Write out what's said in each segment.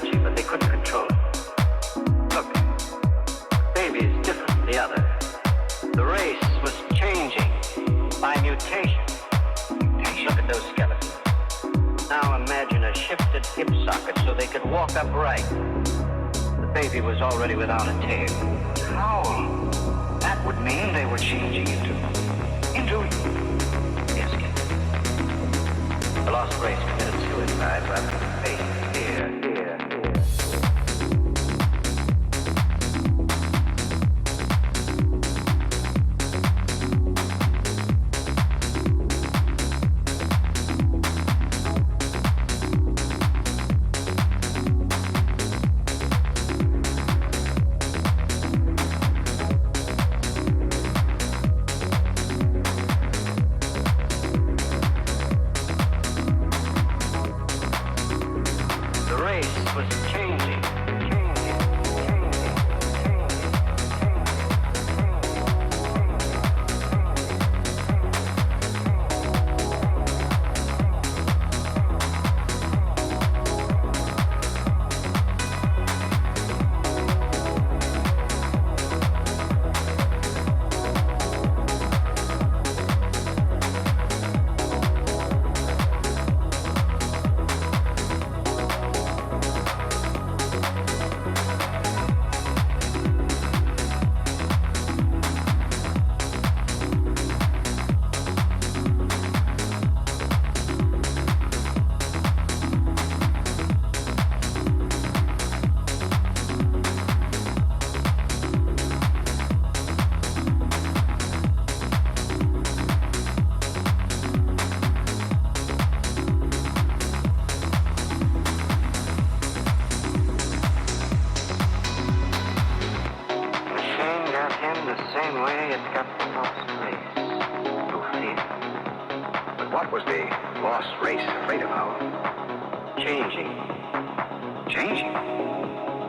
energy, but they couldn't control it. Look, baby is different from the other. The race was changing by mutation. Look at those skeletons. Now imagine a shifted hip socket so they could walk upright. The baby was already without a tail. How? That would mean they were changing into... Yes, kid. The lost race committed suicide rather than face here.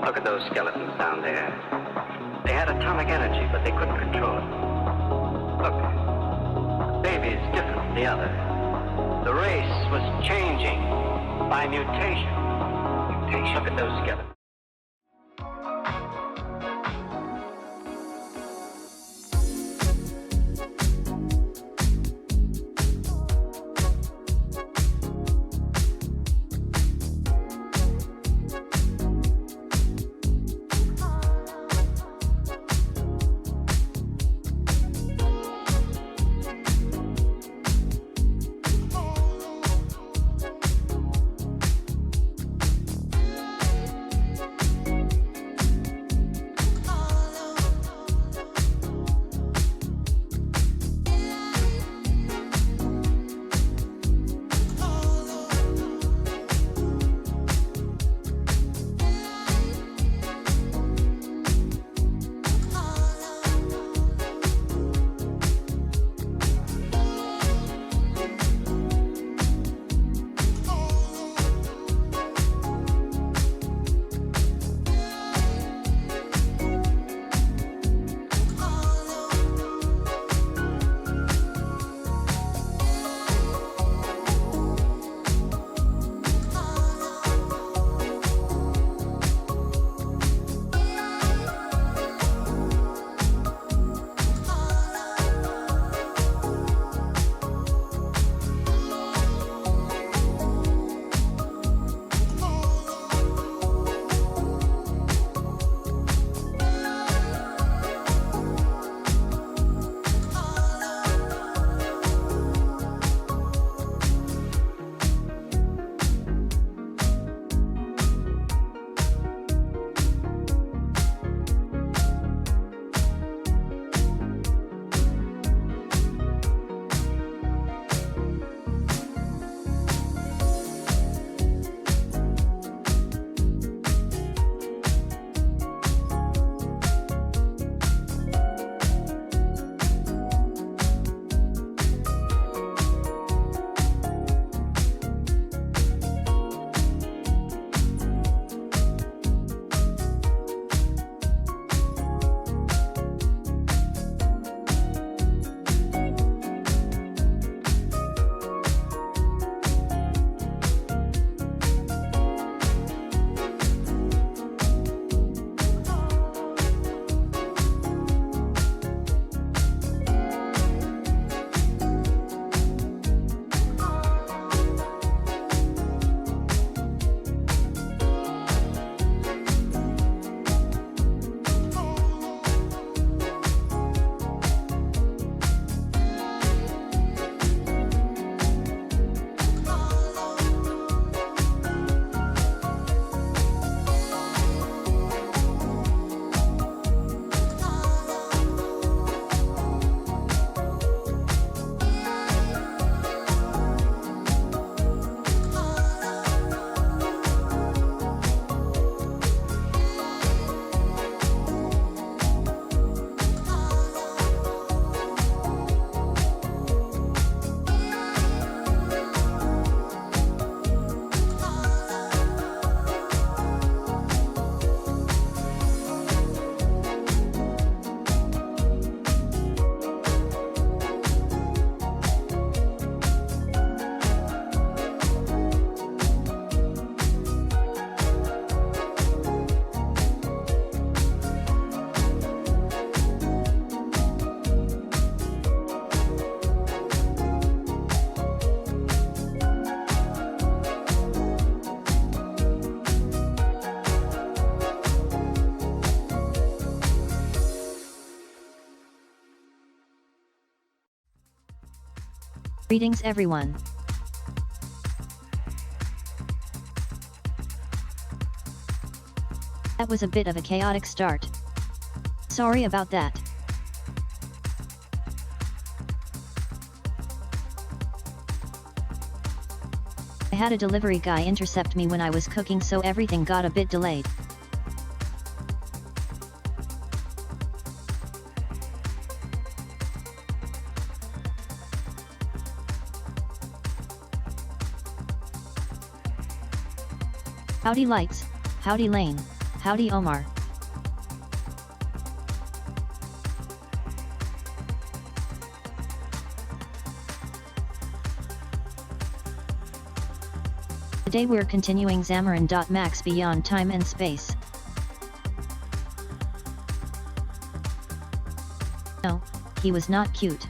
Look at those skeletons down there. They had atomic energy, but they couldn't control it. Look, baby is different from the other. The race was changing by mutation. Look at those skeletons. Greetings everyone. That was a bit of a chaotic start. Sorry about that. I had a delivery guy intercept me when I was cooking, so everything got a bit delayed. Howdy Lights, howdy Lane, howdy Omar. Today we're continuing Xamarin.Max Beyond Time and Space. No, he was not cute.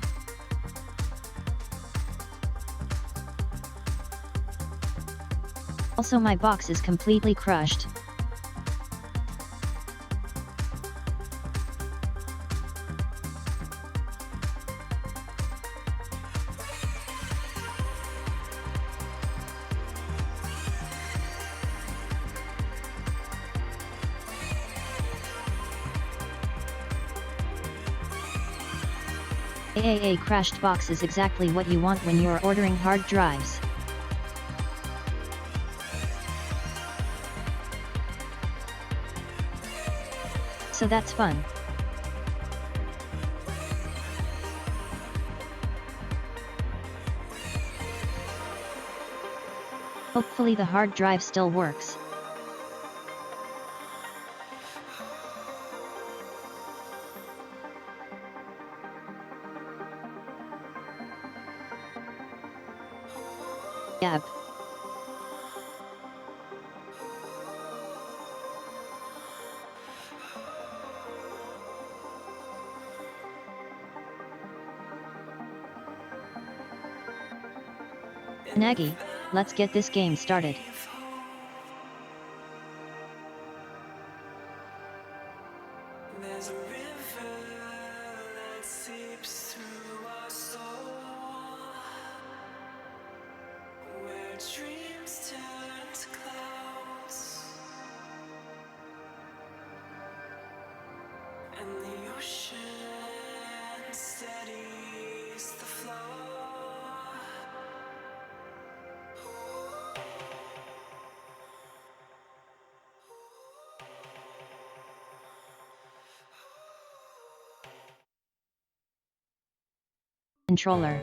Also, my box is completely crushed. AAA crashed box is exactly what you want when you're ordering hard drives. So that's fun. Hopefully the hard drive still works. Yep. Nagi, let's get this game started. There's a river that seeps through our soul, where dreams turn to clouds, and the ocean steadies the flow. Controller.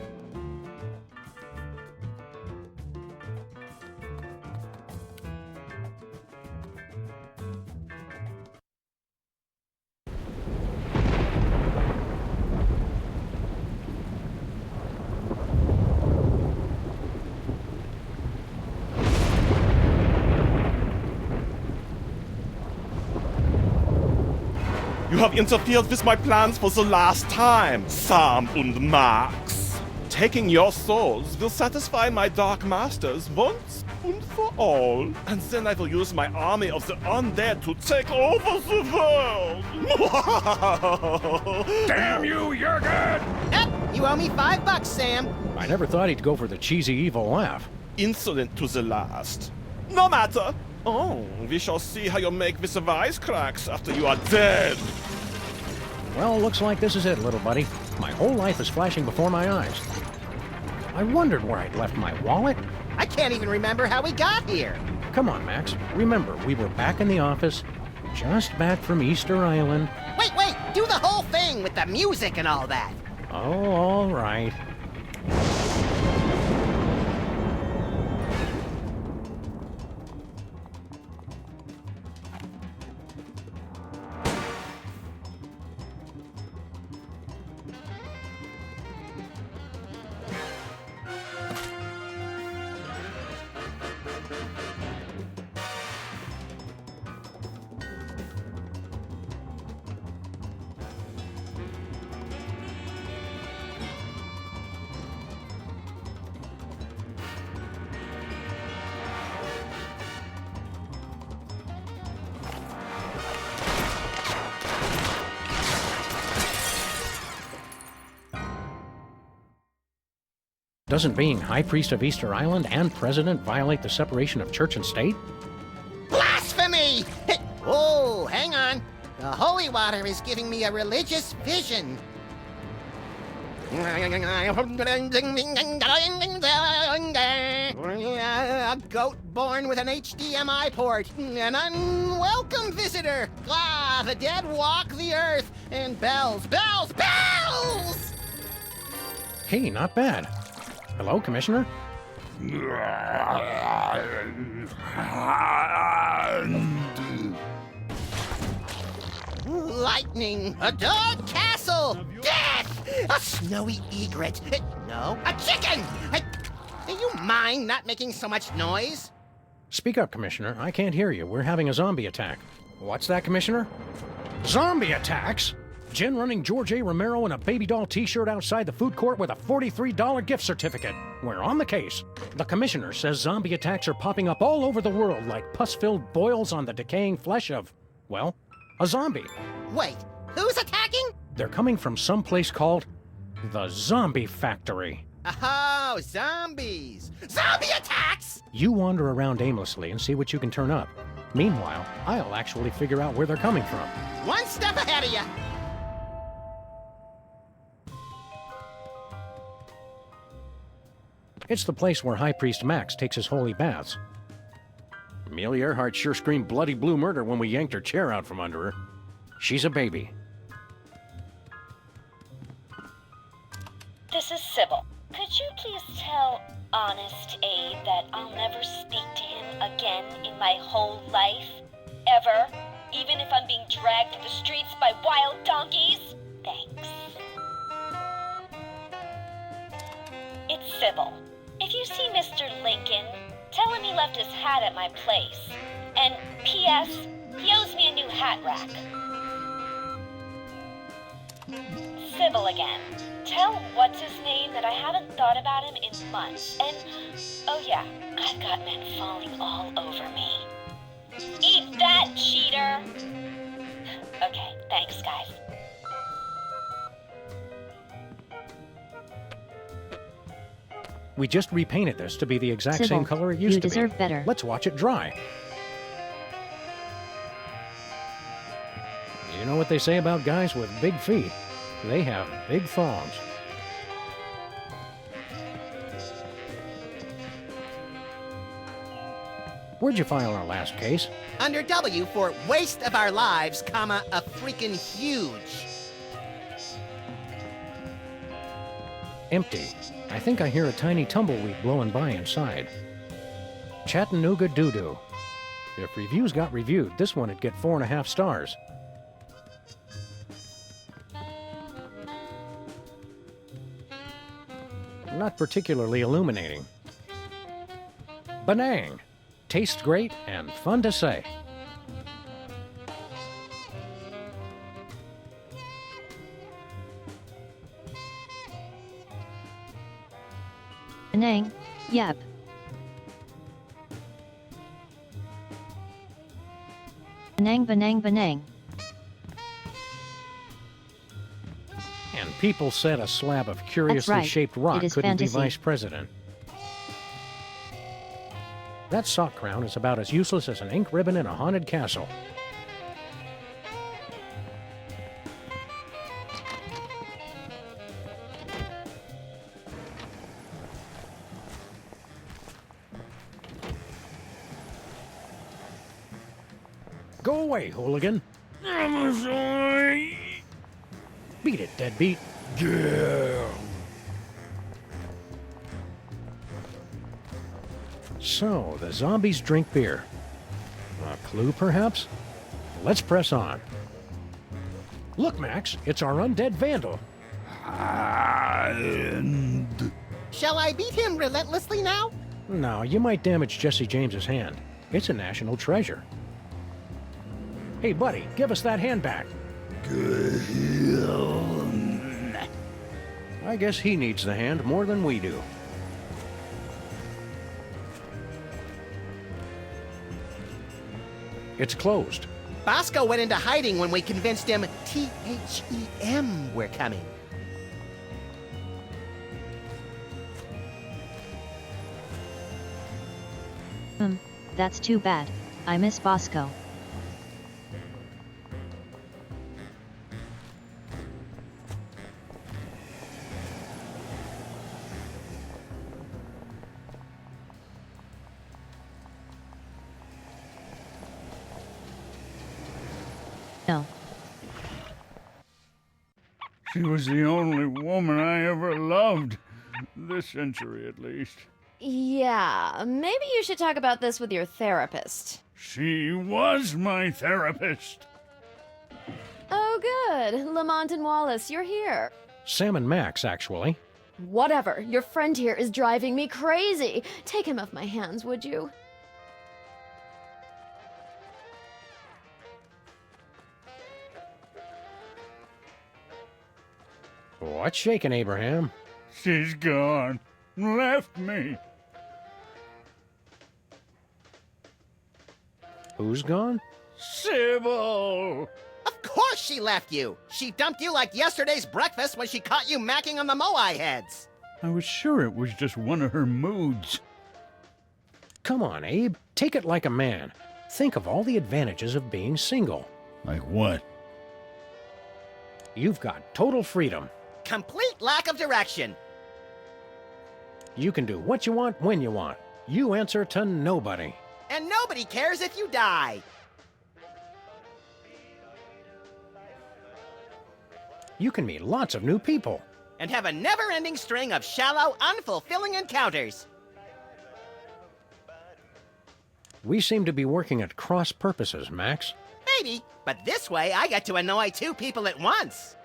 You have interfered with my plans for the last time, Sam und Max. Taking your souls will satisfy my dark masters once and for all. And then I will use my army of the undead to take over the world. Damn you, you're good! Yep, you owe me $5, Sam. I never thought he'd go for the cheesy evil laugh. Insolent to the last. No matter. Oh, we shall see how you make with the wisecracks after you are dead. Well, looks like this is it, little buddy. My whole life is flashing before my eyes. I wondered where I'd left my wallet. I can't even remember how we got here. Come on, Max. Remember, we were back in the office, just back from Easter Island. Wait, do the whole thing with the music and all that. Oh, all right. Doesn't being High Priest of Easter Island and President violate the separation of church and state? Blasphemy! Oh, hang on. The holy water is giving me a religious vision. A goat born with an HDMI port. An unwelcome visitor. Ah, the dead walk the earth. And bells, bells, bells! Hey, not bad. Hello, Commissioner? Lightning, a dog castle, death, a snowy egret, no, a chicken! Do you mind not making so much noise? Speak up, Commissioner. I can't hear you. We're having a zombie attack. What's that, Commissioner? Zombie attacks? Jen running George A. Romero in a baby doll t-shirt outside the food court with a $43 gift certificate. We're on the case. The Commissioner says zombie attacks are popping up all over the world like pus-filled boils on the decaying flesh of, well, a zombie. Wait, who's attacking? They're coming from some place called the Zombie Factory. Oh, zombies! Zombie attacks! You wander around aimlessly and see what you can turn up. Meanwhile, I'll actually figure out where they're coming from. One step ahead of you. It's the place where High Priest Max takes his holy baths. Amelia Earhart sure screamed bloody blue murder when we yanked her chair out from under her. She's a baby. This is Sybil. Could you please tell Honest Abe that I'll never speak to him again in my whole life? Ever? Even if I'm being dragged through the streets by wild donkeys? Thanks. It's Sybil. If you see Mr. Lincoln, tell him he left his hat at my place. And P.S., he owes me a new hat rack. Sybil again. Tell what's-his-name that I haven't thought about him in months. And, oh yeah, I've got men falling all over me. Eat that, cheater! Okay, thanks, guys. We just repainted this to be the exact Sybil, same color it used you to be. deserve better. Let's watch it dry. You know what they say about guys with big feet? They have big thongs. Where'd you file our last case? Under W for waste of our lives, comma, a freaking huge. Empty. I think I hear a tiny tumbleweed blowing by inside. Chattanooga doo-doo. If reviews got reviewed, this one would get 4.5 stars. Not particularly illuminating. Benang. Tastes great and fun to say. Benang, yep. Benang, benang, benang. And people said a slab of curiously right. shaped rock It is couldn't fantasy. be vice president. That sock crown is about as useless as an ink ribbon in a haunted castle. Go away, hooligan. I'm sorry. Beat it, deadbeat. Yeah. So, the zombies drink beer. A clue, perhaps? Let's press on. Look, Max, it's our undead vandal. Shall I beat him relentlessly now? No, you might damage Jesse James's hand. It's a national treasure. Hey, buddy, give us that hand back. I guess he needs the hand more than we do. It's closed. Bosco went into hiding when we convinced him THEM we're coming. That's too bad. I miss Bosco. No. She was the only woman I ever loved. This century, at least. Yeah, maybe you should talk about this with your therapist. She was my therapist. Oh, good. Lamont and Wallace, you're here. Sam and Max, actually. Whatever. Your friend here is driving me crazy. Take him off my hands, would you? What's shaking, Abraham? She's gone. Left me. Who's gone? Sybil! Of course she left you! She dumped you like yesterday's breakfast when she caught you macking on the Moai heads! I was sure it was just one of her moods. Come on, Abe. Take it like a man. Think of all the advantages of being single. Like what? You've got total freedom. Complete lack of direction! You can do what you want when you want. You answer to nobody. And nobody cares if you die! You can meet lots of new people. And have a never-ending string of shallow, unfulfilling encounters! We seem to be working at cross purposes, Max. Maybe, but this way I get to annoy two people at once!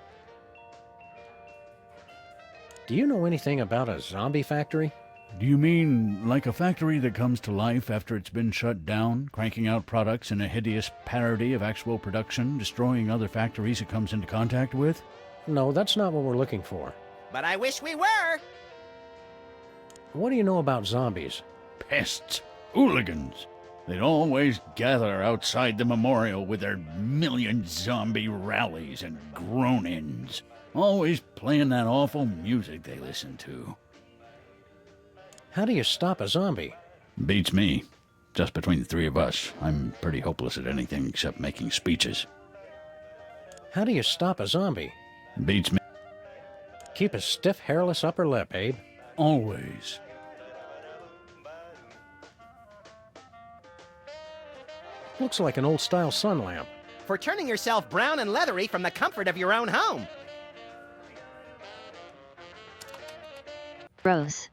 Do you know anything about a zombie factory? Do you mean like a factory that comes to life after it's been shut down, cranking out products in a hideous parody of actual production, destroying other factories it comes into contact with? No, that's not what we're looking for. But I wish we were! What do you know about zombies? Pests. Hooligans. They'd always gather outside the memorial with their million zombie rallies and groan-ins. Always playing that awful music they listen to. How do you stop a zombie? Beats me. Just between the three of us, I'm pretty hopeless at anything except making speeches. How do you stop a zombie? Beats me. Keep a stiff, hairless upper lip, Abe. Always. Looks like an old-style sun lamp. For turning yourself brown and leathery from the comfort of your own home! Rose.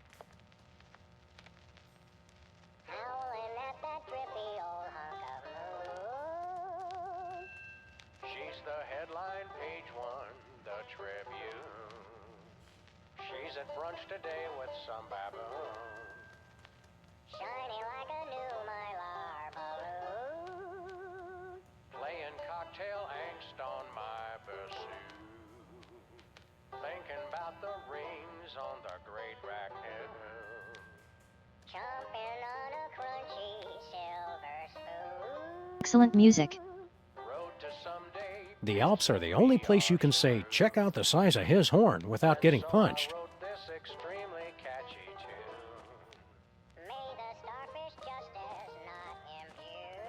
She's the headline, page one, the Tribune. She's at brunch today with some baboon. Shiny like a new Mylar balloon. Playing cocktail angst on my bassoon. Thinking about the rings on the great raccoon. Chomping on a crunchy silver spoon. Excellent music. Road to someday. The Alps are the only place you can say, check out the size of his horn without getting punched. Wrote this extremely catchy tune. May the starfish just as not impure.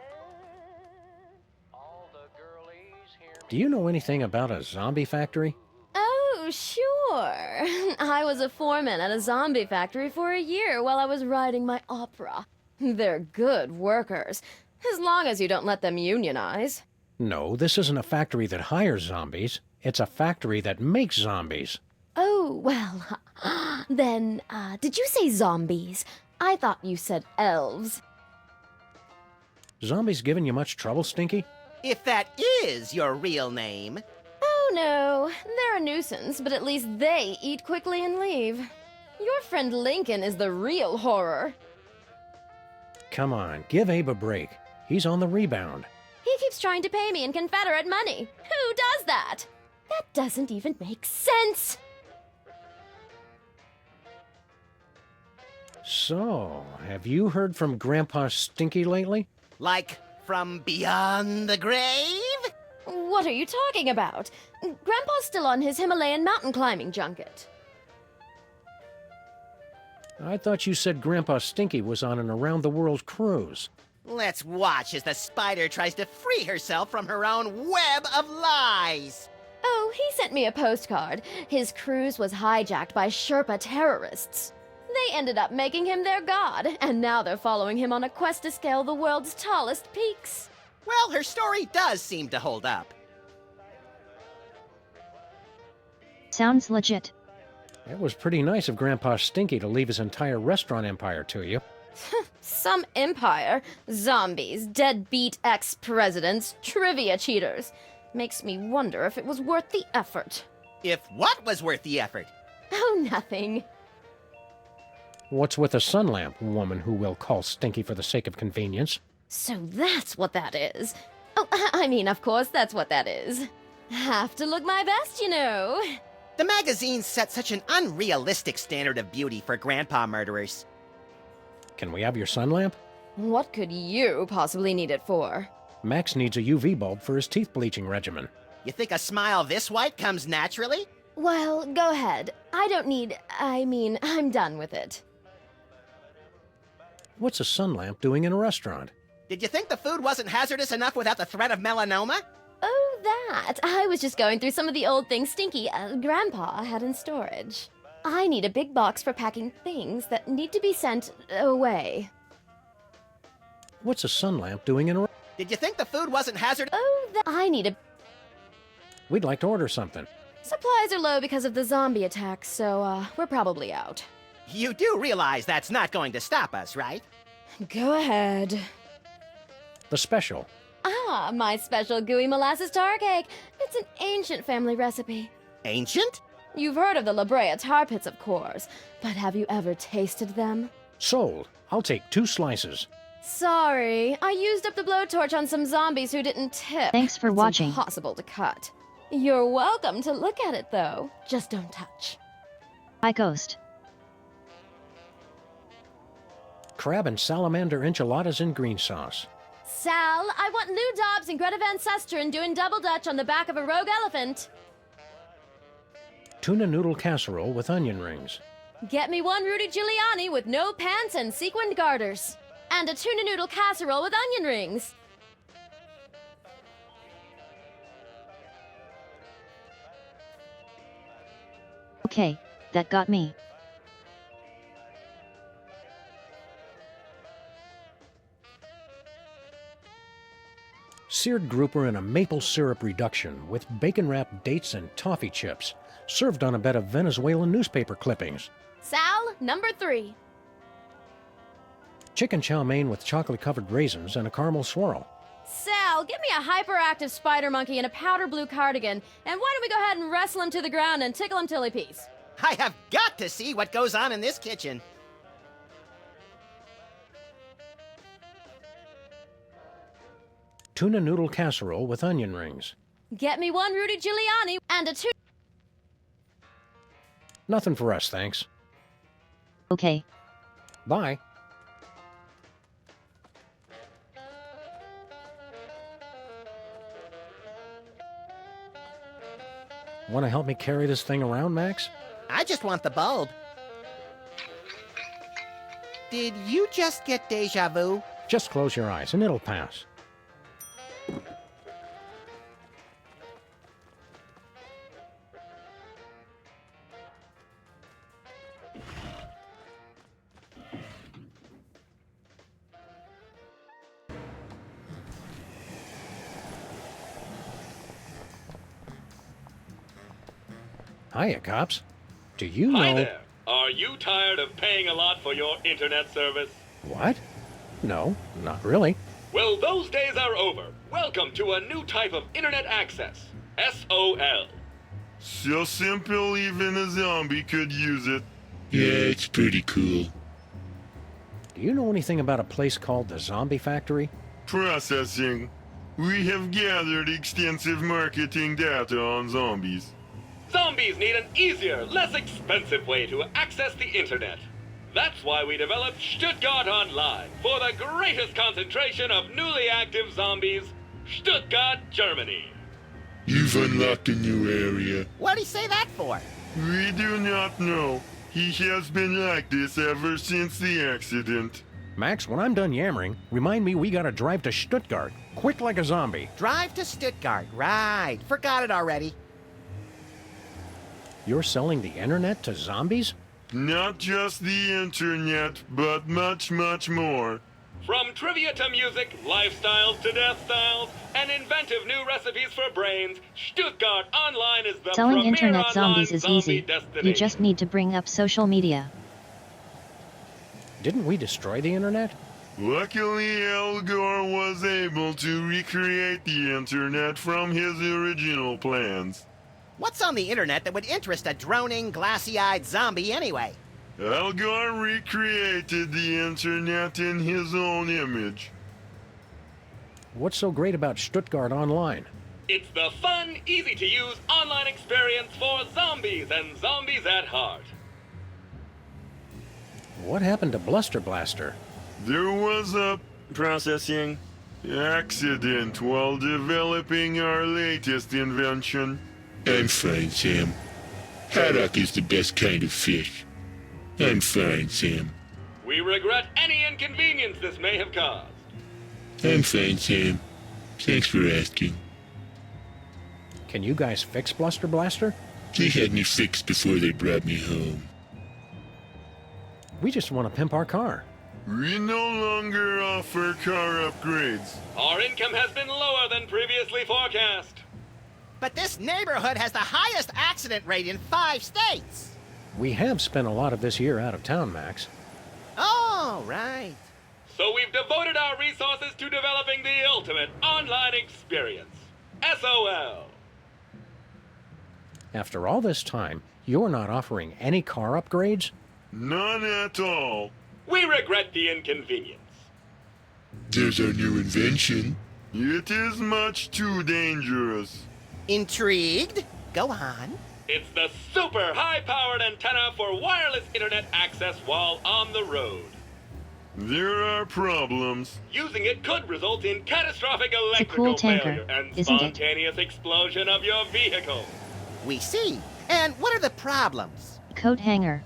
All the girlies hear me. Do you know anything about a zombie factory? Oh, sure. I was a foreman at a zombie factory for a year while I was writing my opera. They're good workers, as long as you don't let them unionize. No, this isn't a factory that hires zombies. It's a factory that makes zombies. Oh, well, then, did you say zombies? I thought you said elves. Zombies giving you much trouble, Stinky? If that is your real name. Oh, no. They're a nuisance, but at least they eat quickly and leave. Your friend Lincoln is the real horror. Come on, give Abe a break. He's on the rebound. He keeps trying to pay me in Confederate money. Who does that? That doesn't even make sense. So, have you heard from Grandpa Stinky lately? Like, from beyond the grave? What are you talking about? Grandpa's still on his Himalayan mountain climbing junket. I thought you said Grandpa Stinky was on an around-the-world cruise. Let's watch as the spider tries to free herself from her own web of lies. Oh, he sent me a postcard. His cruise was hijacked by Sherpa terrorists. They ended up making him their god, and now they're following him on a quest to scale the world's tallest peaks. Well, her story does seem to hold up. Sounds legit. It was pretty nice of Grandpa Stinky to leave his entire restaurant empire to you. Some empire. Zombies, deadbeat ex-presidents, trivia cheaters. Makes me wonder if it was worth the effort. If what was worth the effort? Oh, nothing. What's with a sun lamp, woman who will call Stinky for the sake of convenience? So that's what that is. Oh, I mean, of course, that's what that is. Have to look my best, you know. The magazine set such an unrealistic standard of beauty for grandpa murderers. Can we have your sun lamp? What could you possibly need it for? Max needs a UV bulb for his teeth bleaching regimen. You think a smile this white comes naturally? Well, go ahead. I'm done with it. What's a sun lamp doing in a restaurant? Did you think the food wasn't hazardous enough without the threat of melanoma? Oh, that. I was just going through some of the old things Stinky, Grandpa, had in storage. I need a big box for packing things that need to be sent away. What's a sun lamp doing in a... Did you think the food wasn't hazardous? Oh, that. I need a... We'd like to order something. Supplies are low because of the zombie attack, so, we're probably out. You do realize that's not going to stop us, right? Go ahead. The special. Ah, my special gooey molasses tar cake. It's an ancient family recipe. Ancient? You've heard of the La Brea tar pits, of course, but have you ever tasted them? Sold. I'll take 2 slices. Sorry, I used up the blowtorch on some zombies who didn't tip. Thanks for watching. It's impossible to cut. You're welcome to look at it, though. Just don't touch. Bye, Ghost. Crab and salamander enchiladas in green sauce. Sal, I want Lou Dobbs and Greta Van Susteren doing double dutch on the back of a rogue elephant. Tuna noodle casserole with onion rings. Get me one Rudy Giuliani with no pants and sequined garters. And a tuna noodle casserole with onion rings. Okay, that got me. Seared grouper in a maple syrup reduction with bacon-wrapped dates and toffee chips, served on a bed of Venezuelan newspaper clippings. Sal, number 3. Chicken chow mein with chocolate-covered raisins and a caramel swirl. Sal, get me a hyperactive spider monkey in a powder blue cardigan, and why don't we go ahead and wrestle him to the ground and tickle him till he pees? I have got to see what goes on in this kitchen. Tuna noodle casserole with onion rings. Get me one Rudy Giuliani and a tuna... Nothing for us, thanks. Okay. Bye. Want to help me carry this thing around, Max? I just want the bulb. Did you just get deja vu? Just close your eyes and it'll pass. Hiya, cops. Do you know... Hi there. Are you tired of paying a lot for your internet service? What? No, not really. Well, those days are over. Welcome to a new type of internet access. SOL. So simple even a zombie could use it. Yeah, it's pretty cool. Do you know anything about a place called the Zombie Factory? Processing. We have gathered extensive marketing data on zombies. Zombies need an easier, less expensive way to access the internet. That's why we developed Stuttgart Online for the greatest concentration of newly active zombies, Stuttgart, Germany. You've unlocked a new area. What'd he say that for? We do not know. He has been like this ever since the accident. Max, when I'm done yammering, remind me we gotta drive to Stuttgart. Quick like a zombie. Drive to Stuttgart. Right. Forgot it already. You're selling the internet to zombies? Not just the internet, but much, much more. From trivia to music, lifestyles to death styles, and inventive new recipes for brains, Stuttgart Online is the Selling premier internet online zombies is zombie easy. destination. You just need to bring up social media. Didn't we destroy the internet? Luckily, Al Gore was able to recreate the internet from his original plans. What's on the internet that would interest a droning, glassy-eyed zombie anyway? Al Gore recreated the internet in his own image. What's so great about Stuttgart Online? It's the fun, easy-to-use online experience for zombies and zombies at heart. What happened to Bluster Blaster? There was a processing accident while developing our latest invention. I'm fine, Sam. Haddock is the best kind of fish. I'm fine, Sam. We regret any inconvenience this may have caused. I'm fine, Sam. Thanks for asking. Can you guys fix Bluster Blaster? They had me fixed before they brought me home. We just want to pimp our car. We no longer offer car upgrades. Our income has been lower than previously forecast. But this neighborhood has the highest accident rate in 5 states. We have spent a lot of this year out of town, Max. Oh, right. So we've devoted our resources to developing the ultimate online experience. SOL. After all this time, you're not offering any car upgrades? None at all. We regret the inconvenience. There's our new invention. It is much too dangerous. Intrigued? Go on. It's the super high-powered antenna for wireless internet access while on the road. There are problems. Using it could result in catastrophic electrical cool tanker, failure and isn't it? spontaneous explosion of your vehicle. We see. And what are the problems? Coat hanger.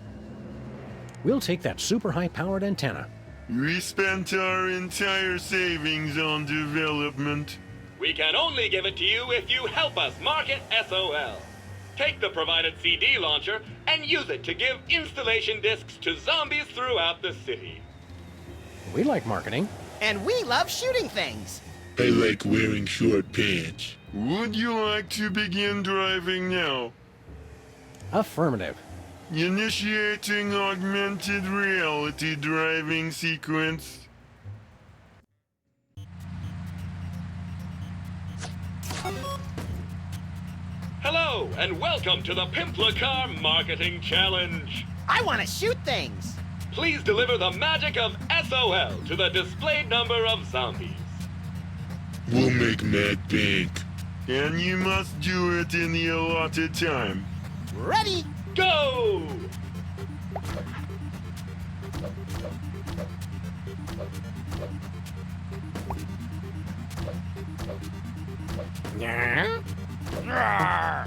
We'll take that super high-powered antenna. We spent our entire savings on development. We can only give it to you if you help us market SOL. Take the provided CD launcher and use it to give installation discs to zombies throughout the city. We like marketing. And we love shooting things. I like wearing short pants. Would you like to begin driving now? Affirmative. Initiating augmented reality driving sequence. Hello, and welcome to the Pimpla Car Marketing Challenge. I want to shoot things. Please deliver the magic of SOL to the displayed number of zombies. We'll make mad bank. And you must do it in the allotted time. Ready? Go!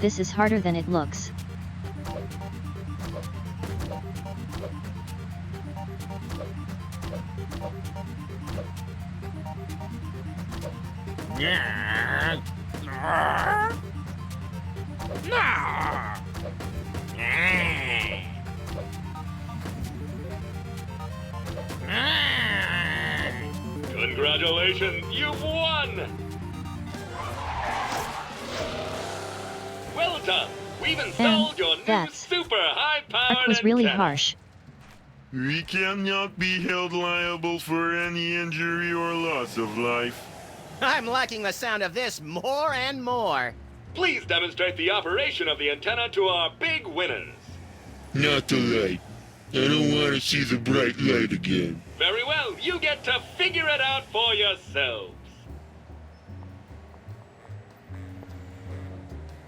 This is harder than it looks. Congratulations, you've won! Well done! We've installed your new that's- super high-powered That was really antenna. harsh. We cannot be held liable for any injury or loss of life. I'm liking the sound of this more and more. Please demonstrate the operation of the antenna to our big winners. Not the light. I don't want to see the bright light again. Very well, you get to figure it out for yourselves.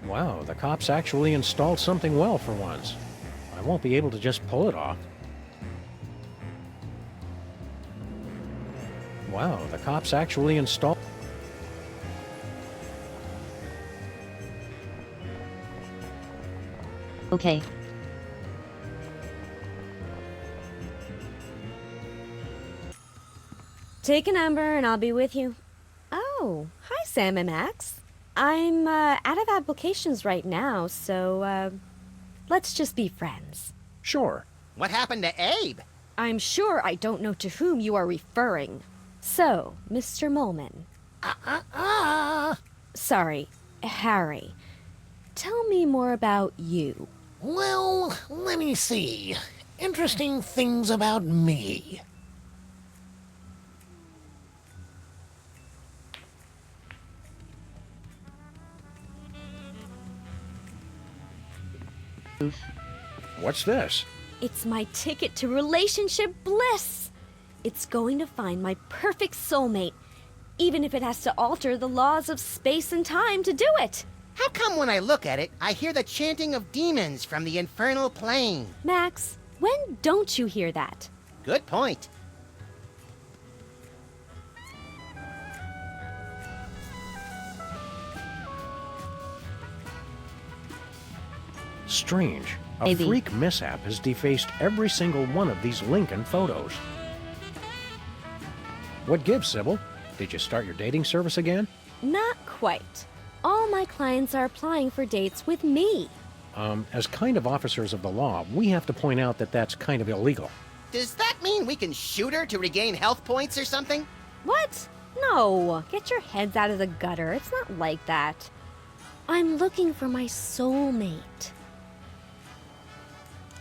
Wow, the cops actually installed something well for once. I won't be able to just pull it off. Wow, the cops actually installed... Okay. Take a number and I'll be with you. Oh, hi, Sam and Max. I'm out of applications right now, so let's just be friends. Sure. What happened to Abe? I'm sure I don't know to whom you are referring. So, Mr. Molman. Sorry, Harry. Tell me more about you. Well, let me see. Interesting things about me. What's this? It's my ticket to relationship bliss. It's going to find my perfect soulmate, even if it has to alter the laws of space and time to do it. How come when I look at it, I hear the chanting of demons from the infernal plane? Max, when don't you hear that? Good point. Strange. A Maybe. freak mishap has defaced every single one of these Lincoln photos. What gives, Sybil? Did you start your dating service again? Not quite. All my clients are applying for dates with me. As kind of officers of the law, we have to point out that that's kind of illegal. Does that mean we can shoot her to regain health points or something? What? No. Get your heads out of the gutter. It's not like that. I'm looking for my soulmate.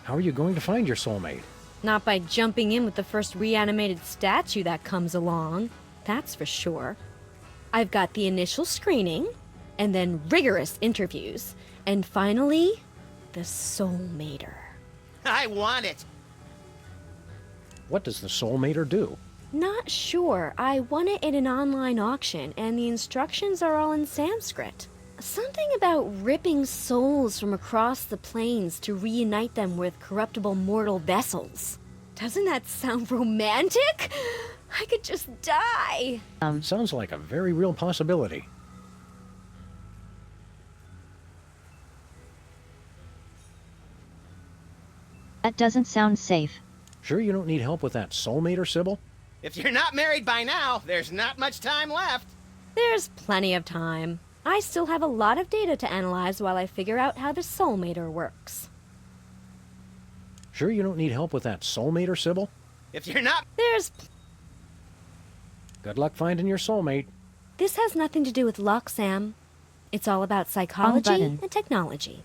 How are you going to find your soulmate? Not by jumping in with the first reanimated statue that comes along. That's for sure. I've got the initial screening, and then rigorous interviews, and finally, the soulmater. I want it. What does the soulmater do? Not sure. I won it at an online auction, and the instructions are all in Sanskrit. Something about ripping souls from across the planes to reunite them with corruptible mortal vessels. Doesn't that sound romantic? I could just die. Sounds like a very real possibility. That doesn't sound safe. Sure you don't need help with that soulmater, Sybil? If you're not married by now, there's not much time left. There's plenty of time. I still have a lot of data to analyze while I figure out how the soulmater works. Sure you don't need help with that soulmater, Sybil? If you're not... There's... Good luck finding your soulmate. This has nothing to do with luck, Sam. It's all about psychology button. and technology.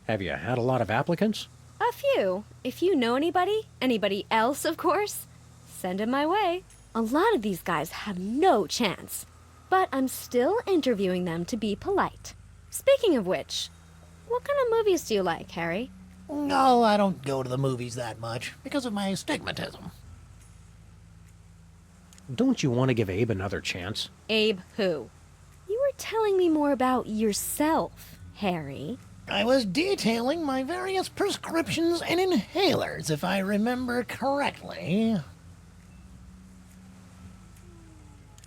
Have you had a lot of applicants? A few. If you know anybody else, of course, send them my way. A lot of these guys have no chance, but I'm still interviewing them to be polite. Speaking of which, what kind of movies do you like, Harry? No, I don't go to the movies that much because of my astigmatism. Don't you want to give Abe another chance? Abe who? You were telling me more about yourself, Harry. I was detailing my various prescriptions and inhalers, if I remember correctly.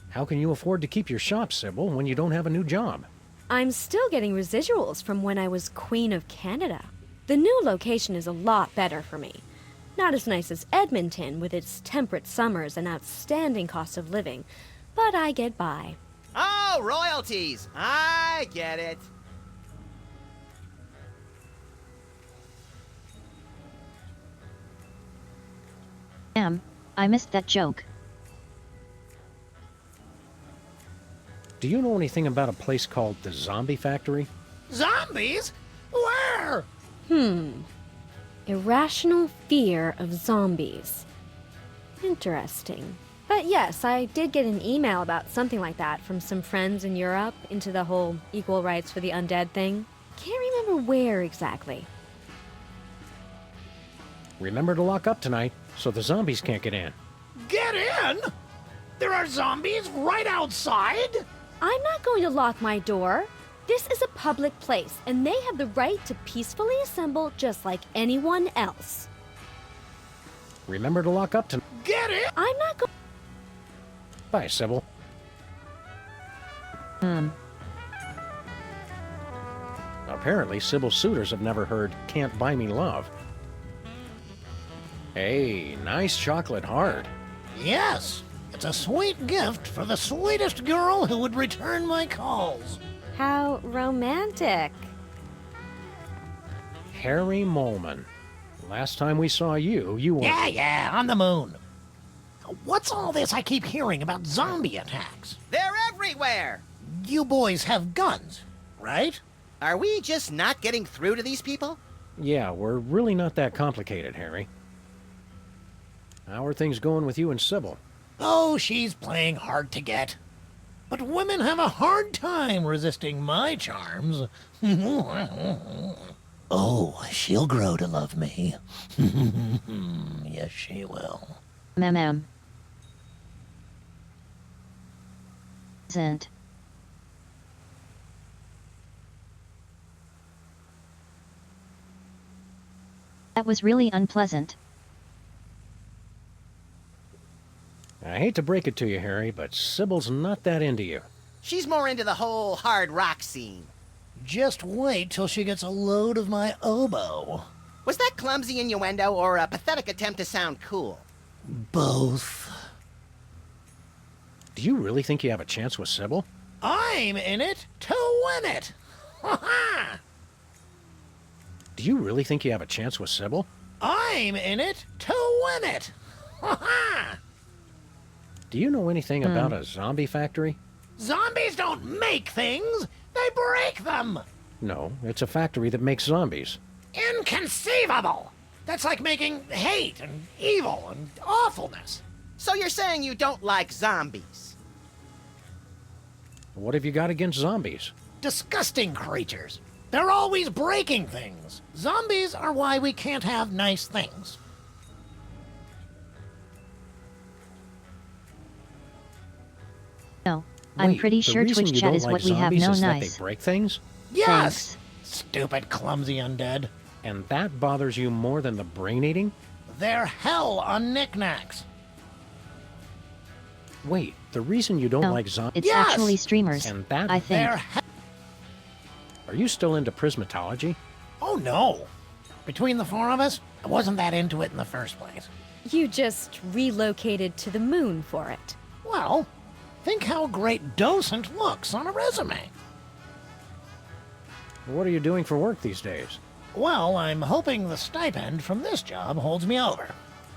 How can you afford to keep your shop, Sybil, when you don't have a new job? I'm still getting residuals from when I was Queen of Canada. The new location is a lot better for me. Not as nice as Edmonton with its temperate summers and outstanding cost of living, but I get by. Oh, royalties! I get it. Damn, I missed that joke. Do you know anything about a place called the Zombie Factory? Zombies? Where? Irrational fear of zombies. Interesting. But yes, I did get an email about something like that from some friends in Europe into the whole equal rights for the undead thing. Can't remember where exactly. Remember to lock up tonight, so the zombies can't get in. Get in? There are zombies right outside? I'm not going to lock my door. This is a public place, and they have the right to peacefully assemble just like anyone else. Remember to lock up tonight. Get in? I'm not going... Bye, Sybil. Apparently, Sybil's suitors have never heard Can't Buy Me Love. Hey, nice chocolate heart. Yes, it's a sweet gift for the sweetest girl who would return my calls. How romantic. Harry Molman. Last time we saw you, you were... Yeah, on the moon. What's all this I keep hearing about zombie attacks? They're everywhere! You boys have guns, right? Are we just not getting through to these people? Yeah, we're really not that complicated, Harry. How are things going with you and Sybil? Oh, she's playing hard to get. But women have a hard time resisting my charms. Oh, she'll grow to love me. Yes, she will. Ma'am. Sent. That was really unpleasant. I hate to break it to you, Harry, but Sybil's not that into you. She's more into the whole hard rock scene. Just wait till she gets a load of my oboe. Was that clumsy innuendo or a pathetic attempt to sound cool? Both. Do you really think you have a chance with Sybil? I'm in it to win it. Ha ha! Do you really think you have a chance with Sybil? I'm in it to win it. Ha ha! Do you know anything about a zombie factory? Zombies don't make things, they break them. No, it's a factory that makes zombies. Inconceivable! That's like making hate and evil and awfulness. So you're saying you don't like zombies? What have you got against zombies? Disgusting creatures. They're always breaking things. Zombies are why we can't have nice things. No, I'm pretty sure Twitch chat is what we have. No That nice. they break things? Yes! Stupid, clumsy undead. And that bothers you more than the brain eating? They're hell on knickknacks. Wait, the reason you don't No, like zombies... it's actually streamers, And that... I think. Are you still into prismatology? Oh no! Between the four of us, I wasn't that into it in the first place. You just relocated to the moon for it. Well, think how great docent looks on a resume. What are you doing for work these days? Well, I'm hoping the stipend from this job holds me over.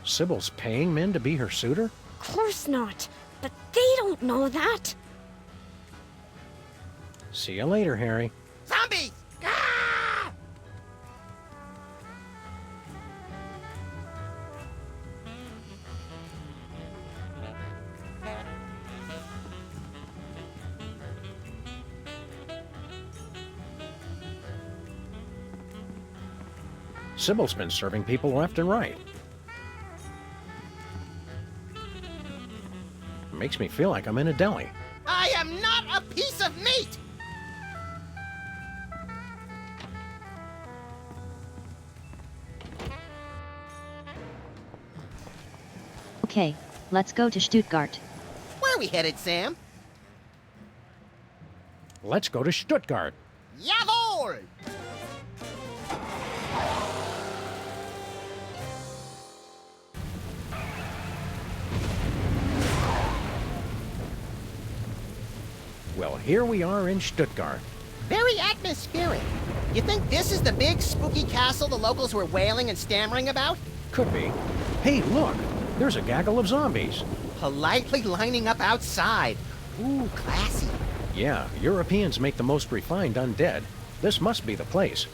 Sybil's paying men to be her suitor? Of course not. But they don't know that. See you later, Harry. Zombies! Ah! Sybil's been serving people left and right. Makes me feel like I'm in a deli. I am not a piece of meat! Okay, let's go to Stuttgart. Where are we headed, Sam? Let's go to Stuttgart. Jawohl! Well, here we are in Stuttgart. Very atmospheric. You think this is the big, spooky castle the locals were wailing and stammering about? Could be. Hey, look! There's a gaggle of zombies. Politely lining up outside. Ooh, classy. Yeah, Europeans make the most refined undead. This must be the place.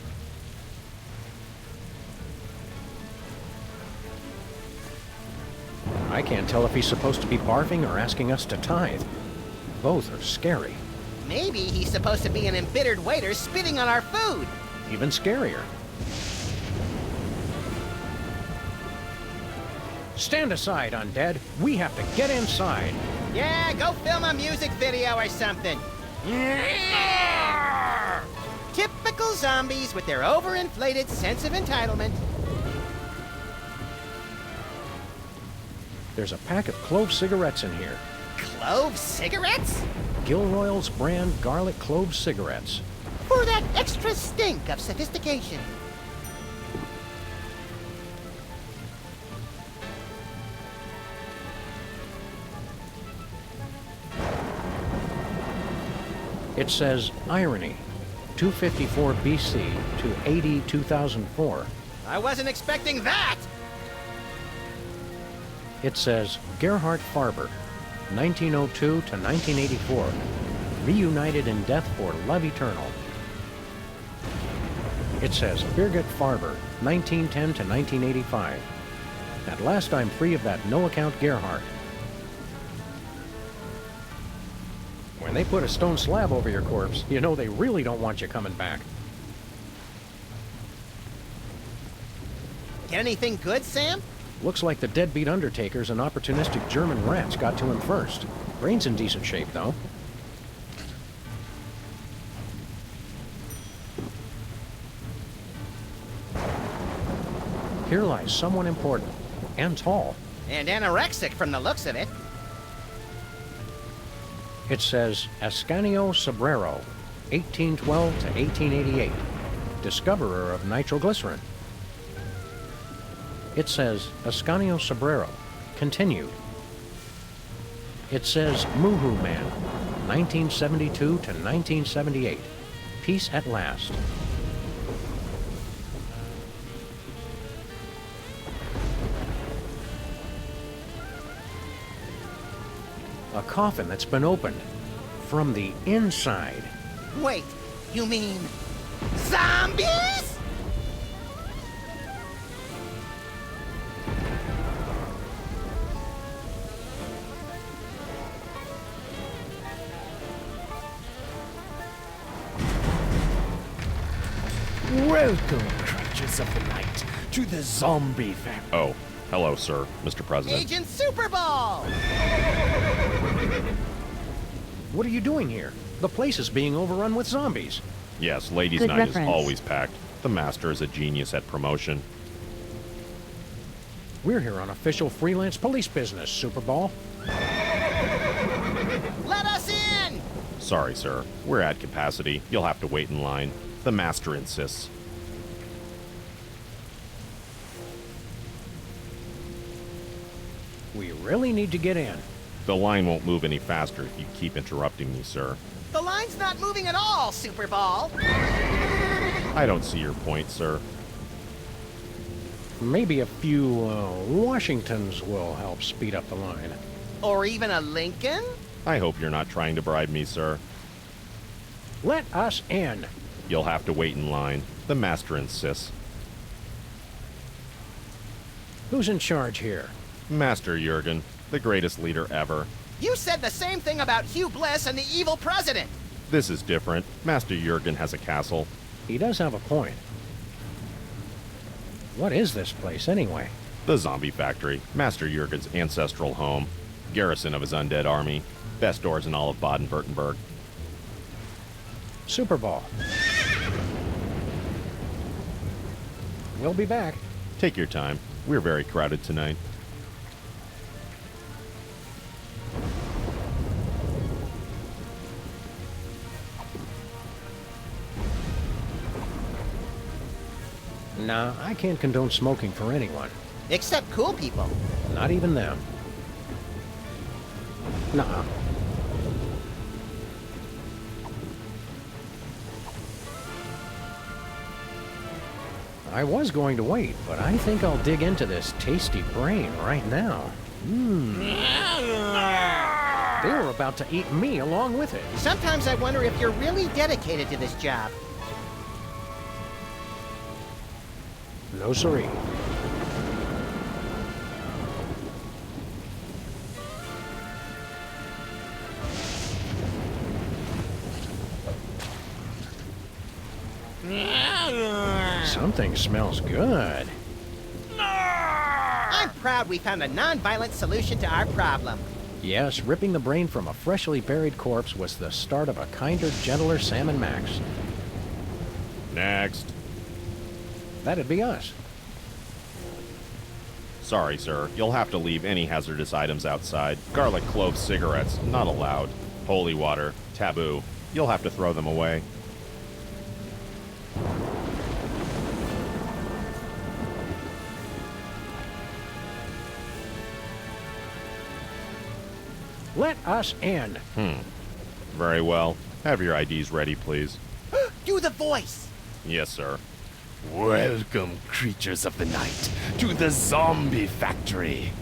I can't tell if he's supposed to be barfing or asking us to tithe. Both are scary. Maybe he's supposed to be an embittered waiter spitting on our food. Even scarier. Stand aside, undead. We have to get inside. Yeah, go film a music video or something. Typical zombies with their overinflated sense of entitlement. There's a pack of clove cigarettes in here. Clove cigarettes? Gilroy's brand garlic clove cigarettes. For that extra stink of sophistication. It says irony, 254 BC to AD 2004. I wasn't expecting that! It says Gerhard Farber, 1902 to 1984, reunited in death for love eternal. It says Birgit Farber, 1910 to 1985. At last I'm free of that no-account Gerhard. When they put a stone slab over your corpse, you know they really don't want you coming back. Get anything good, Sam? Looks like the deadbeat undertakers and opportunistic German rats got to him first. Brain's in decent shape, though. Here lies someone important, and tall. And anorexic from the looks of it. It says Ascanio Sobrero, 1812 to 1888, discoverer of nitroglycerin. It says Ascanio Sobrero, continued. It says Muhu Man, 1972 to 1978, peace at last. A coffin that's been opened from the inside. Wait, you mean zombies? Welcome, creatures of the night, to the zombie family. Oh, hello, sir, Mr. President. Agent Super Ball! What are you doing here? The place is being overrun with zombies. Yes, ladies' Good night reference. is always packed. The master is a genius at promotion. We're here on official freelance police business, Super Ball. Let us in! Sorry, sir. We're at capacity. You'll have to wait in line. The master insists. We really need to get in. The line won't move any faster if you keep interrupting me, sir. The line's not moving at all, Super Ball! I don't see your point, sir. Maybe a few Washingtons will help speed up the line. Or even a Lincoln? I hope you're not trying to bribe me, sir. Let us in. You'll have to wait in line. The master insists. Who's in charge here? Master Jurgen, the greatest leader ever. You said the same thing about Hugh Bliss and the evil president! This is different. Master Jurgen has a castle. He does have a point. What is this place, anyway? The zombie factory. Master Jurgen's ancestral home. Garrison of his undead army. Best doors in all of Baden-Württemberg. Super Ball. We'll be back. Take your time. We're very crowded tonight. Nah, I can't condone smoking for anyone. Except cool people. Not even them. Nah. I was going to wait, but I think I'll dig into this tasty brain right now. They were about to eat me along with it. Sometimes I wonder if you're really dedicated to this job. No siree. Something smells good. I'm proud we found a non-violent solution to our problem. Yes, ripping the brain from a freshly buried corpse was the start of a kinder, gentler Sam and Max. Next. That'd be us. Sorry, sir. You'll have to leave any hazardous items outside. Garlic clove cigarettes, not allowed. Holy water, taboo. You'll have to throw them away. Let us in. Very well. Have your IDs ready, please. Do the voice. Yes, sir. Welcome, creatures of the night, to the zombie factory.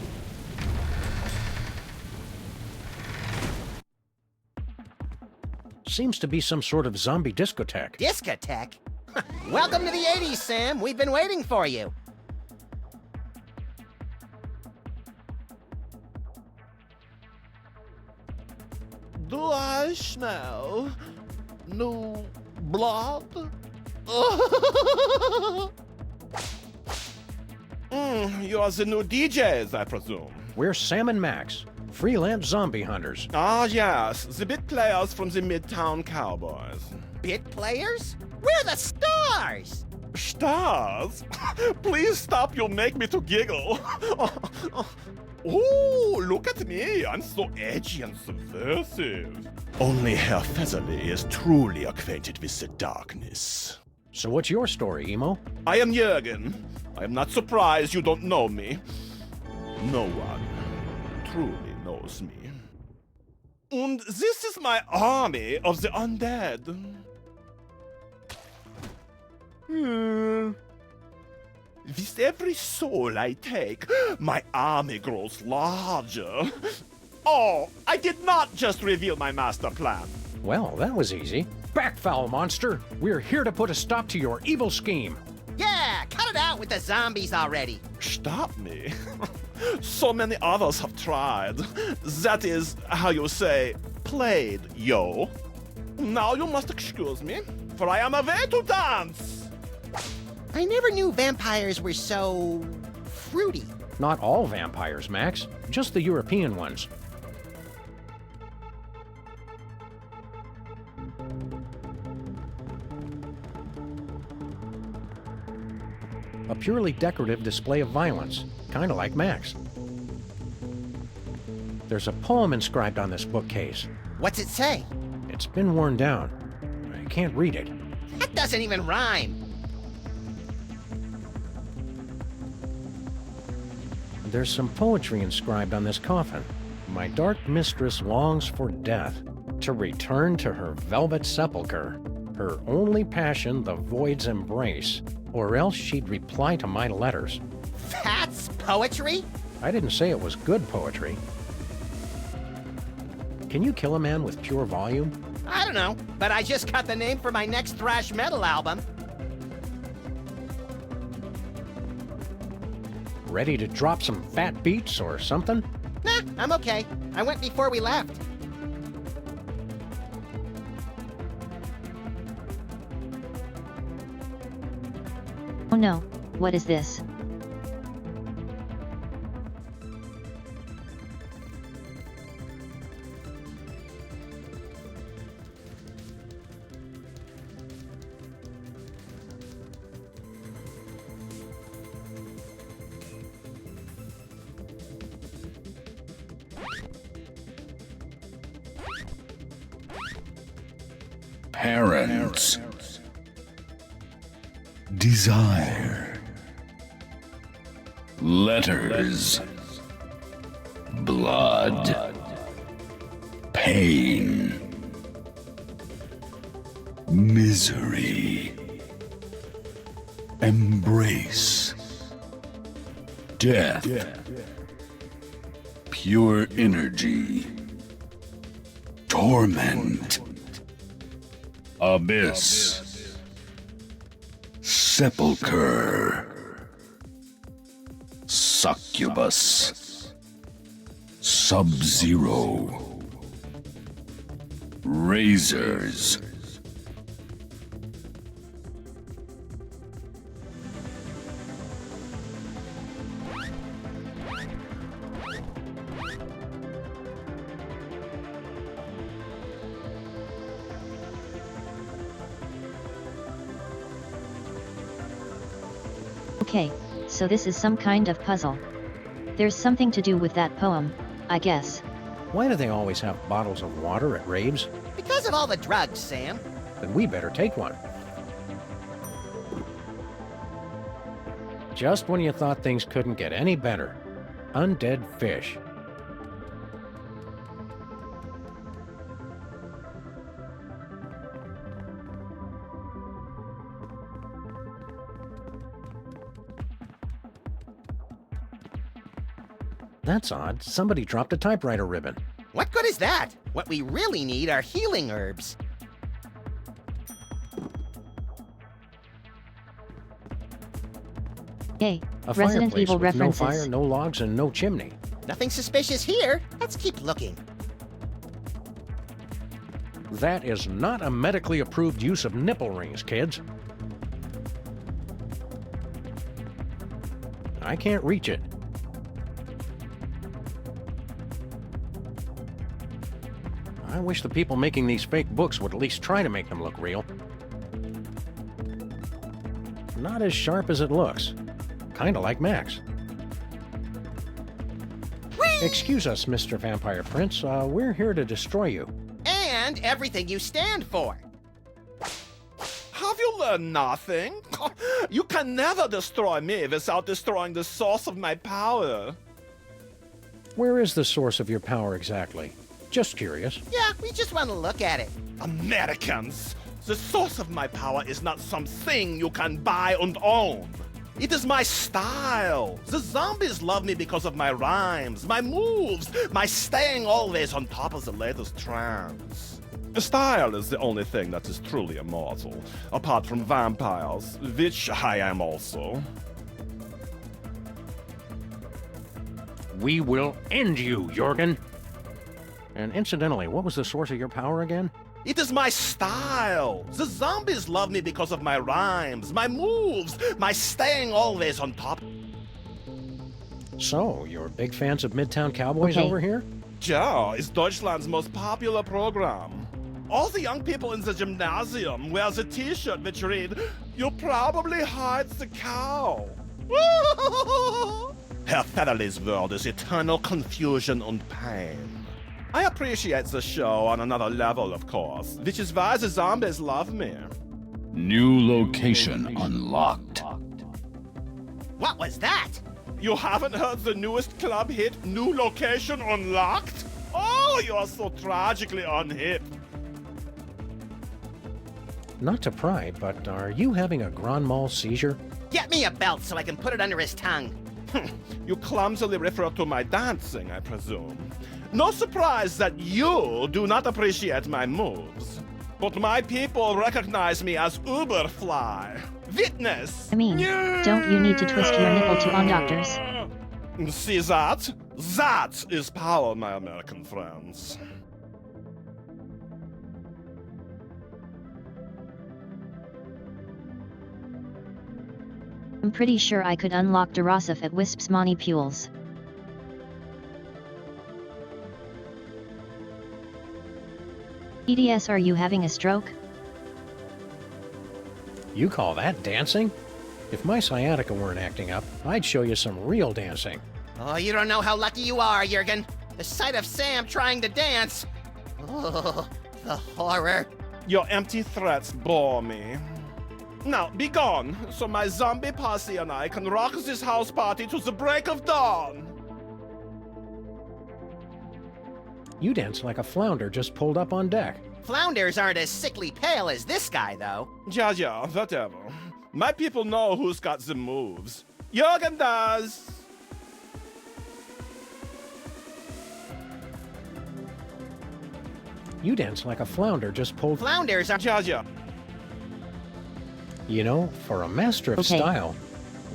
Seems to be some sort of zombie discotheque. Discotheque? Welcome to the 80s, Sam. We've been waiting for you. Do I smell new blood? You are the new DJs, I presume. We're Sam and Max, freelance zombie hunters. Ah, yes, the bit players from the Midtown Cowboys. Bit players? We're the stars! Stars? Please stop, you'll make me to giggle. Oh, look at me, I'm so edgy and subversive. Only Herr Featherly is truly acquainted with the darkness. So what's your story, Emo? I am Jürgen. I am not surprised you don't know me. No one truly knows me. And this is my army of the undead. With every soul I take, my army grows larger. Oh, I did not just reveal my master plan. Well, that was easy. Back, foul monster! We're here to put a stop to your evil scheme. Yeah, cut it out with the zombies already. Stop me? So many others have tried. That is how you say, played, yo. Now you must excuse me, for I am away to dance. I never knew vampires were so fruity. Not all vampires, Max. Just the European ones. A purely decorative display of violence, kind of like Max. There's a poem inscribed on this bookcase. What's it say? It's been worn down. I can't read it. That doesn't even rhyme. There's some poetry inscribed on this coffin. My dark mistress longs for death, to return to her velvet sepulchre. Her only passion the void's embrace, or else she'd reply to my letters. That's poetry? I didn't say it was good poetry. Can you kill a man with pure volume? I don't know, but I just got the name for my next thrash metal album. Ready to drop some fat beats or something? Nah, I'm okay. I went before we left. Oh no, what is this? Parents. Desire. Letters. Blood. Pain. Misery. Embrace. Death. Pure energy. Torment. Abyss. Sepulchre. Succubus. Sub-Zero. Razors. Okay, so this is some kind of puzzle. There's something to do with that poem, I guess. Why do they always have bottles of water at raves? Because of all the drugs, Sam. Then we better take one. Just when you thought things couldn't get any better. Undead fish. That's odd. Somebody dropped a typewriter ribbon. What good is that? What we really need are healing herbs. Yay, A Resident fireplace Evil with references. no fire, no logs, and no chimney. Nothing suspicious here. Let's keep looking. That is not a medically approved use of nipple rings, kids. I can't reach it. I wish the people making these fake books would at least try to make them look real. Not as sharp as it looks. Kinda like Max. Excuse us, Mr. Vampire Prince. We're here to destroy you. And everything you stand for. Have you learned nothing? You can never destroy me without destroying the source of my power. Where is the source of your power exactly? Just curious. Yeah, we just want to look at it. Americans, the source of my power is not something you can buy and own. It is my style. The zombies love me because of my rhymes, my moves, my staying always on top of the latest trends. Style is the only thing that is truly immortal, apart from vampires, which I am also. We will end you, Jorgen. And incidentally, what was the source of your power again? It is my style. The zombies love me because of my rhymes, my moves, my staying always on top. So, you're big fans of Midtown Cowboys over here? Ja, is Deutschland's most popular program. All the young people in the gymnasium wear the t-shirt which read, "You probably hides the cow." Herr Federley's world is eternal confusion and pain. I appreciate the show on another level, of course, which is why the zombies love me. New location unlocked. What was that? You haven't heard the newest club hit, New Location Unlocked? Oh, you are so tragically unhip. Not to pry, but are you having a grand mal seizure? Get me a belt so I can put it under his tongue. You clumsily refer to my dancing, I presume. No surprise that you do not appreciate my moves. But my people recognize me as Uberfly. Witness! I mean, don't you need to twist your nipple to on doctors? See that? That is power, my American friends. I'm pretty sure I could unlock Darasif at Wisp's Manipules. EDS, are you having a stroke? You call that dancing? If my sciatica weren't acting up, I'd show you some real dancing. Oh, you don't know how lucky you are, Jurgen. The sight of Sam trying to dance. Oh, the horror. Your empty threats bore me. Now, be gone, so my zombie posse and I can rock this house party to the break of dawn. You dance like a flounder just pulled up on deck. Flounders aren't as sickly pale as this guy, though. Yeah, whatever. My people know who's got the moves. Jürgen does! You dance like a flounder just pulled... Flounders are... Yeah. You know, for a master of style,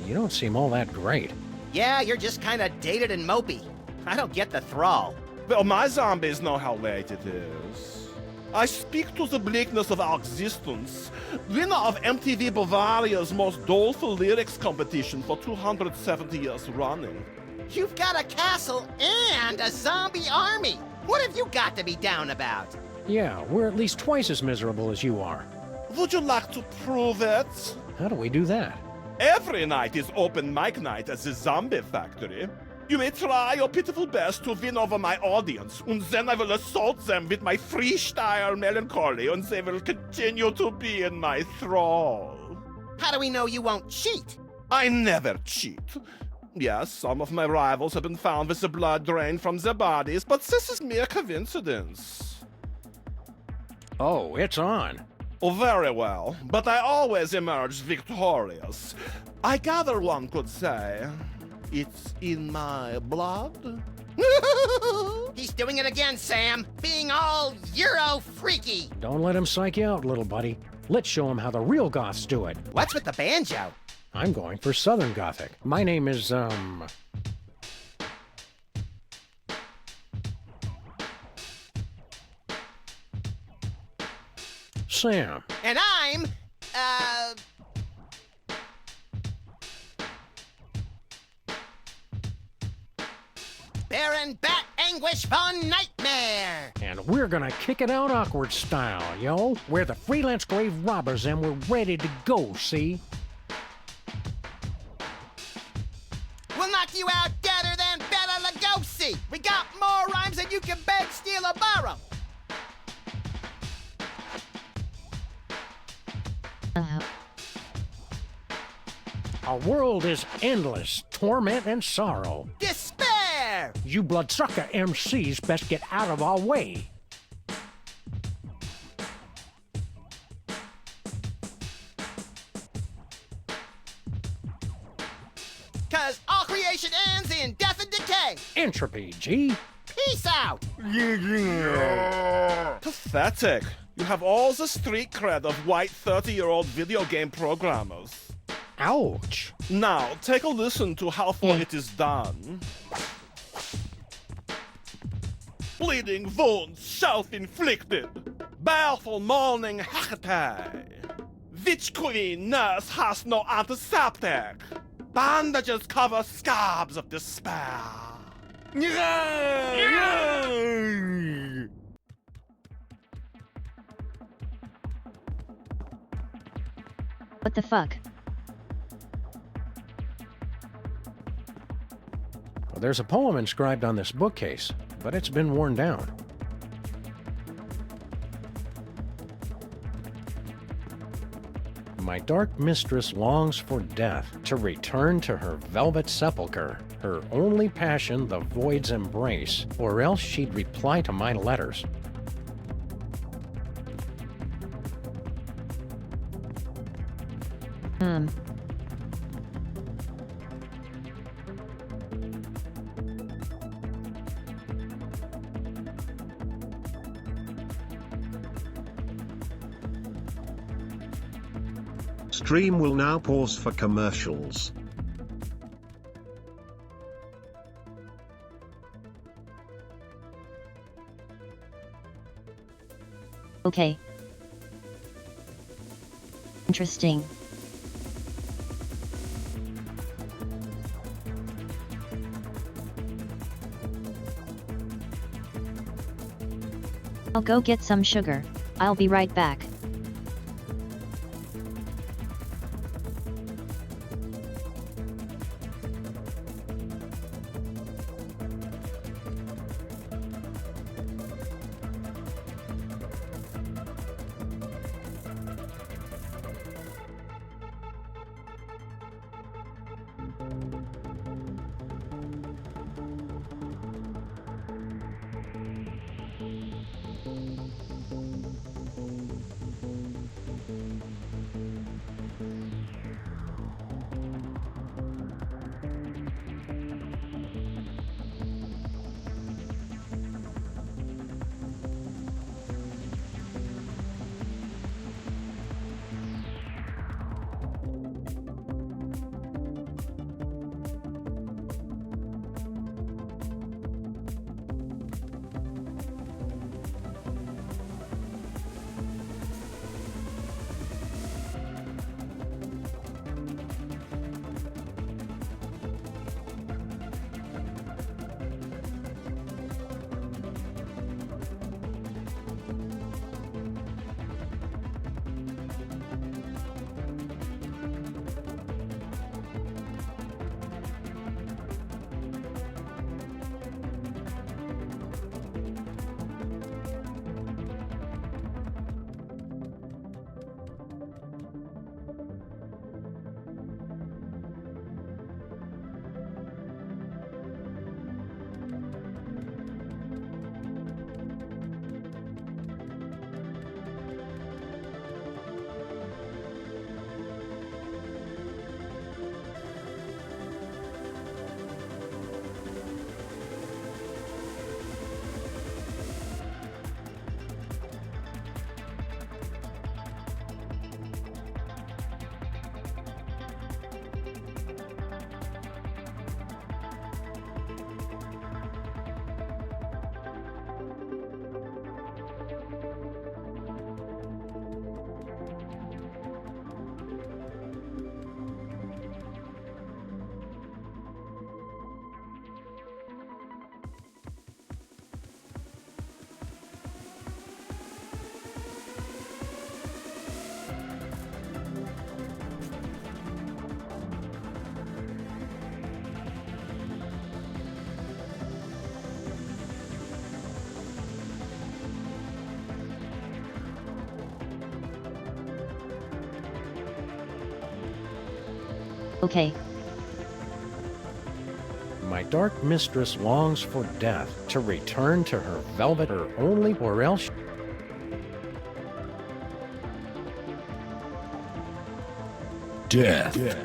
you don't seem all that great. Yeah, you're just kind of dated and mopey. I don't get the thrall. Well, my zombies know how late it is. I speak to the bleakness of our existence. Winner of MTV Bavaria's most doleful lyrics competition for 270 years running. You've got a castle and a zombie army. What have you got to be down about? Yeah, we're at least twice as miserable as you are. Would you like to prove it? How do we do that? Every night is open mic night at the Zombie Factory. You may try your pitiful best to win over my audience, and then I will assault them with my freestyle melancholy, and they will continue to be in my thrall. How do we know you won't cheat? I never cheat. Yes, some of my rivals have been found with the blood drained from their bodies, but this is mere coincidence. Oh, it's on. Oh, very well, but I always emerge victorious. I gather one could say, It's in my blood. He's doing it again, Sam. Being all Euro freaky. Don't let him psych you out, little buddy. Let's show him how the real goths do it. What's with the banjo? I'm going for Southern Gothic. My name is, Sam. And I'm, Baron Bat Anguish Von Nightmare. And we're gonna kick it out awkward style, yo. We're the freelance grave robbers and we're ready to go, see? We'll knock you out deader than Bela Lugosi. We got more rhymes than you can beg, steal, or borrow. Our world is endless, torment and sorrow. Despair! You bloodsucker MCs best get out of our way. Cause all creation ends in death and decay. Entropy, G. Peace out. Pathetic. You have all the street cred of white 30-year-old video game programmers. Ouch. Now, take a listen to how far it is done. Bleeding wounds self-inflicted. Baleful morning hackatay. Witch queen nurse has no antiseptic. Bandages cover scabs of despair. What the fuck? Well, there's a poem inscribed on this bookcase, but it's been worn down. My dark mistress longs for death, to return to her velvet sepulchre, her only passion the void's embrace, or else she'd reply to my letters. Stream will now pause for commercials. Okay. Interesting. I'll go get some sugar. I'll be right back. Okay. My dark mistress longs for death, to return to her velvet or only, or else... Death.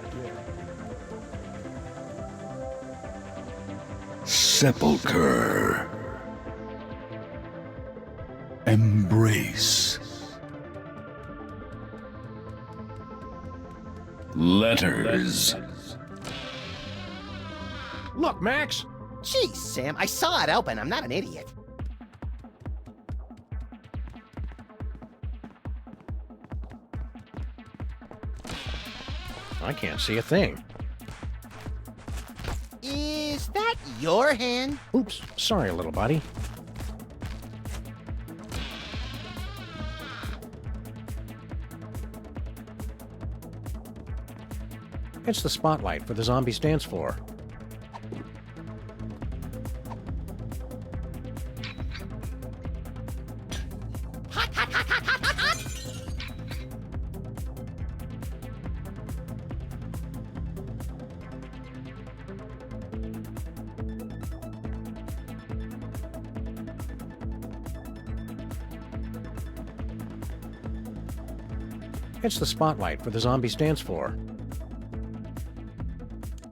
Sepulcher. Embrace. Letters. Look, Max! Jeez, Sam, I saw it open. I'm not an idiot. I can't see a thing. Is that your hand? Oops, sorry, little buddy. It's the spotlight for the zombie's dance floor. Hot, hot, hot, hot, hot, hot, hot! It's the spotlight for the zombie's dance floor.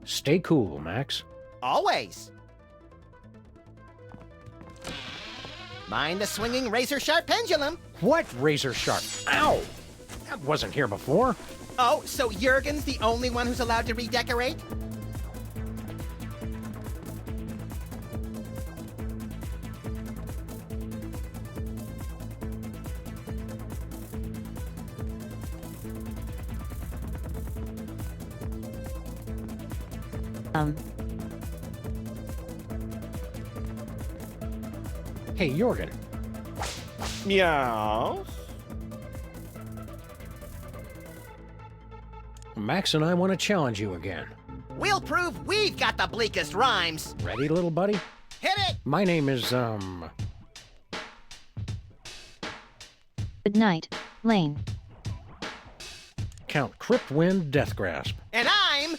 Stay cool, Max. Always. Mind the swinging razor-sharp pendulum. What razor sharp? Ow! That wasn't here before. Oh, so Jurgen's the only one who's allowed to redecorate? Hey, Jorgen. Meow. Max and I want to challenge you again. We'll prove we've got the bleakest rhymes. Ready, little buddy? Hit it! My name is, Good night, Lane. Count Cryptwind Deathgrasp. And I'm,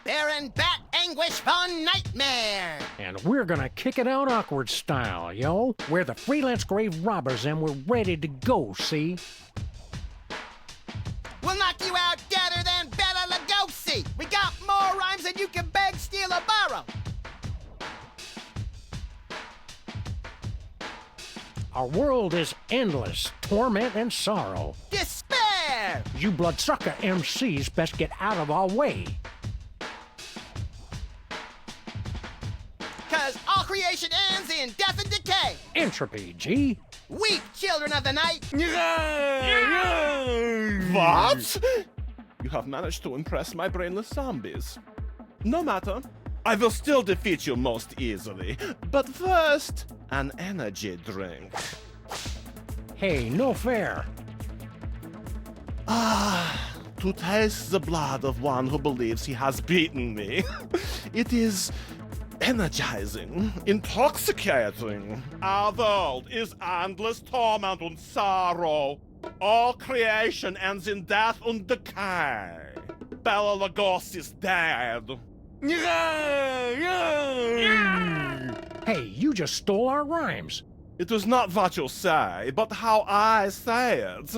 Baron Bat Anguish von Nightmare. And we're gonna kick it out awkward style, yo. We're the freelance grave robbers and we're ready to go, see? We'll knock you out deader than Bela Lugosi. We got more rhymes than you can beg, steal, or borrow. Our world is endless, torment and sorrow. Despair! You bloodsucker MCs best get out of our way. 'Cause all creation ends in death and decay. Entropy, G. Weep, children of the night. What? You have managed to impress my brainless zombies. No matter. I will still defeat you most easily. But first, an energy drink. Hey, no fair. To taste the blood of one who believes he has beaten me. It is energizing, intoxicating. Our world is endless torment and sorrow. All creation ends in death and decay. Bela Lugosi is dead. Hey, you just stole our rhymes. It was not what you say, but how I say it.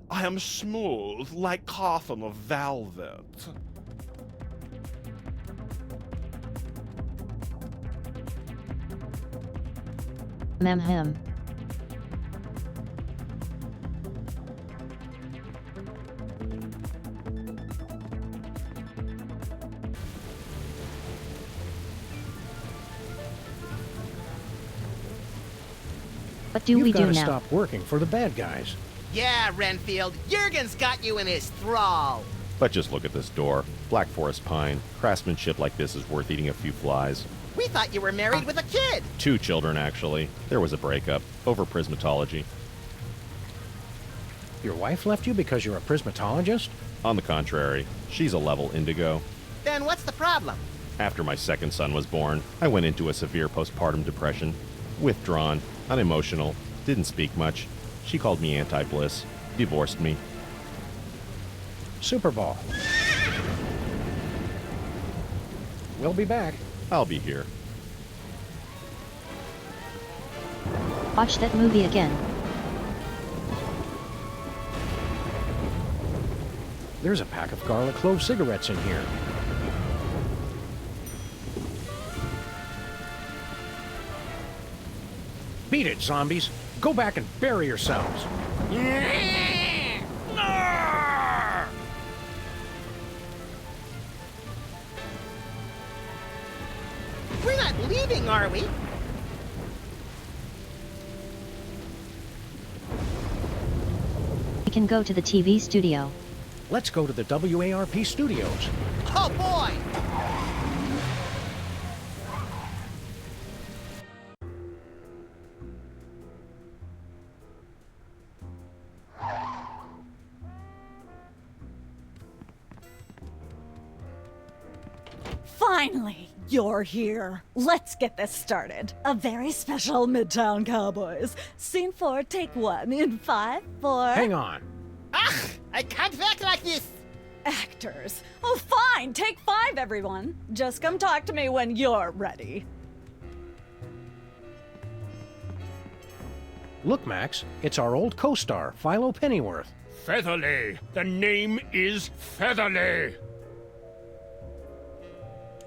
I am smooth like coffin of velvet. Him. What do we do You've got now? to stop working for the bad guys. Yeah, Renfield, Jurgen's got you in his thrall. But just look at this door. Black forest pine. Craftsmanship like this is worth eating a few flies. We thought you were married with a kid. 2 children, actually. There was a breakup over prismatology. Your wife left you because you're a prismatologist? On the contrary, she's a level indigo. Then what's the problem? After my second son was born, I went into a severe postpartum depression. Withdrawn, unemotional, didn't speak much. She called me anti-bliss, divorced me. Super Bowl. We'll be back. I'll be here. Watch that movie again. There's a pack of garlic clove cigarettes in here. Beat it, zombies. Go back and bury yourselves. We're not leaving, are we? We can go to the TV studio. Let's go to the WARP studios. Oh boy! Finally, you're here. Let's get this started. A very special Midtown Cowboys. Scene 4, take 1 in 5, 4... Hang on. Ah! I can't act like this! Actors. Oh, fine. Take 5, everyone. Just come talk to me when you're ready. Look, Max, it's our old co-star, Philo Pennyworth. Featherly. The name is Featherly.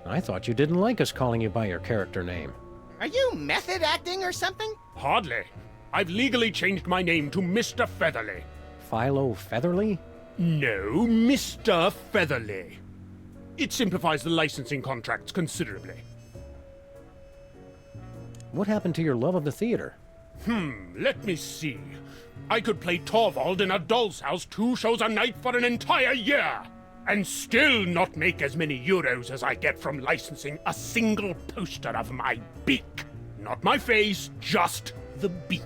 I thought you didn't like us calling you by your character name. Are you method acting or something? Hardly. I've legally changed my name to Mr. Featherly. Philo Featherly? No, Mr. Featherly. It simplifies the licensing contracts considerably. What happened to your love of the theater? Let me see. I could play Torvald in a doll's house 2 shows a night for an entire year, and still not make as many euros as I get from licensing a single poster of my beak. Not my face, just the beak.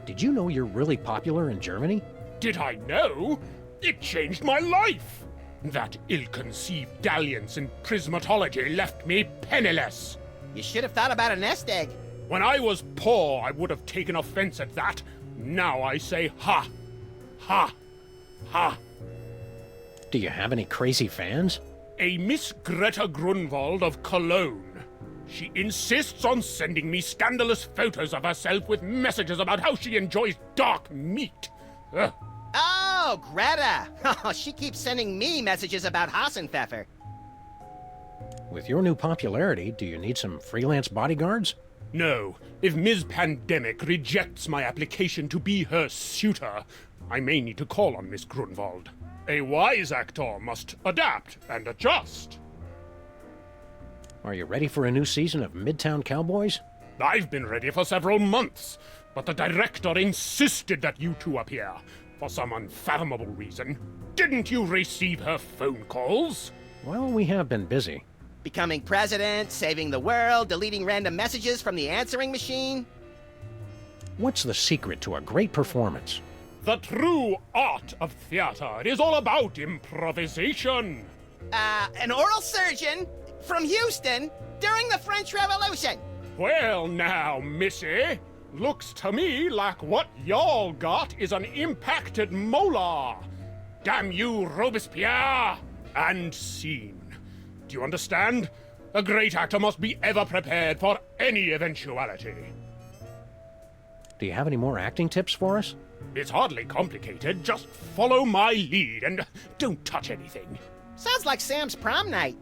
Did you know you're really popular in Germany? Did I know? It changed my life. That ill-conceived dalliance in prismatology left me penniless. You should have thought about a nest egg. When I was poor, I would have taken offense at that. Now I say ha, ha, ha. Do you have any crazy fans? A Miss Greta Grunwald of Cologne. She insists on sending me scandalous photos of herself with messages about how she enjoys dark meat. Ugh. Oh, Greta! Oh, she keeps sending me messages about Hassenpfeffer. With your new popularity, do you need some freelance bodyguards? No. If Ms. Pandemic rejects my application to be her suitor, I may need to call on Miss Grunwald. A wise actor must adapt and adjust. Are you ready for a new season of Midtown Cowboys? I've been ready for several months, but the director insisted that you two appear, for some unfathomable reason. Didn't you receive her phone calls? Well, we have been busy. Becoming president, saving the world, deleting random messages from the answering machine. What's the secret to a great performance? The true art of theater is all about improvisation. An oral surgeon from Houston during the French Revolution. Well now, missy, looks to me like what y'all got is an impacted molar. Damn you, Robespierre! And scene. Do you understand? A great actor must be ever prepared for any eventuality. Do you have any more acting tips for us? It's hardly complicated. Just follow my lead and don't touch anything. Sounds like Sam's prom night.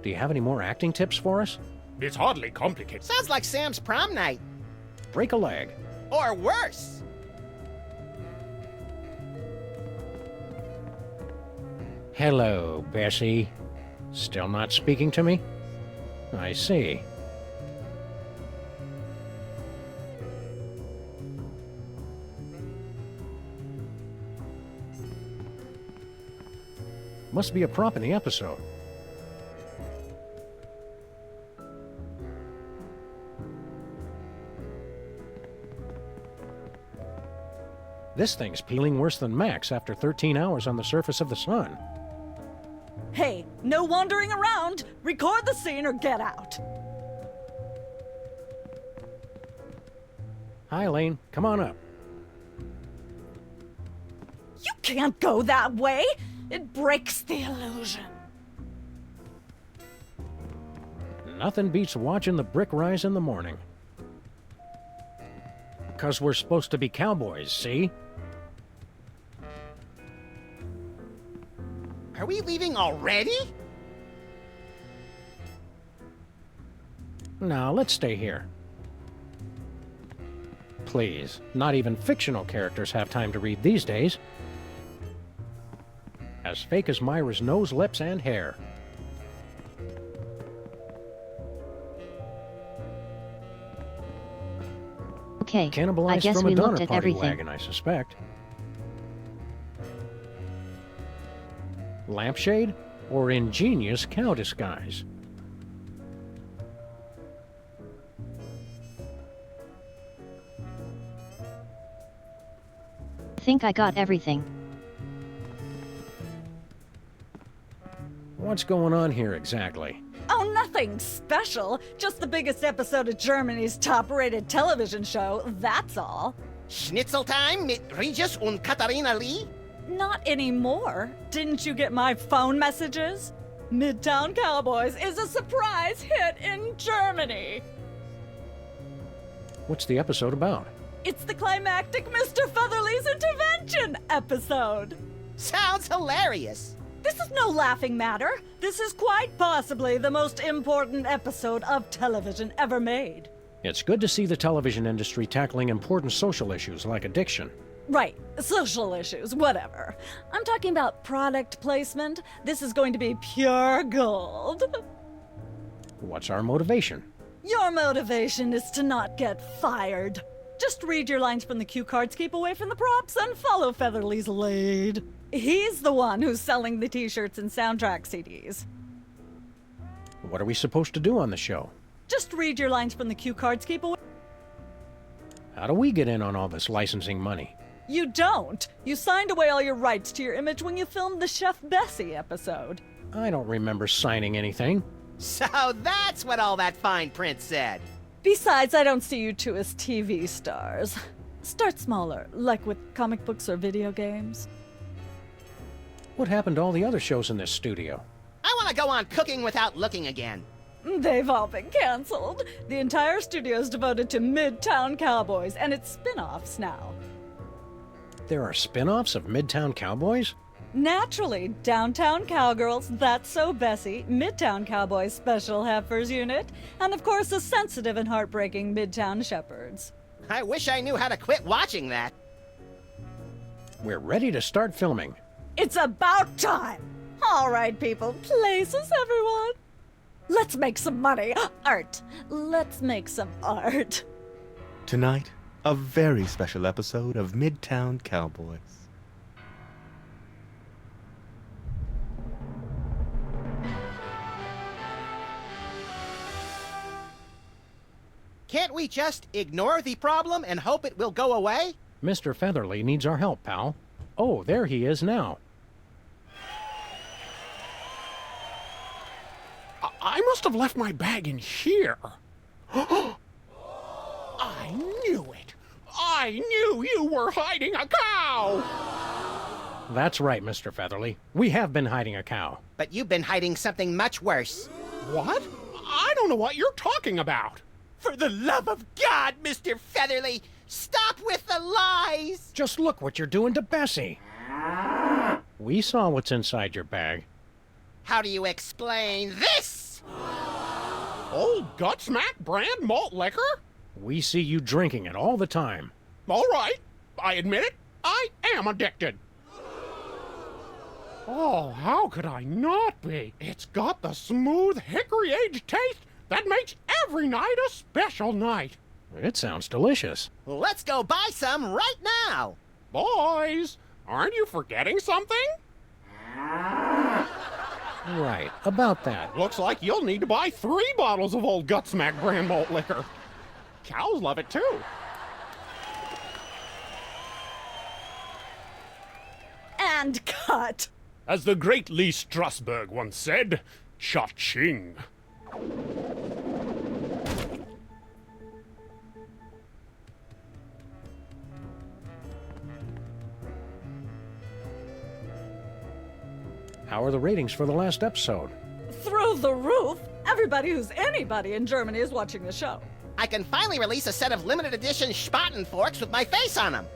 Do you have any more acting tips for us? It's hardly complicated. Sounds like Sam's prom night. Break a leg. Or worse. Hello, Bessie. Still not speaking to me? I see. Must be a prop in the episode. This thing's peeling worse than Max after 13 hours on the surface of the sun. Hey, no wandering around. Record the scene or get out. Hi, Lane. Come on up. can't go that way. It breaks the illusion. Nothing beats watching the brick rise in the morning. 'Cause we're supposed to be cowboys, see? Are we leaving already? No, let's stay here. Please, not even fictional characters have time to read these days. As fake as Myra's nose, lips, and hair. Okay, I Cannibalized guess from we a Donner looked at Party everything. wagon, I suspect. Lampshade or ingenious cow disguise? Think I got everything. What's going on here exactly? Oh, nothing special. Just the biggest episode of Germany's top-rated television show, that's all. Schnitzel time mit Regis und Katharina Lee? Not anymore. Didn't you get my phone messages? Midtown Cowboys is a surprise hit in Germany. What's the episode about? It's the climactic Mr. Featherly's intervention episode. Sounds hilarious. This is no laughing matter. This is quite possibly the most important episode of television ever made. It's good to see the television industry tackling important social issues like addiction. Right, social issues, whatever. I'm talking about product placement. This is going to be pure gold. What's our motivation? Your motivation is to not get fired. Just read your lines from the cue cards, keep away from the props, and follow Featherly's lead. He's the one who's selling the t-shirts and soundtrack CDs. What are we supposed to do on the show? Just read your lines from the cue cards, keep away. How do we get in on all this licensing money? You don't. You signed away all your rights to your image when you filmed the Chef Bessie episode. I don't remember signing anything. So that's what all that fine print said. Besides, I don't see you two as TV stars. Start smaller, like with comic books or video games. What happened to all the other shows in this studio? I want to go on Cooking Without Looking again. They've all been canceled. The entire studio is devoted to Midtown Cowboys and its spin-offs now. There are spin-offs of Midtown Cowboys? Naturally, Downtown Cowgirls, That's So Bessie, Midtown Cowboys Special Heifers Unit, and of course the sensitive and heartbreaking Midtown Shepherds. I wish I knew how to quit watching that. We're ready to start filming. It's about time! All right, people, places, everyone. Let's make some money. Art. Let's make some art. Tonight, a very special episode of Midtown Cowboys. Can't we just ignore the problem and hope it will go away? Mr. Featherly needs our help, pal. Oh, there he is now. I must have left my bag in here. I knew it. I knew you were hiding a cow. That's right, Mr. Featherly. We have been hiding a cow. But you've been hiding something much worse. What? I don't know what you're talking about. For the love of God, Mr. Featherly, stop with the lies! Just look what you're doing to Bessie. We saw what's inside your bag. How do you explain this? Old Gutsmack brand malt liquor? We see you drinking it all the time. All right, I admit it. I am addicted. Oh, how could I not be? It's got the smooth hickory-aged taste that makes every night a special night. It sounds delicious. Let's go buy some right now. Boys, aren't you forgetting something? Right, about that. Looks like you'll need to buy 3 bottles of Old Gutsmack brand malt liquor. Cows love it too. And cut. As the great Lee Strasberg once said, cha-ching. How are the ratings for the last episode? Through the roof! Everybody who's anybody in Germany is watching the show. I can finally release a set of limited edition Spaten forks with my face on them.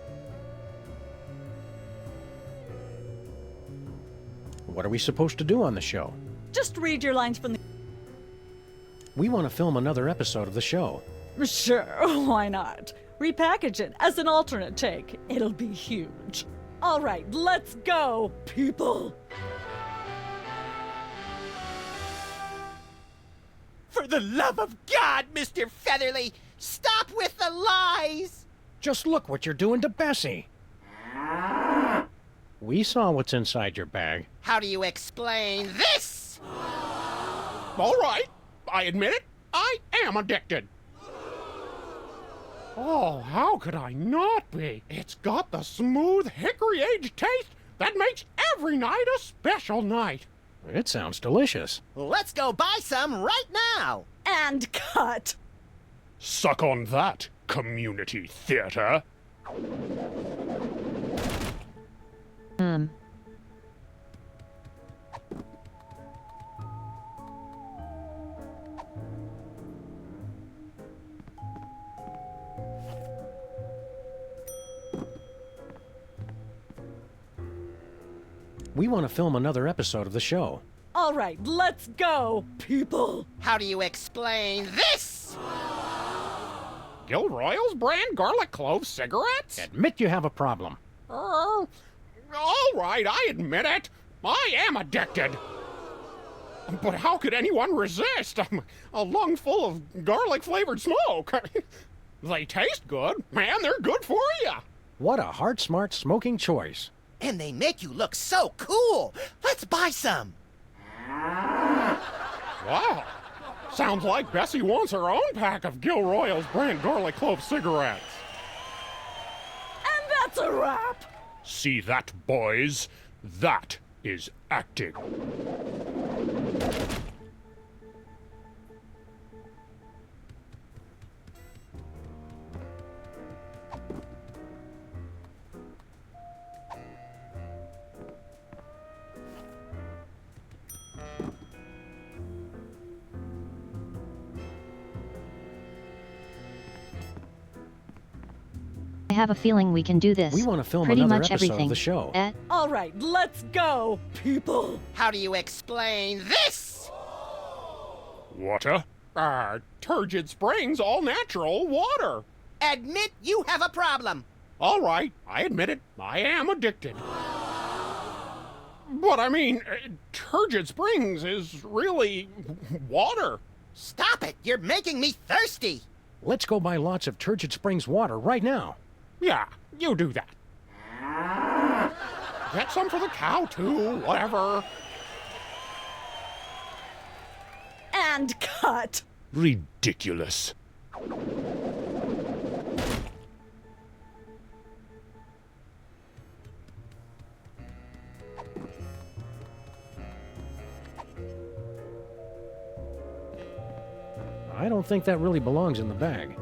What are we supposed to do on the show? Just read your lines from the... We want to film another episode of the show. Sure, why not? Repackage it as an alternate take. It'll be huge. All right, let's go, people! For the love of God, Mr. Featherly, stop with the lies! Just look what you're doing to Bessie. We saw what's inside your bag. How do you explain this? All right, I admit it. I am addicted. Oh, how could I not be? It's got the smooth hickory-aged taste that makes every night a special night. It sounds delicious. Let's go buy some right now! And cut! Suck on that, community theater. We want to film another episode of the show. All right, let's go, people! How do you explain this? Gilroy's brand garlic clove cigarettes? Admit you have a problem. All right, I admit it. I am addicted. But how could anyone resist? A lung full of garlic-flavored smoke. They taste good, and they're good for you. What a heart-smart smoking choice. And they make you look so cool. Let's buy some. Wow. Sounds like Bessie wants her own pack of Gilroy's brand garlic clove cigarettes. And that's a wrap. See that, boys? That is acting. I have a feeling we can do this. We want to film pretty another much episode everything. of the show. All right, let's go, people! How do you explain this? Water? Turgid Springs all natural water. Admit you have a problem. All right, I admit it. I am addicted. But I mean, Turgid Springs is really water. Stop it! You're making me thirsty! Let's go buy lots of Turgid Springs water right now. Yeah, you do that. Get some for the cow, too, whatever. And cut! Ridiculous. I don't think that really belongs in the bag.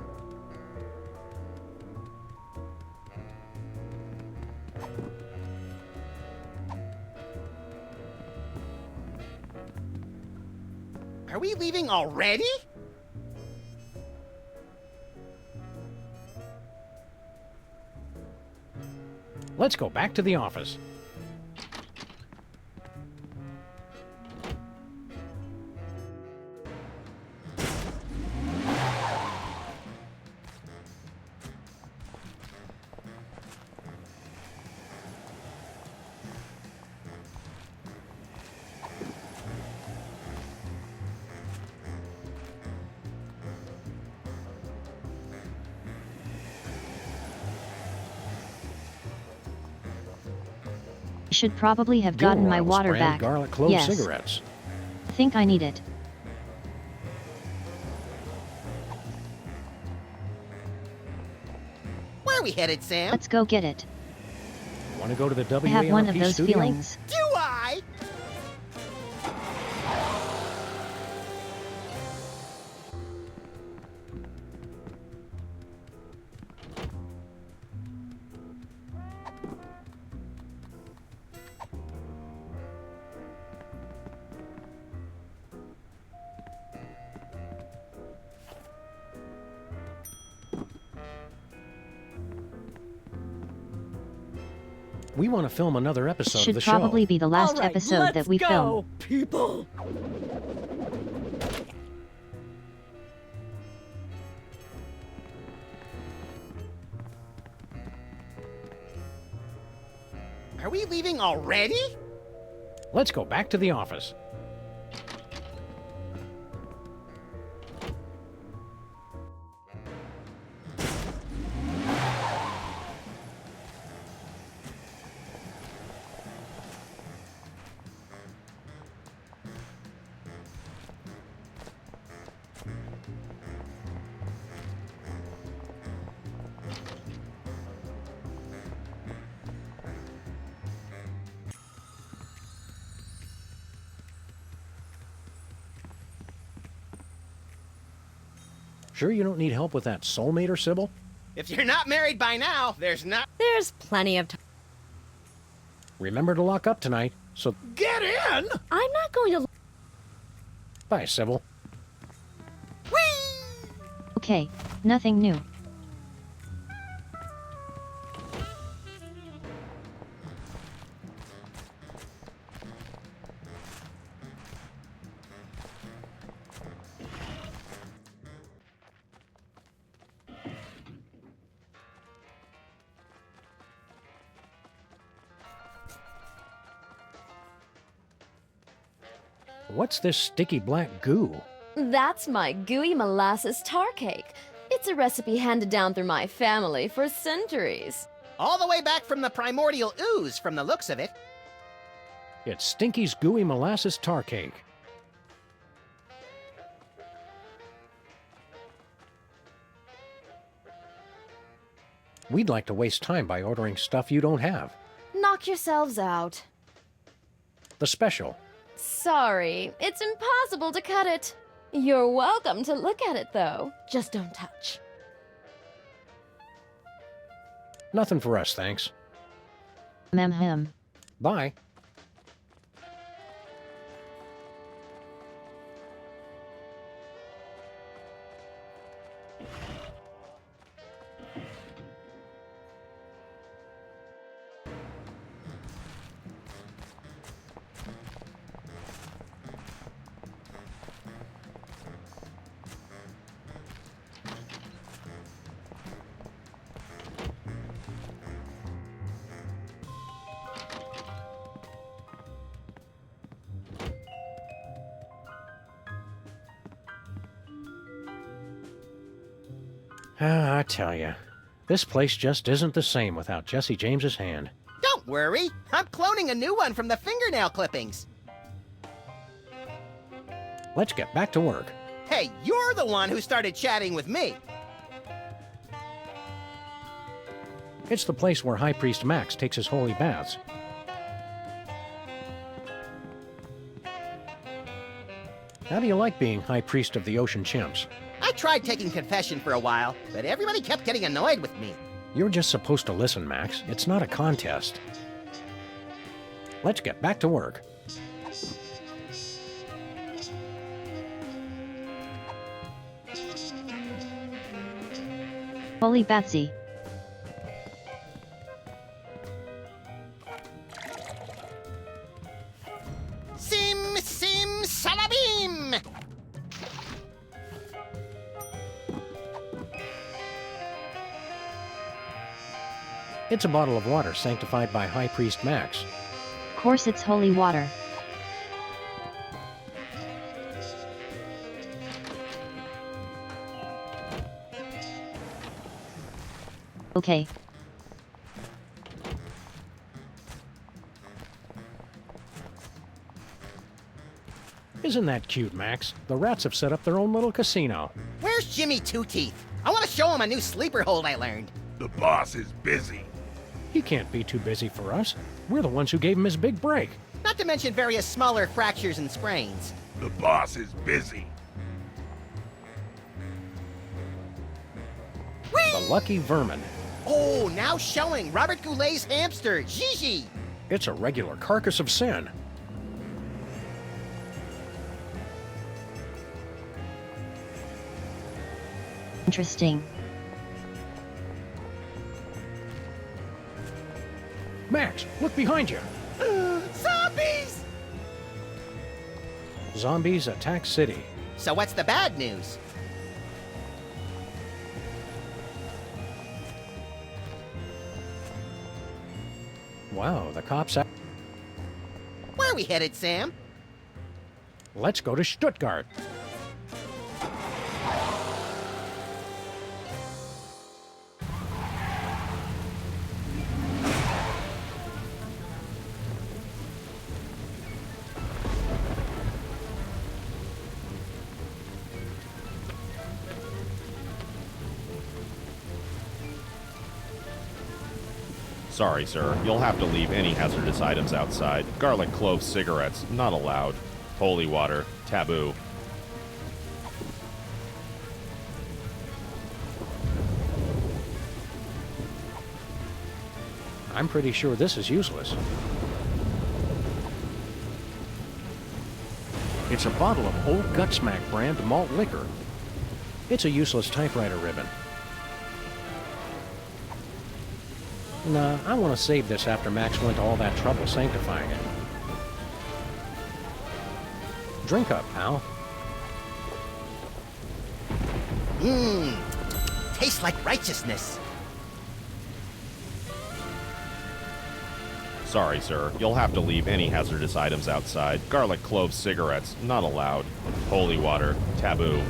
Are we leaving already? Let's go back to the office. Should probably have gotten my Gilroy's water brand back. garlic clove yes. cigarettes. Think I need it. Where are we headed, Sam? Let's go get it. Want to go to the I WARP have one of those studio? feelings. Do I? We want to film another episode Should of the show. probably be the last All right, episode let's that we go, film. people. Are we leaving already? Let's go back to the office. Sure you don't need help with that soulmate, Sybil? If you're not married by now, there's not. There's plenty of time. Remember to lock up tonight, so... Get in! I'm not going to. Bye, Sybil. Okay, nothing new. What's this sticky black goo? That's my gooey molasses tar cake. It's a recipe handed down through my family for centuries. All the way back from the primordial ooze, from the looks of it. It's Stinky's gooey molasses tar cake. We'd like to waste time by ordering stuff you don't have. Knock yourselves out. The special. Sorry, it's impossible to cut it. You're welcome to look at it, though. Just don't touch. Nothing for us, thanks. Mem. Bye. I tell you, this place just isn't the same without Jesse James's hand. Don't worry, I'm cloning a new one from the fingernail clippings. Let's get back to work. Hey, you're the one who started chatting with me. It's the place where High Priest Max takes his holy baths. How do you like being High Priest of the Ocean Chimps? I tried taking confession for a while, but everybody kept getting annoyed with me. You're just supposed to listen, Max. It's not a contest. Let's get back to work. Holy Batsy. Sim salabim! It's a bottle of water sanctified by High Priest Max. Of course it's holy water. Okay. Isn't that cute, Max? The rats have set up their own little casino. Where's Jimmy Two Teeth? I want to show him a new sleeper hold I learned. The boss is busy. He can't be too busy for us. We're the ones who gave him his big break. Not to mention various smaller fractures and sprains. The boss is busy. The Lucky Vermin. Oh, now showing Robert Goulet's hamster, Gigi. It's a regular carcass of sin. Interesting. Max, look behind you. Zombies! Zombies attack city. So what's the bad news? Wow, the cops... Where are we headed, Sam? Let's go to Stuttgart. Sorry, sir. You'll have to leave any hazardous items outside. Garlic clove cigarettes, not allowed. Holy water, taboo. I'm pretty sure this is useless. It's a bottle of Old Gutsmack brand malt liquor. It's a useless typewriter ribbon. Nah, I want to save this after Max went to all that trouble sanctifying it. Drink up, pal. Mmm. Tastes like righteousness. Sorry, sir. You'll have to leave any hazardous items outside. Garlic clove cigarettes, not allowed. Holy water, taboo.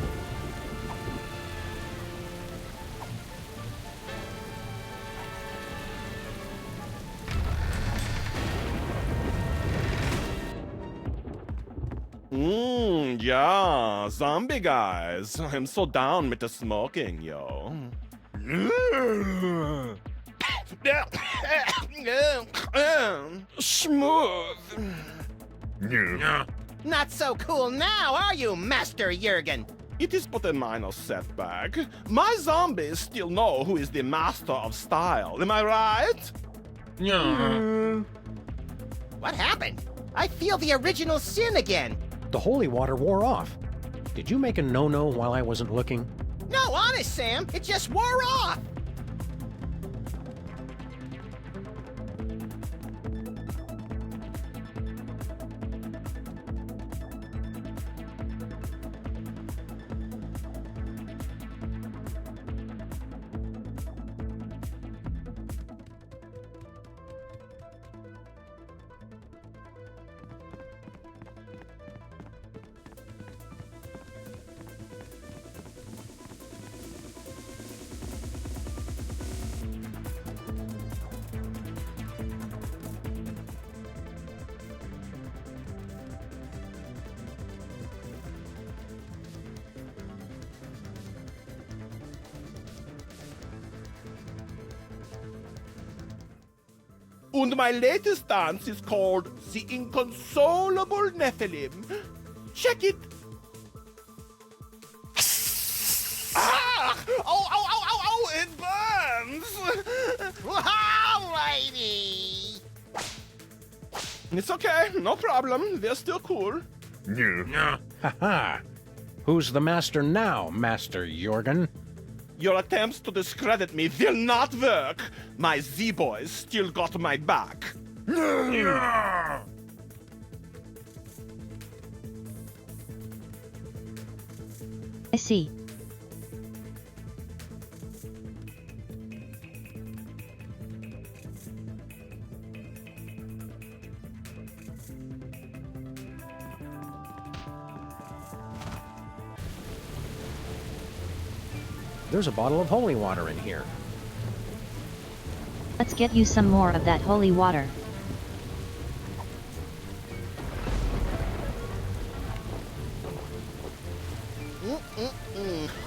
Yeah, zombie guys. I'm so down with the smoking, yo. Smooth. Not so cool now, are you, Master Jurgen? It is but a minor setback. My zombies still know who is the master of style, am I right? What happened? I feel the original sin again. The holy water wore off. Did you make a no-no while I wasn't looking? No, honest, Sam. It just wore off. And my latest dance is called the Inconsolable Nephilim. Check it. Ah! Oh, it burns! Alrighty. It's okay, no problem. They're still cool. Ha-ha! Who's the master now, Master Jurgen? Your attempts to discredit me will not work. My Z-boys still got my back. I see. There's a bottle of holy water in here. Let's get you some more of that holy water.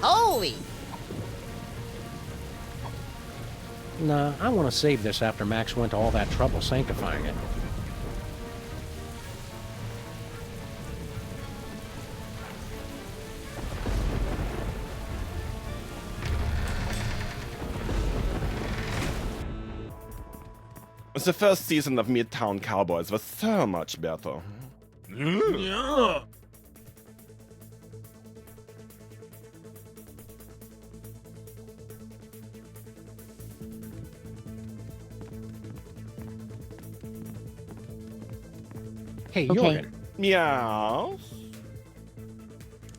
Holy! Nah, I want to save this after Max went to all that trouble sanctifying it. The first season of Midtown Cowboys was so much better. Yeah. Hey, Okay. Jorgen. Meow.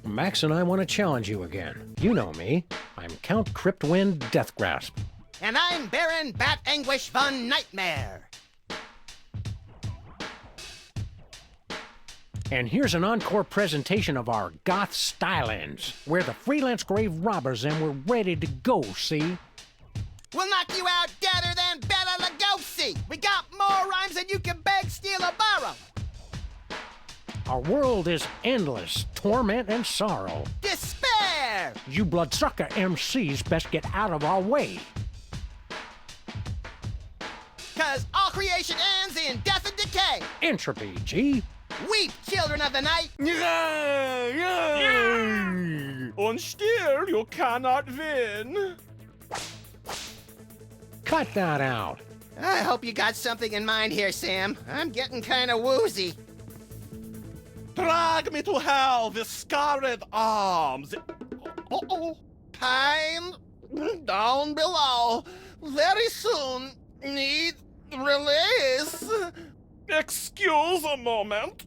Max and I want to challenge you again. You know me. I'm Count Cryptwind Deathgrasp. And I'm Baron Bat Anguish von Nightmare. And here's an encore presentation of our goth stylings. We're the freelance grave robbers and we're ready to go, see? We'll knock you out deader than Bela Lugosi. We got more rhymes than you can beg, steal, or borrow. Our world is endless, torment and sorrow. Despair! You bloodsucker MCs best get out of our way. 'Cause all creation ends in death and decay. Entropy, G. Weep, children of the night. Und still you cannot win. Cut that out. I hope you got something in mind here, Sam. I'm getting kind of woozy. Drag me to hell with scarred arms. Uh-oh. Time down below. Very soon. Need release. Excuse a moment.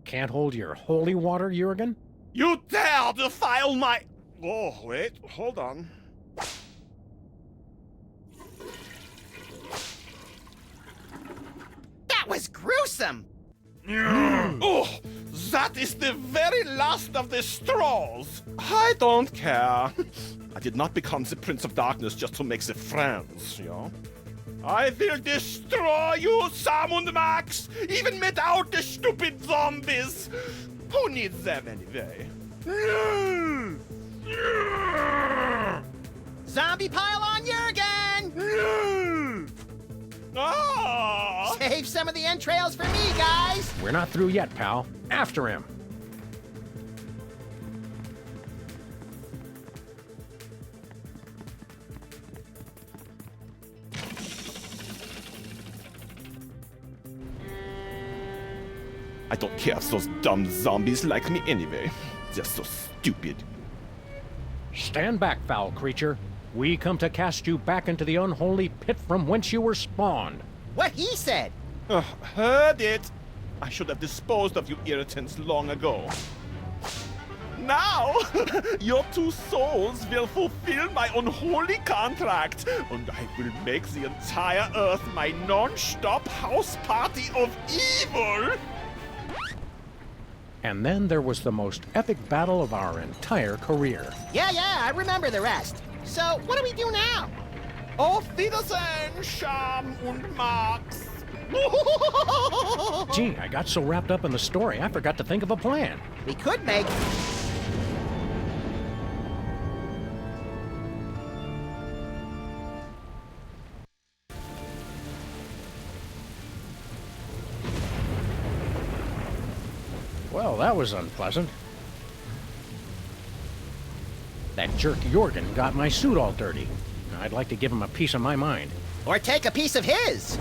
Can't hold your holy water, Jorgen? You dare defile my... Oh, wait, hold on. That was gruesome. Oh, that is the very last of the straws. I don't care. I did not become the Prince of Darkness just to make the friends, you know? I will destroy you, Sam and Max, even without the stupid zombies. Who needs them anyway? Zombie pile on Jurgen! Ah! Save some of the entrails for me, guys! We're not through yet, pal. After him. I don't care if those dumb zombies like me anyway. They're so stupid. Stand back, foul creature. We come to cast you back into the unholy pit from whence you were spawned. What he said. Heard it. I should have disposed of you irritants long ago. Now, your two souls will fulfill my unholy contract, and I will make the entire Earth my non-stop house party of evil! And then there was the most epic battle of our entire career. Yeah, I remember the rest. So, what do we do now? Auf Wiedersehen, Sham und Max! Gee, I got so wrapped up in the story, I forgot to think of a plan. We could make... Well, that was unpleasant. That jerk Jorgen got my suit all dirty. I'd like to give him a piece of my mind. Or take a piece of his.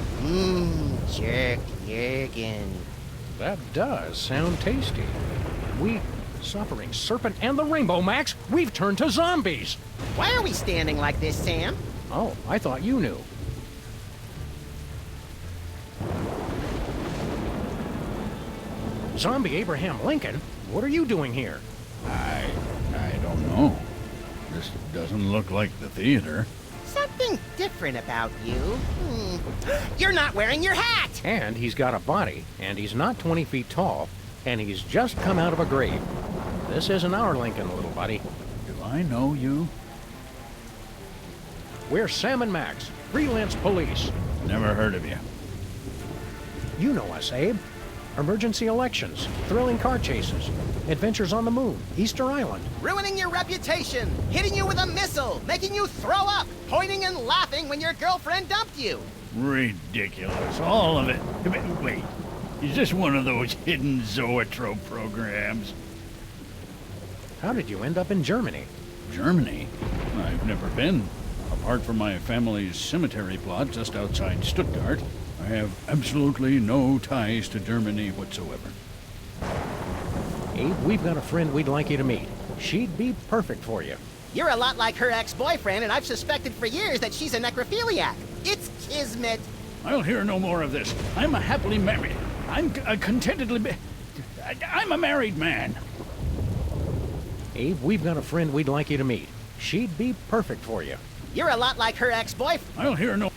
Jerk Jurgen. That does sound tasty. We, Suffering Serpent and the Rainbow Max, we've turned to zombies. Why are we standing like this, Sam? Oh, I thought you knew. Zombie Abraham Lincoln, what are you doing here? I don't know. This doesn't look like the theater. Something different about you. You're not wearing your hat! And he's got a body, and he's not 20 feet tall, and he's just come out of a grave. This isn't our Lincoln, little buddy. Do I know you? We're Sam and Max, freelance police. Never heard of you. You know us, Abe. Emergency elections, thrilling car chases, adventures on the moon, Easter Island. Ruining your reputation, hitting you with a missile, making you throw up, pointing and laughing when your girlfriend dumped you. Ridiculous. All of it. Wait, is this one of those hidden zoetrope programs? How did you end up in Germany? Germany? I've never been. Apart from my family's cemetery plot just outside Stuttgart, I have absolutely no ties to Germany whatsoever. Abe, we've got a friend we'd like you to meet. She'd be perfect for you. You're a lot like her ex-boyfriend, and I've suspected for years that she's a necrophiliac. It's kismet. I'll hear no more of this. I'm a happily married. I'm I'm a married man. Abe, we've got a friend we'd like you to meet. She'd be perfect for you. You're a lot like her ex-boyfriend. I'll hear no...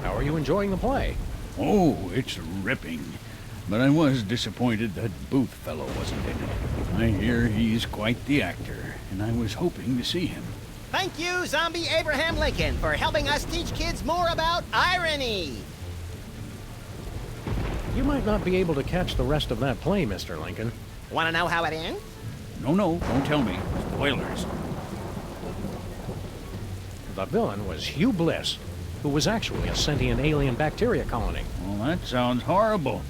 How are you enjoying the play? Oh, it's ripping. But I was disappointed that Booth fellow wasn't in it. I hear he's quite the actor, and I was hoping to see him. Thank you, Zombie Abraham Lincoln, for helping us teach kids more about irony. You might not be able to catch the rest of that play, Mr. Lincoln. Want to know how it ends? No, don't tell me. Spoilers. The villain was Hugh Bliss, who was actually a sentient alien bacteria colony. Well, that sounds horrible.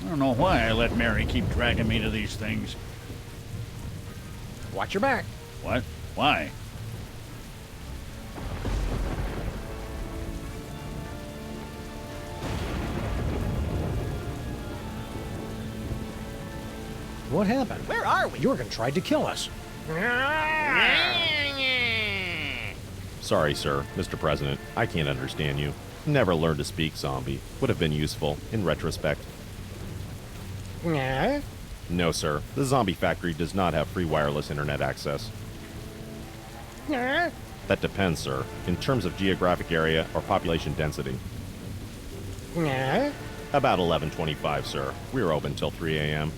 I don't know why I let Mary keep dragging me to these things. Watch your back. What? Why? What happened? Where are we? Jorgen tried to kill us. Sorry, sir, Mr. President. I can't understand you. Never learned to speak zombie. Would have been useful, in retrospect. No, sir. The zombie factory does not have free wireless internet access. That depends, sir, in terms of geographic area or population density. About 11:25, sir. We're open till 3 a.m.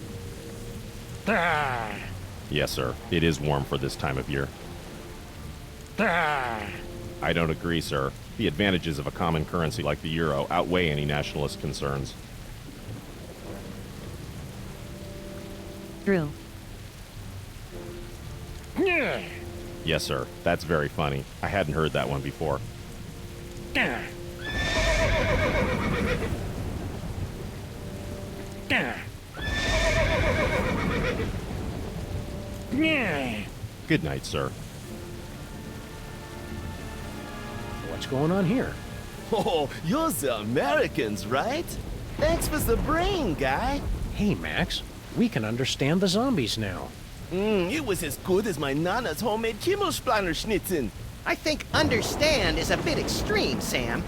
Yes, sir. It is warm for this time of year. I don't agree, sir. The advantages of a common currency like the euro outweigh any nationalist concerns. True. Yes, sir. That's very funny. I hadn't heard that one before. Good night, sir. What's going on here? Oh, you're the Americans, right? Thanks for the brain, guy. Hey, Max. We can understand the zombies now. It was as good as my Nana's homemade Kimmelsplaner-Schnitzen. I think understand is a bit extreme, Sam.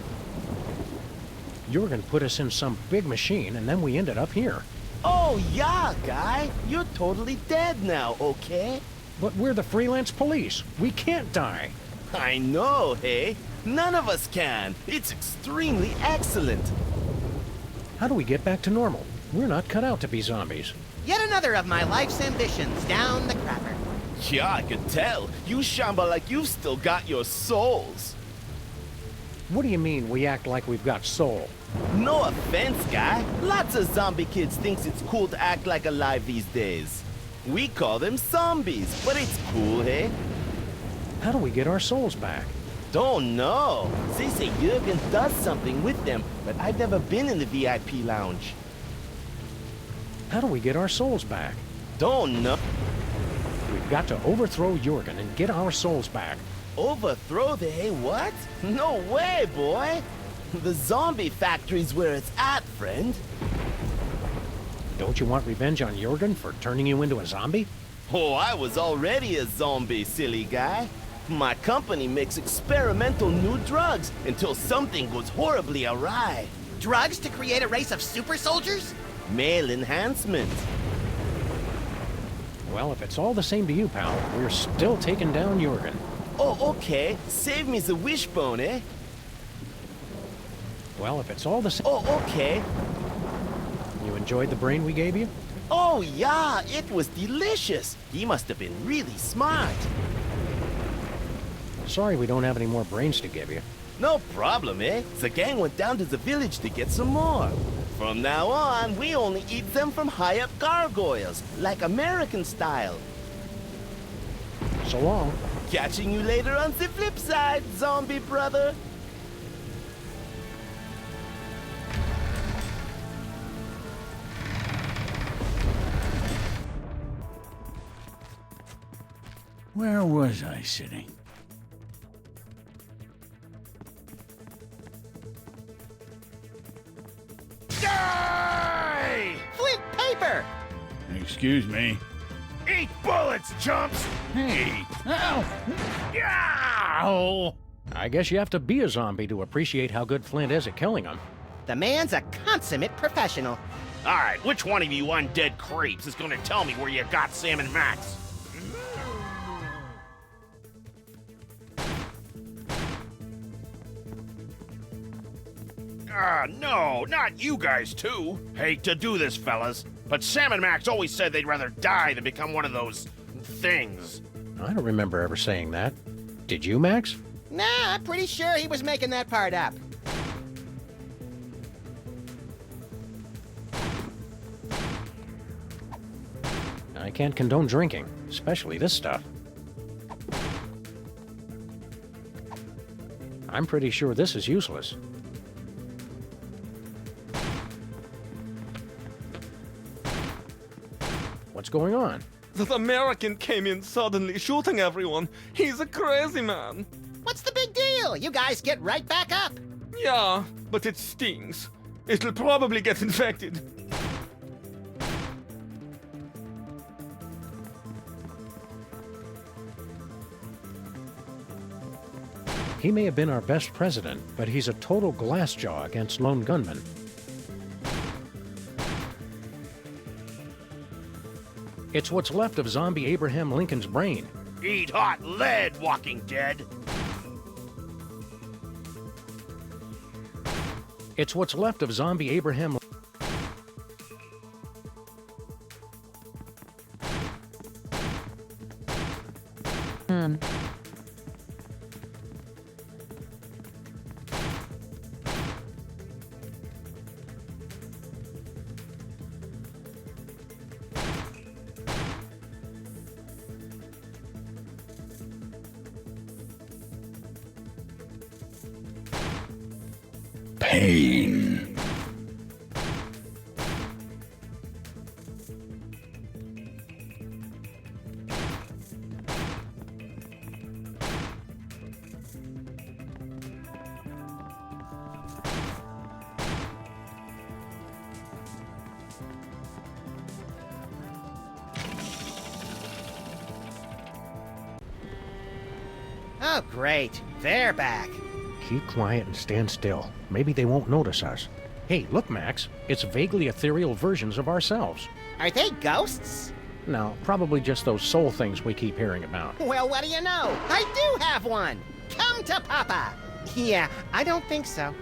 Jorgen put us in some big machine, and then we ended up here. Oh, yeah, guy. You're totally dead now, okay? But we're the freelance police. We can't die. I know, hey? None of us can. It's extremely excellent. How do we get back to normal? We're not cut out to be zombies. Yet another of my life's ambitions down the crapper. Yeah, I could tell. You shamba like you've still got your souls. What do you mean we act like we've got soul? No offense, guy. Lots of zombie kids thinks it's cool to act like alive these days. We call them zombies, but it's cool, hey? How do we get our souls back? Don't know. They say Jürgen does something with them, but I've never been in the VIP lounge. How do we get our souls back? Don't know. We've got to overthrow Jorgen and get our souls back. Overthrow the hey what? No way, boy. The zombie factory's where it's at, friend. Don't you want revenge on Jorgen for turning you into a zombie? Oh, I was already a zombie, silly guy. My company makes experimental new drugs until something goes horribly awry. Drugs to create a race of super soldiers? Male enhancement. Well, if it's all the same to you, pal, we're still taking down Jorgen. Oh, okay. Save me the wishbone, eh? Well, if it's all the same... Oh, okay. You enjoyed the brain we gave you? Oh, yeah, it was delicious. He must have been really smart. Sorry we don't have any more brains to give you. No problem, eh? The gang went down to the village to get some more. From now on, we only eat them from high-up gargoyles, like American style. So long. Catching you later on the flip side, zombie brother. Where was I sitting? Die! Flint paper! Excuse me. Eat bullets, chumps! Hey! Ow! Ow! I guess you have to be a zombie to appreciate how good Flint is at killing them. The man's a consummate professional. All right, which one of you undead creeps is gonna tell me where you got Sam and Max? No, not you guys too. Hate to do this, fellas, but Sam and Max always said they'd rather die than become one of those things. I don't remember ever saying that. Did you, Max? Nah, I'm pretty sure he was making that part up. I can't condone drinking, especially this stuff. I'm pretty sure this is useless. What's going on? That American came in suddenly, shooting everyone. He's a crazy man. What's the big deal? You guys get right back up. Yeah, but it stings. It'll probably get infected. He may have been our best president, but he's a total glassjaw against lone gunmen. It's what's left of zombie Abraham Lincoln's brain. Eat hot lead, Walking Dead. It's what's left of zombie Abraham. Pain. Oh, great. They're back. Keep quiet and stand still. Maybe they won't notice us. Hey, look, Max. It's vaguely ethereal versions of ourselves. Are they ghosts? No, probably just those soul things we keep hearing about. Well, what do you know? I do have one. Come to Papa. Yeah, I don't think so.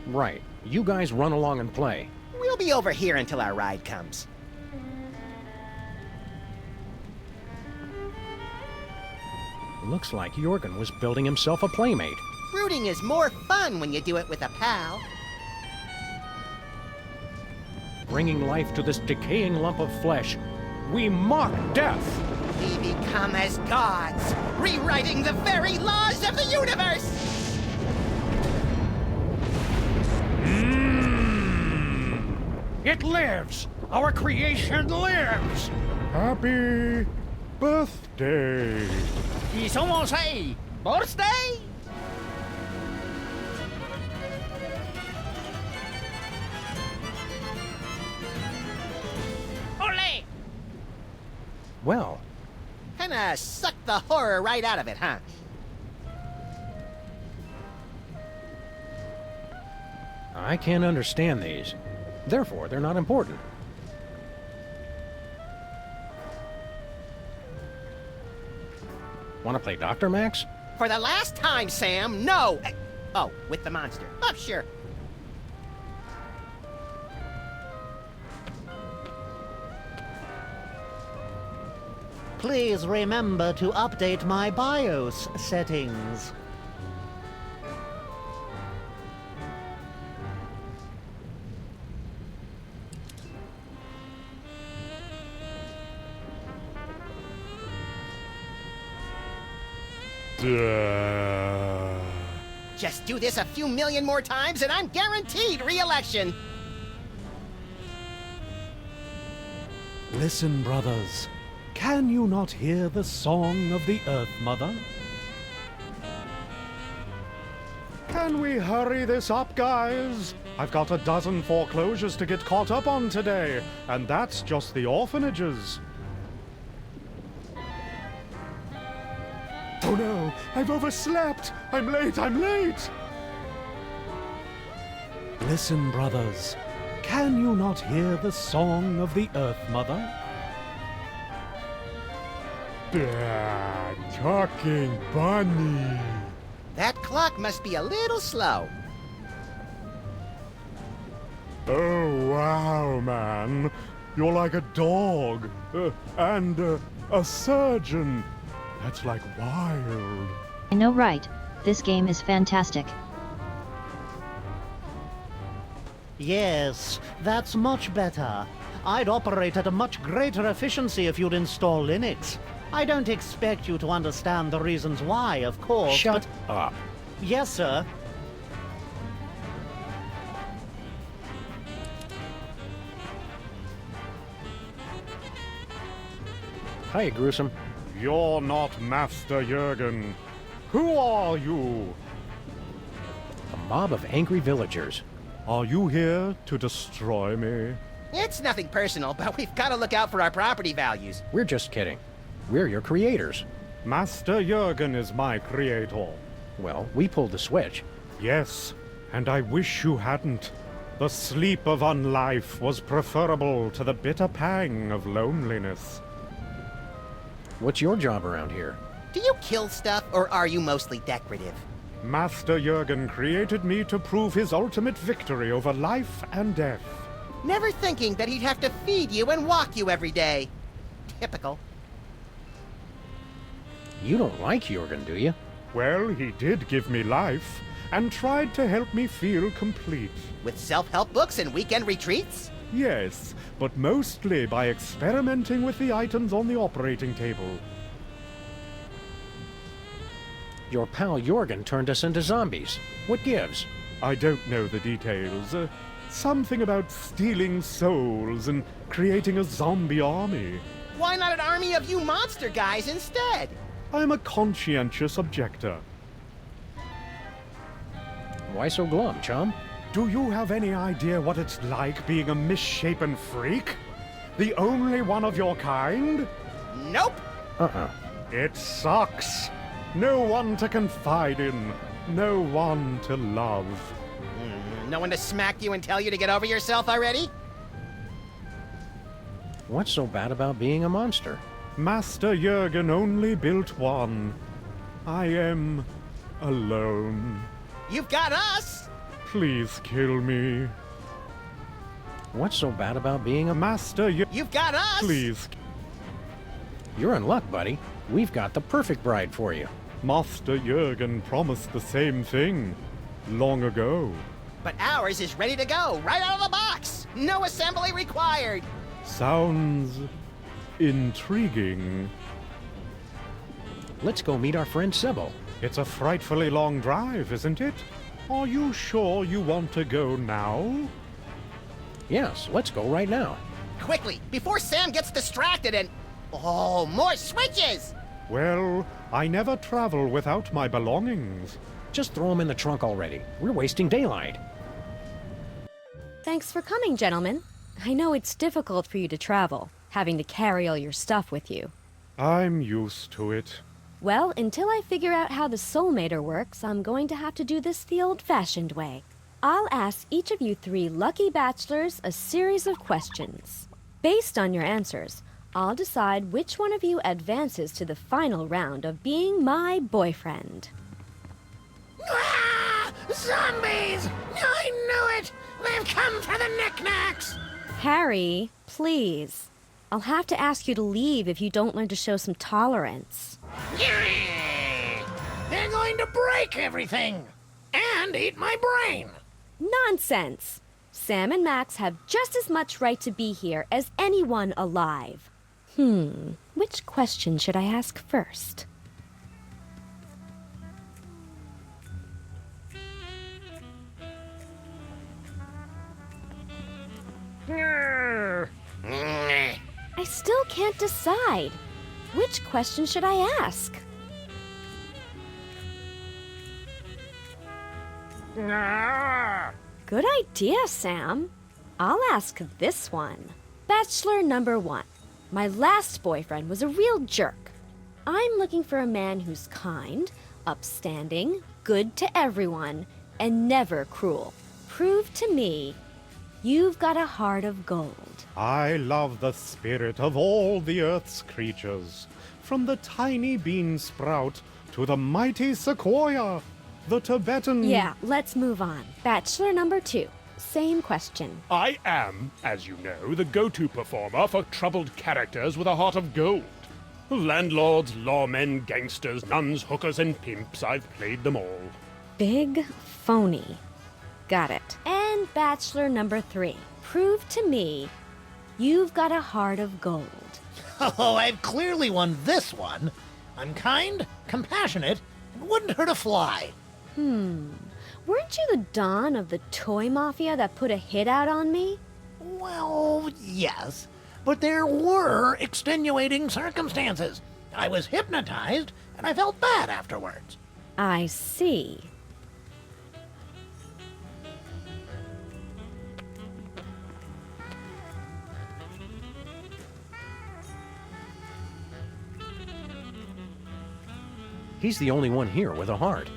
Right. You guys run along and play. We'll be over here until our ride comes. Looks like Jorgen was building himself a playmate. Rooting is more fun when you do it with a pal. Bringing life to this decaying lump of flesh, we mock death! We become as gods, rewriting the very laws of the universe! It lives! Our creation lives! Happy birthday! ¿Y somos hey? ¿Birthday? Ole! Well, Kinda sucked the horror right out of it, huh? I can't understand these. Therefore, they're not important. Want to play Dr. Max? For the last time, Sam, no! Oh, with the monster. Oh, sure. Please remember to update my BIOS settings. Just do this a few million more times and I'm guaranteed re-election. Listen, brothers. Can you not hear the song of the Earth Mother? Can we hurry this up, guys? I've got a dozen foreclosures to get caught up on today, and that's just the orphanages. Oh no, I've overslept! I'm late! Listen, brothers. Can you not hear the song of the Earth Mother? Talking bunny. That clock must be a little slow. Oh, wow, man. You're like a dog. And a surgeon. That's like wild. I know, right? This game is fantastic. Yes, that's much better. I'd operate at a much greater efficiency if you'd install Linux. I don't expect you to understand the reasons why, of course. Shut up. Yes, sir. Hiya, Gruesome. You're not Master Jurgen. Who are you? A mob of angry villagers. Are you here to destroy me? It's nothing personal, but we've got to look out for our property values. We're just kidding. We're your creators. Master Jurgen is my creator. Well, we pulled the switch. Yes, and I wish you hadn't. The sleep of unlife was preferable to the bitter pang of loneliness. What's your job around here? Do you kill stuff, or are you mostly decorative? Master Jurgen created me to prove his ultimate victory over life and death. Never thinking that he'd have to feed you and walk you every day. Typical. You don't like Jurgen, do you? Well, he did give me life, and tried to help me feel complete. With self-help books and weekend retreats? Yes, but mostly by experimenting with the items on the operating table. Your pal Jurgen turned us into zombies. What gives? I don't know the details. Something about stealing souls and creating a zombie army. Why not an army of you monster guys instead? I'm a conscientious objector. Why so glum, chum? Do you have any idea what it's like being a misshapen freak? The only one of your kind? Nope. It sucks. No one to confide in. No one to love. No one to smack you and tell you to get over yourself already? What's so bad about being a monster? Master Jurgen only built one. I am alone. You've got us! Please kill me. What's so bad about being a Master You've got us! Please. You're in luck, buddy. We've got the perfect bride for you. Master Jurgen promised the same thing long ago. But ours is ready to go, right out of the box! No assembly required! Sounds intriguing. Let's go meet our friend Sybil. It's a frightfully long drive, isn't it? Are you sure you want to go now? Yes, let's go right now. Quickly, before Sam gets distracted and... Oh, more switches! Well, I never travel without my belongings. Just throw them in the trunk already. We're wasting daylight. Thanks for coming, gentlemen. I know it's difficult for you to travel, having to carry all your stuff with you. I'm used to it. Well, until I figure out how the Soulmater works, I'm going to have to do this the old-fashioned way. I'll ask each of you 3 lucky bachelors a series of questions. Based on your answers, I'll decide which one of you advances to the final round of being my boyfriend. Ah! Zombies! I knew it! They've come for the knickknacks! Harry, please. I'll have to ask you to leave if you don't learn to show some tolerance. They're going to break everything! And eat my brain! Nonsense! Sam and Max have just as much right to be here as anyone alive. Which question should I ask first? I still can't decide. Which question should I ask? Good idea, Sam. I'll ask this one. Bachelor number 1. My last boyfriend was a real jerk. I'm looking for a man who's kind, upstanding, good to everyone, and never cruel. Prove to me you've got a heart of gold. I love the spirit of all the earth's creatures, from the tiny bean sprout to the mighty sequoia, the Tibetan... Yeah, let's move on. Bachelor number 2. Same question. I am, as you know, the go-to performer for troubled characters with a heart of gold. Landlords, lawmen, gangsters, nuns, hookers, and pimps. I've played them all. Big phony. Got it. And bachelor number 3. Prove to me you've got a heart of gold. Oh, I've clearly won this one. I'm kind, compassionate, and wouldn't hurt a fly. Weren't you the Don of the toy mafia that put a hit out on me? Well, yes, but there were extenuating circumstances. I was hypnotized, and I felt bad afterwards. I see. He's the only one here with a heart.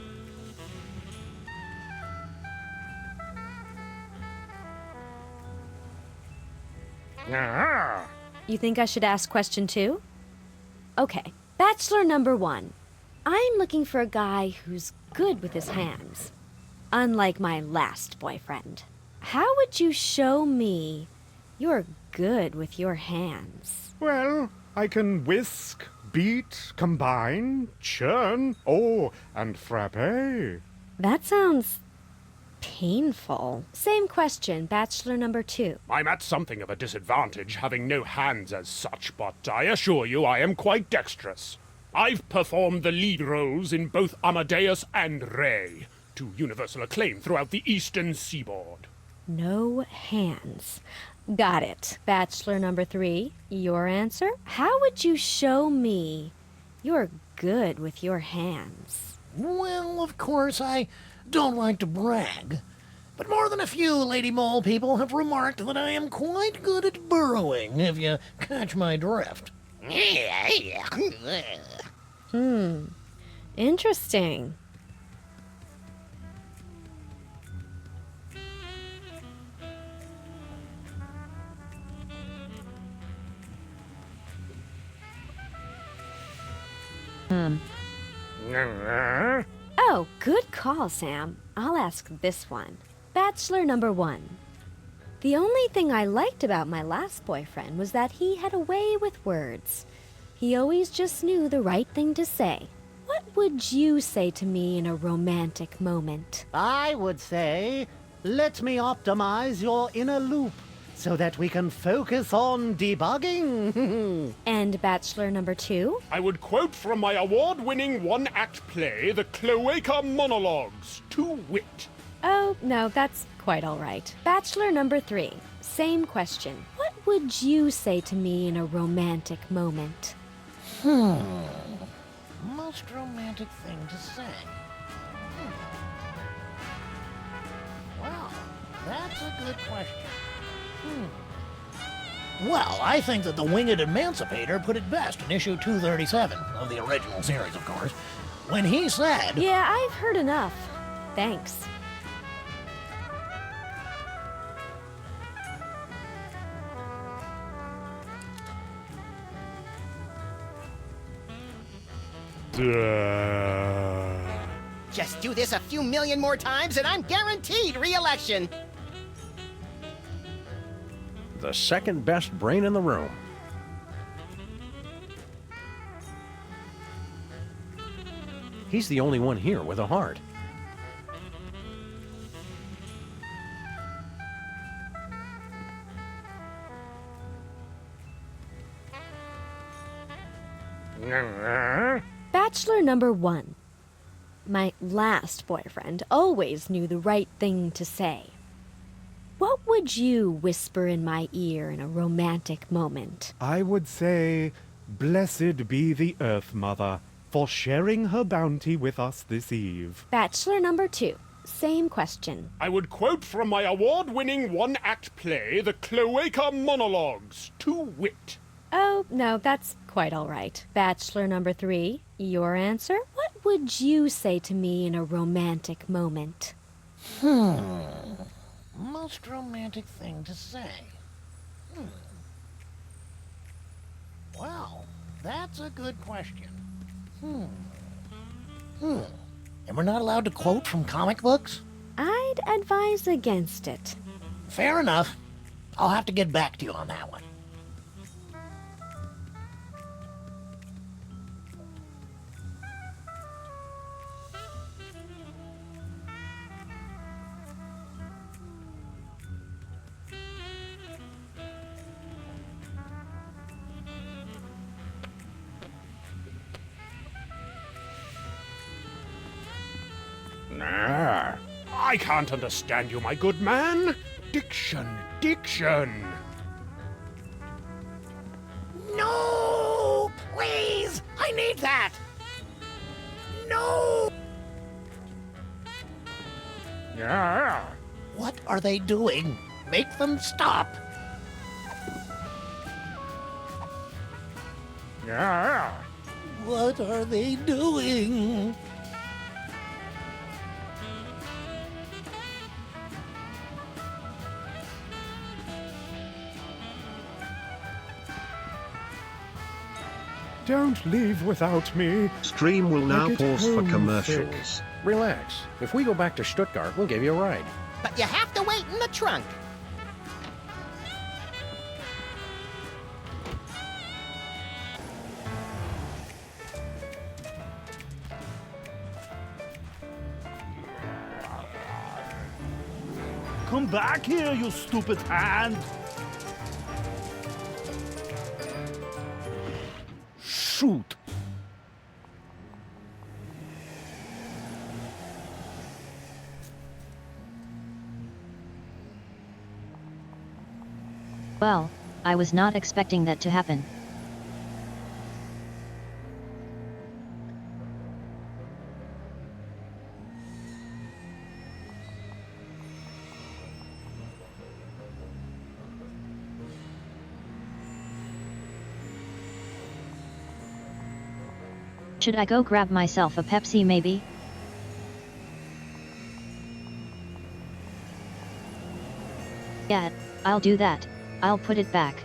You think I should ask question 2? Okay, bachelor number 1. I'm looking for a guy who's good with his hands. Unlike my last boyfriend. How would you show me you're good with your hands? Well, I can whisk, beat, combine, churn, oh, and frappe. That sounds painful. Same question, bachelor number 2. I'm at something of a disadvantage, having no hands as such, but I assure you I am quite dexterous. I've performed the lead roles in both Amadeus and Ray, to universal acclaim throughout the eastern seaboard. No hands. Got it. Bachelor number 3, your answer? How would you show me you're good with your hands? Well, of course, I don't like to brag, but more than a few Lady Mole people have remarked that I am quite good at burrowing, if you catch my drift. Interesting. Oh, good call, Sam. I'll ask this one. Bachelor number 1. The only thing I liked about my last boyfriend was that he had a way with words. He always just knew the right thing to say. What would you say to me in a romantic moment? I would say, let me optimize your inner loop so that we can focus on debugging. And bachelor number 2? I would quote from my award-winning one-act play, The Cloaca Monologues, to wit. Oh, no, that's quite all right. Bachelor number 3. Same question. What would you say to me in a romantic moment? Most romantic thing to say. Well, that's a good question. Well, I think that the Winged Emancipator put it best in issue 237 of the original series, of course, when he said... Yeah, I've heard enough. Thanks. Just do this a few million more times and I'm guaranteed re-election. The second best brain in the room. He's the only one here with a heart. Bachelor number 1. My last boyfriend always knew the right thing to say. What would you whisper in my ear in a romantic moment? I would say, blessed be the Earth Mother for sharing her bounty with us this eve. Bachelor number 2. Same question. I would quote from my award-winning one-act play, The Cloaca Monologues, to wit. Oh, no, that's quite all right. Bachelor number 3, your answer? What would you say to me in a romantic moment? Most romantic thing to say. Well, that's a good question. And we're not allowed to quote from comic books? I'd advise against it. Fair enough. I'll have to get back to you on that one. Nah, I can't understand you, my good man. Diction, diction. No! Please! I need that! No! Yeah. What are they doing? Make them stop! Yeah. What are they doing? Don't leave without me. Stream will now get pause for homesick. commercials. Relax. If we go back to Stuttgart, we'll give you a ride. But you have to wait in the trunk. Come back here, you stupid hand! Shoot! Well, I was not expecting that to happen. Should I go grab myself a Pepsi maybe? Yeah, I'll do that. I'll put it back.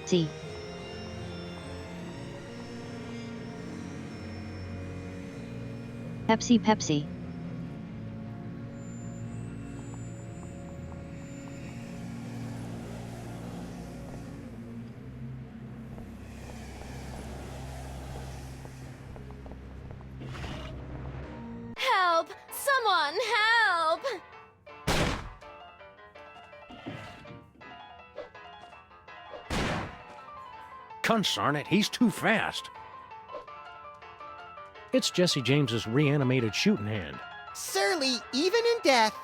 See. Pepsi, Pepsi. Help! Someone help! Consarn it, he's too fast. It's Jesse James's reanimated shooting hand. Surly, even in death.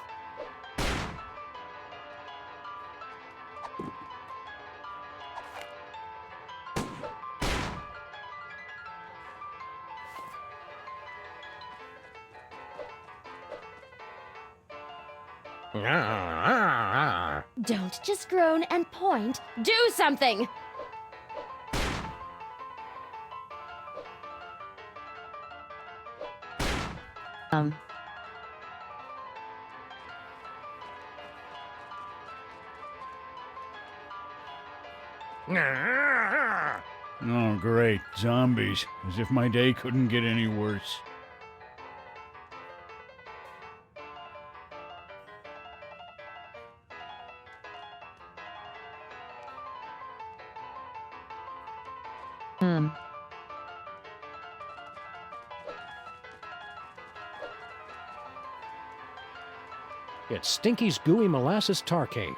Don't just groan and point. Do something! Oh, great. Zombies. As if my day couldn't get any worse. It's Stinky's gooey molasses tar cake.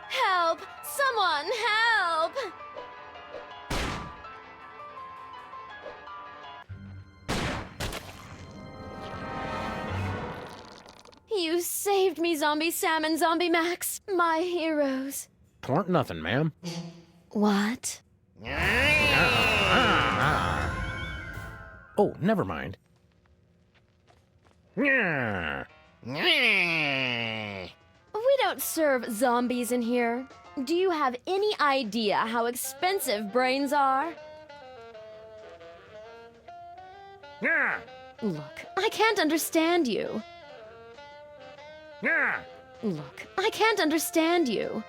Help! Someone help! You saved me, Zombie Sam and Zombie Max, my heroes. Twarn't nothing, ma'am. What? Oh, never mind. Yeah. We don't serve zombies in here. Do you have any idea how expensive brains are? Yeah. Look, I can't understand you. Yeah. Look, I can't understand you.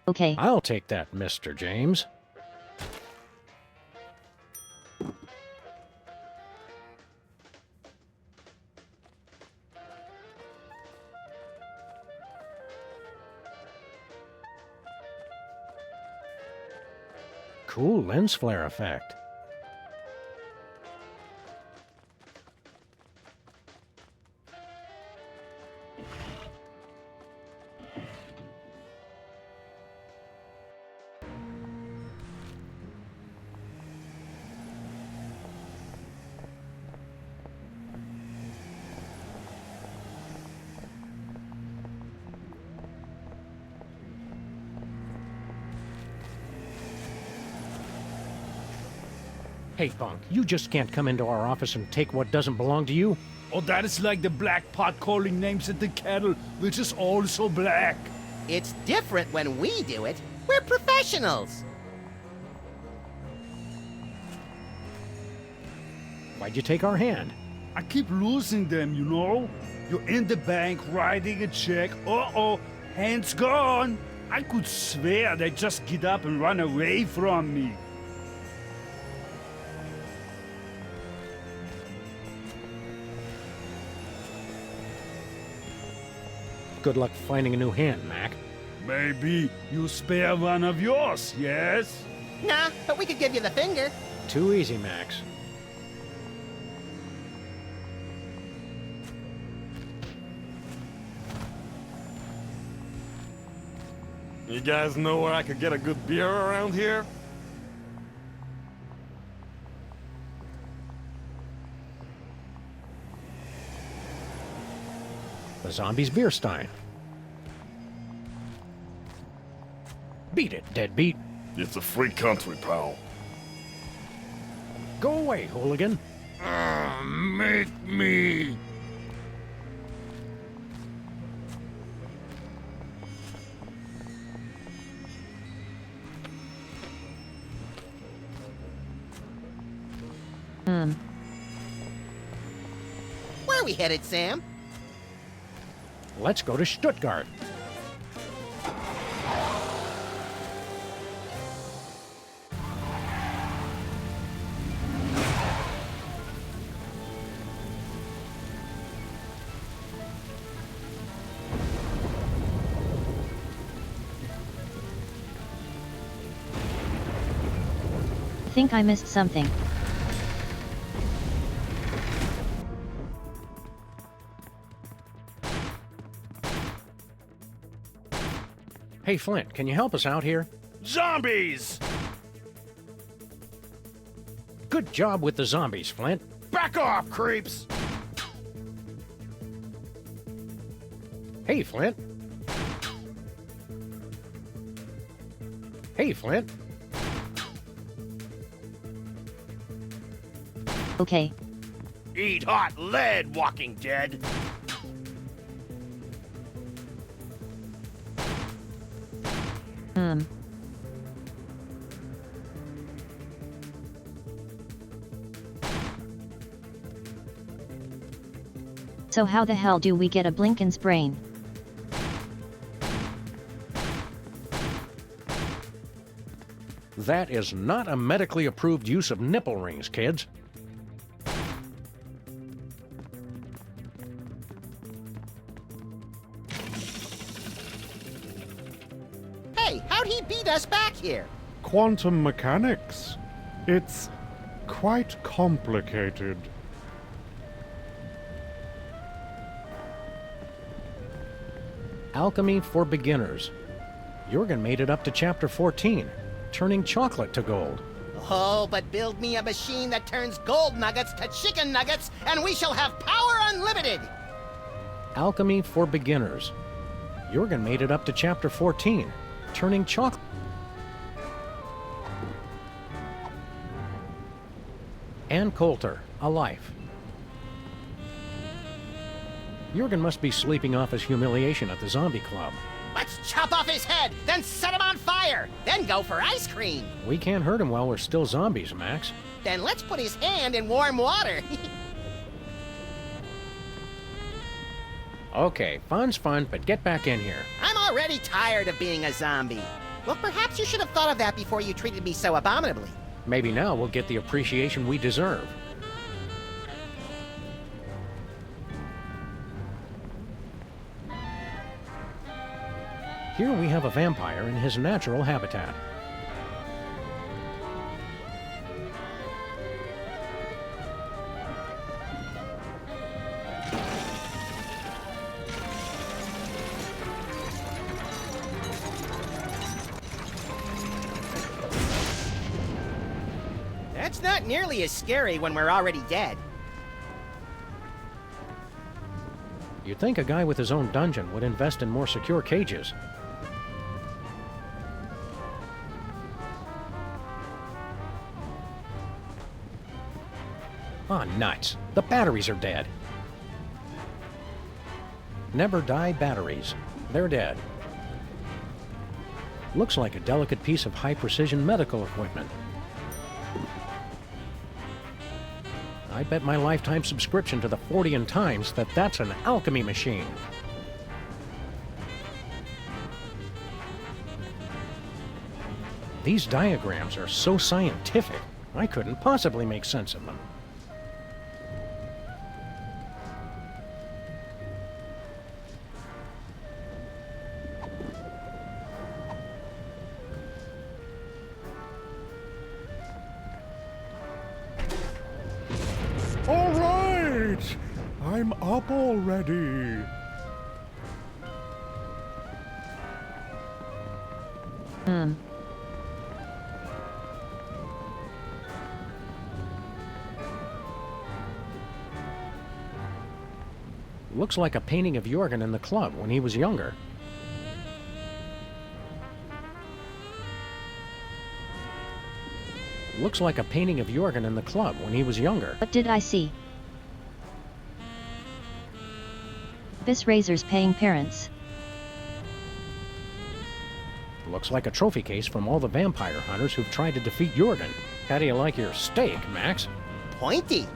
Okay. I'll take that, Mr. James. Cool lens flare effect. Hey, Punk, you just can't come into our office and take what doesn't belong to you. Oh, that is like the black pot calling names at the kettle, which is also black. It's different when we do it. We're professionals. Why'd you take our hand? I keep losing them, you know? You're in the bank writing a check. Uh-oh, hand's gone. I could swear they just get up and run away from me. Good luck finding a new hand, Mac. Maybe you spare one of yours, yes? Nah, but we could give you the finger. Too easy, Max. You guys know where I could get a good beer around here? The zombie's beer stein. Beat it, deadbeat. It's a free country, pal. Go away, hooligan. Make me. Where are we headed, Sam? Let's go to Stuttgart. I think I missed something. Hey, Flint, can you help us out here? Zombies! Good job with the zombies, Flint. Back off, creeps! Hey, Flint. Hey, Flint. Okay. Eat hot lead, Walking Dead! So how the hell do we get a Blinken's brain? That is not a medically approved use of nipple rings, kids. Hey, how'd he beat us back here? Quantum mechanics. It's quite complicated. Alchemy for Beginners. Jurgen made it up to Chapter 14, turning chocolate to gold. Oh, but build me a machine that turns gold nuggets to chicken nuggets, and we shall have power unlimited! Alchemy for Beginners. Jurgen made it up to Chapter 14, turning chocolate. Ann Coulter, A Life. Jurgen must be sleeping off his humiliation at the zombie club. Let's chop off his head, then set him on fire, then go for ice cream. We can't hurt him while we're still zombies, Max. Then let's put his hand in warm water. Okay, fun's fun, but get back in here. I'm already tired of being a zombie. Well, perhaps you should have thought of that before you treated me so abominably. Maybe now we'll get the appreciation we deserve. Here we have a vampire in his natural habitat. That's not nearly as scary when we're already dead. You'd think a guy with his own dungeon would invest in more secure cages. Ah, nuts. The batteries are dead. Never die batteries. They're dead. Looks like a delicate piece of high-precision medical equipment. I bet my lifetime subscription to the Fortean Times that that's an alchemy machine. These diagrams are so scientific, I couldn't possibly make sense of them. All right! I'm up already. Looks like a painting of Jurgen in the club when he was younger. Looks like a painting of Jorgen in the club when he was younger. What did I see? This razor's paying parents. Looks like a trophy case from all the vampire hunters who've tried to defeat Jorgen. How do you like your steak, Max? Pointy.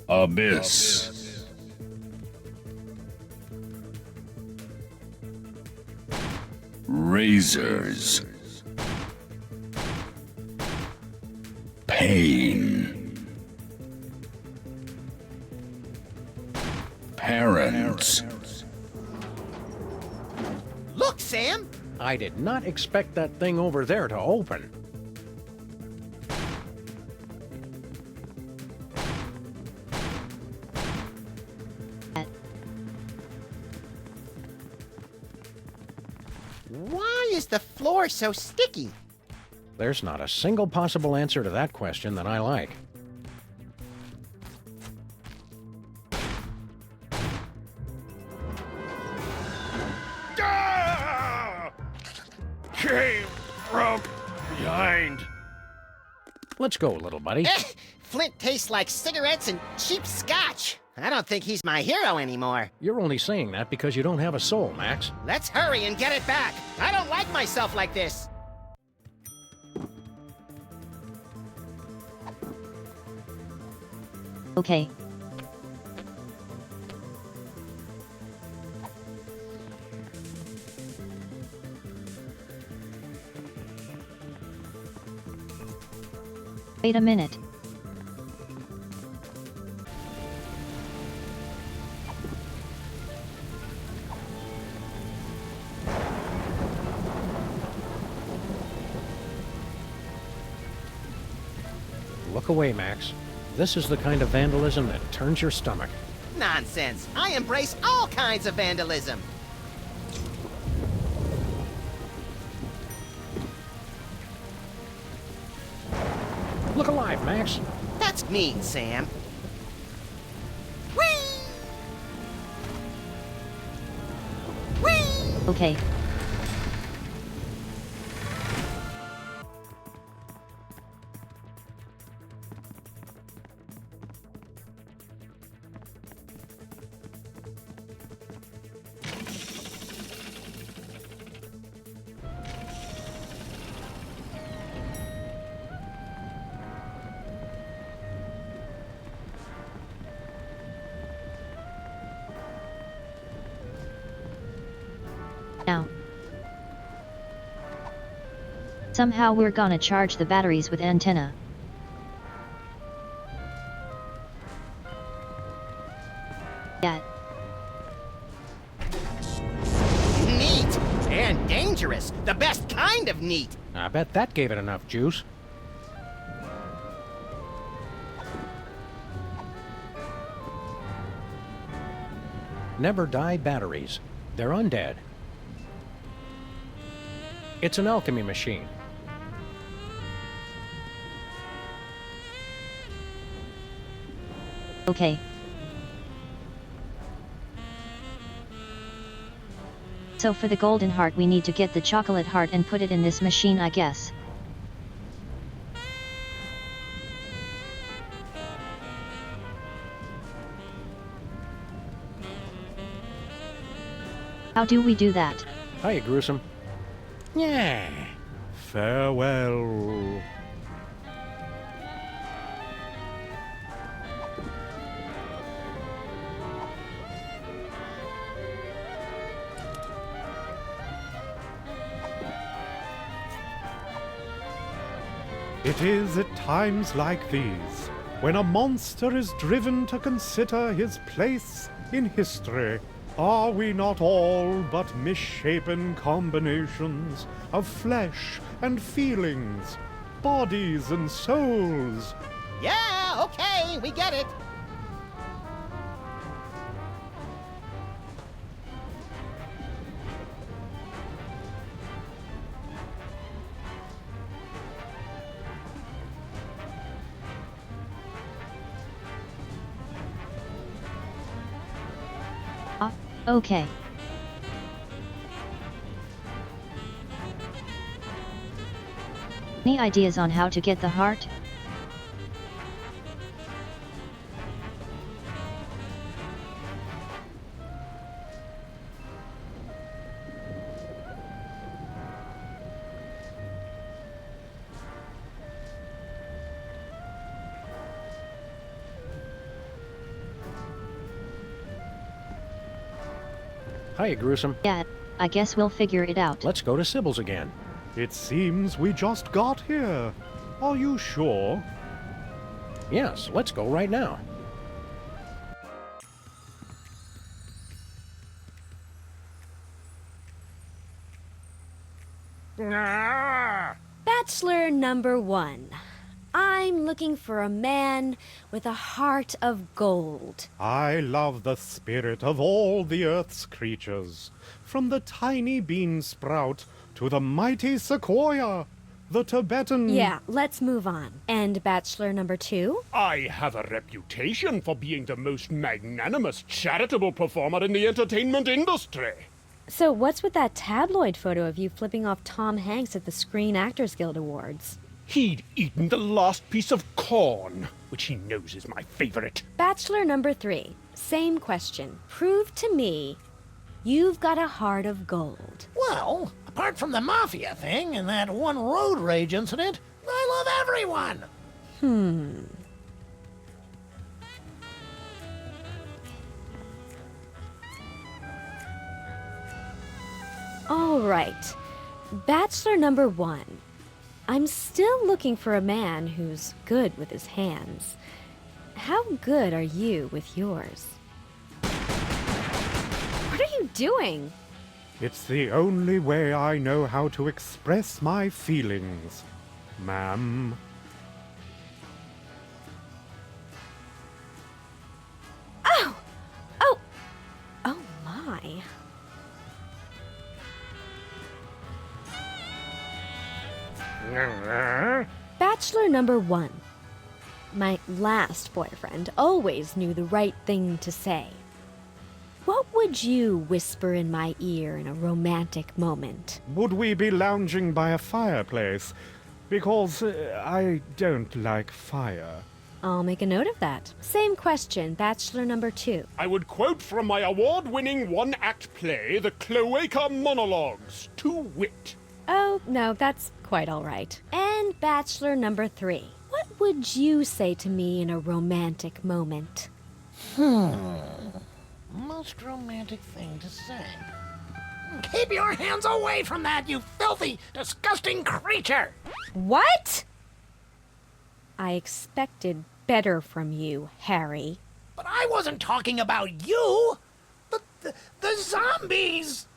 Abyss. Razors. Pain. Parents. Look, Sam! I did not expect that thing over there to open. Why is the floor so sticky? There's not a single possible answer to that question that I like. Came from behind. Let's go, little buddy. Flint tastes like cigarettes and cheap scotch. I don't think he's my hero anymore. You're only saying that because you don't have a soul, Max. Let's hurry and get it back. I don't like myself like this. Okay. Wait a minute. Look away, Max. This is the kind of vandalism that turns your stomach. Nonsense. I embrace all kinds of vandalism. Look alive, Max. That's mean, Sam. Okay. Now. Somehow we're gonna charge the batteries with antenna. Yeah. Neat! And dangerous! The best kind of neat! I bet that gave it enough juice. Never die batteries. They're undead. It's an alchemy machine. Okay. So for the golden heart we need to get the chocolate heart and put it in this machine, I guess. How do we do that? Hiya, Gruesome. Yeah. Farewell. It is at times like these, when a monster is driven to consider his place in history. Are we not all but misshapen combinations of flesh and feelings, bodies and souls. Yeah, okay, we get it. Okay. Any ideas on how to get the heart? Hiya, Gruesome. Yeah, I guess we'll figure it out. Let's go to Sybil's again. It seems we just got here. Are you sure? Yes, let's go right now. Bachelor number 1. I'm looking for a man with a heart of gold. I love the spirit of all the earth's creatures, from the tiny bean sprout to the mighty sequoia, the Tibetan... Yeah, let's move on. And bachelor number 2? I have a reputation for being the most magnanimous charitable performer in the entertainment industry. So what's with that tabloid photo of you flipping off Tom Hanks at the Screen Actors Guild Awards? He'd eaten the last piece of corn, which he knows is my favorite. Bachelor number 3. Same question. Prove to me you've got a heart of gold. Well, apart from the mafia thing and that one road rage incident, I love everyone. All right. Bachelor number 1. I'm still looking for a man who's good with his hands. How good are you with yours? What are you doing? It's the only way I know how to express my feelings, ma'am. Oh! Oh! Oh my. Bachelor number 1. My last boyfriend always knew the right thing to say. What would you whisper in my ear in a romantic moment? Would we be lounging by a fireplace? Because I don't like fire. I'll make a note of that. Same question, bachelor number 2. I would quote from my award-winning one-act play, The Cloaca Monologues, to wit. Oh, no, that's quite all right. And bachelor number 3. What would you say to me in a romantic moment? Most romantic thing to say. Keep your hands away from that, you filthy, disgusting creature! What? I expected better from you, Harry. But I wasn't talking about you! The zombies!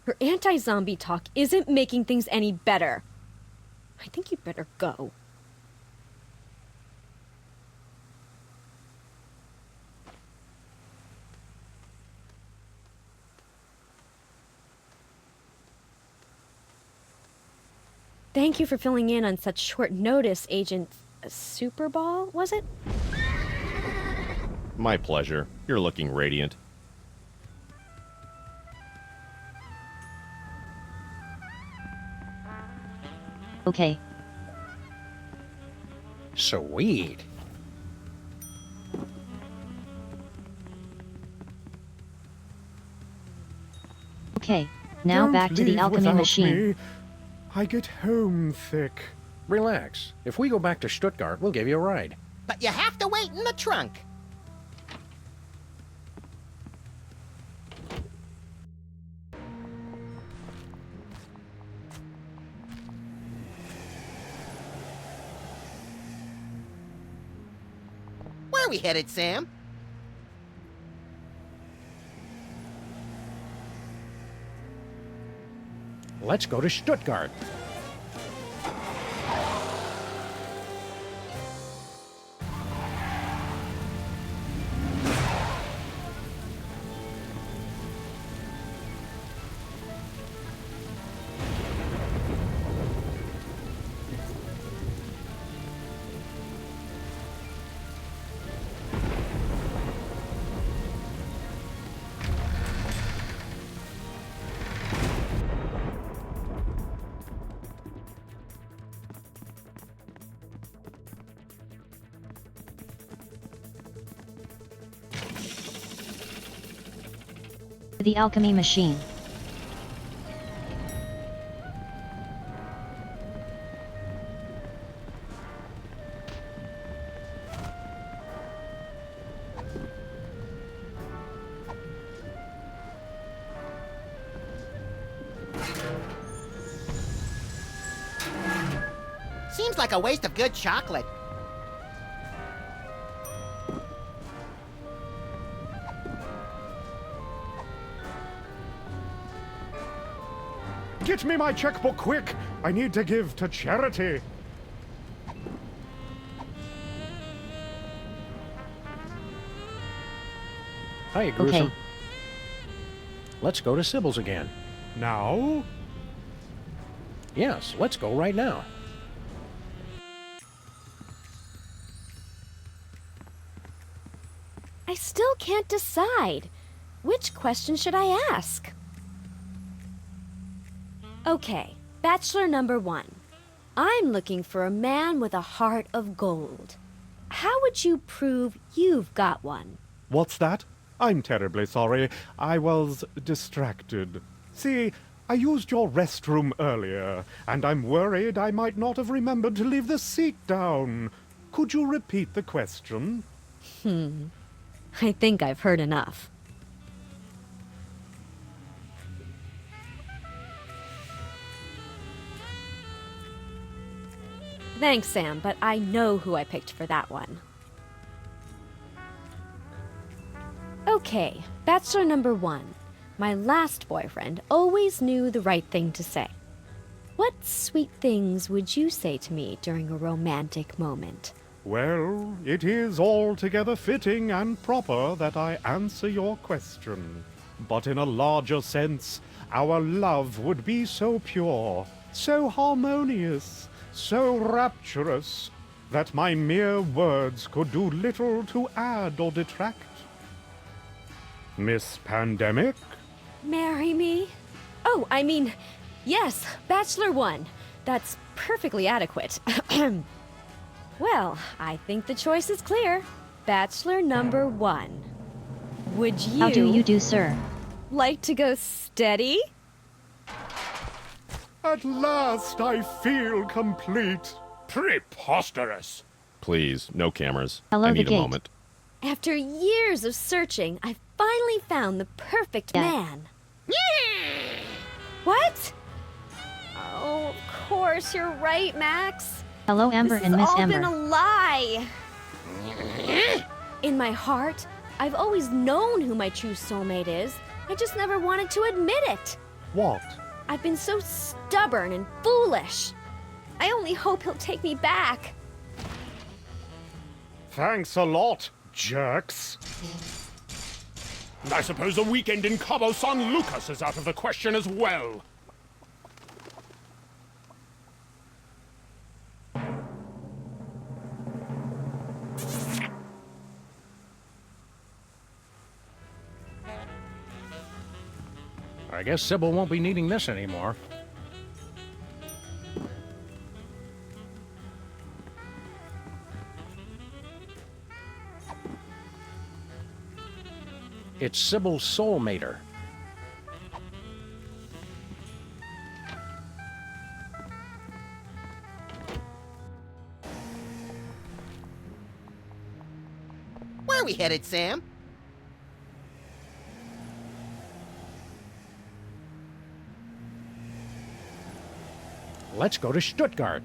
Your anti-zombie talk isn't making things any better. I think you'd better go. Thank you for filling in on such short notice, Agent Superball, was it? My pleasure. You're looking radiant. Okay. Sweet. Okay, now Don't back to the leave alchemy without machine. me. I get homesick. Relax. If we go back to Stuttgart, we'll give you a ride. But you have to wait in the trunk. Where are we headed, Sam? Let's go to Stuttgart. The alchemy machine. Seems like a waste of good chocolate. Get me my checkbook quick! I need to give to charity. Hi, Gruesome. Okay. Let's go to Sybil's again. Now? Yes, let's go right now. I still can't decide. Which question should I ask? Okay, Bachelor number 1. I'm looking for a man with a heart of gold. How would you prove you've got one? What's that? I'm terribly sorry. I was distracted. See, I used your restroom earlier, and I'm worried I might not have remembered to leave the seat down. Could you repeat the question? I think I've heard enough. Thanks, Sam, but I know who I picked for that one. Okay, Bachelor number 1. My last boyfriend always knew the right thing to say. What sweet things would you say to me during a romantic moment? Well, it is altogether fitting and proper that I answer your question. But in a larger sense, our love would be so pure, so harmonious, so rapturous, that my mere words could do little to add or detract. Miss Pandemic? Marry me? Oh, I mean, yes, Bachelor 1. That's perfectly adequate. Well, I think the choice is clear. Bachelor number 1. Would you... How do you do, sir? Like to go steady? At last I feel complete. Preposterous. Please, no cameras. Hello, I the need a gate. moment. After years of searching, I finally found the perfect man. What? Oh, of course, you're right, Max. Hello, Amber and Miss This has all Amber. been a lie. In my heart, I've always known who my true soulmate is. I just never wanted to admit it. What? I've been so stubborn and foolish. I only hope he'll take me back. Thanks a lot, jerks. I suppose a weekend in Cabo San Lucas is out of the question as well. I guess Sybil won't be needing this anymore. It's Sybil's soulmater. Where are we headed, Sam? Let's go to Stuttgart.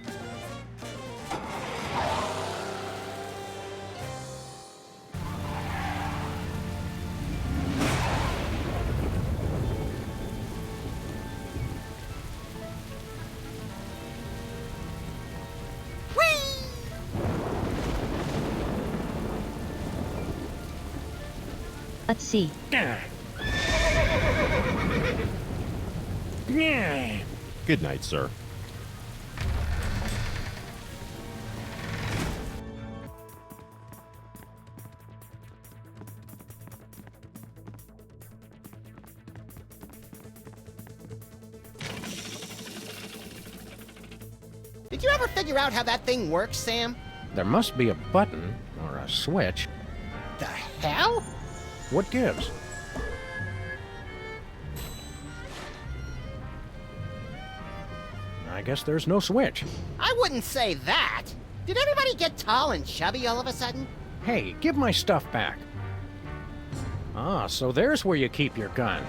Let's see. Good night, sir. Did you ever figure out how that thing works, Sam? There must be a button or a switch. The hell? What gives? guess there's no switch. I wouldn't say that. Did everybody get tall and chubby all of a sudden? Hey, give my stuff back. Ah, so there's where you keep your gun.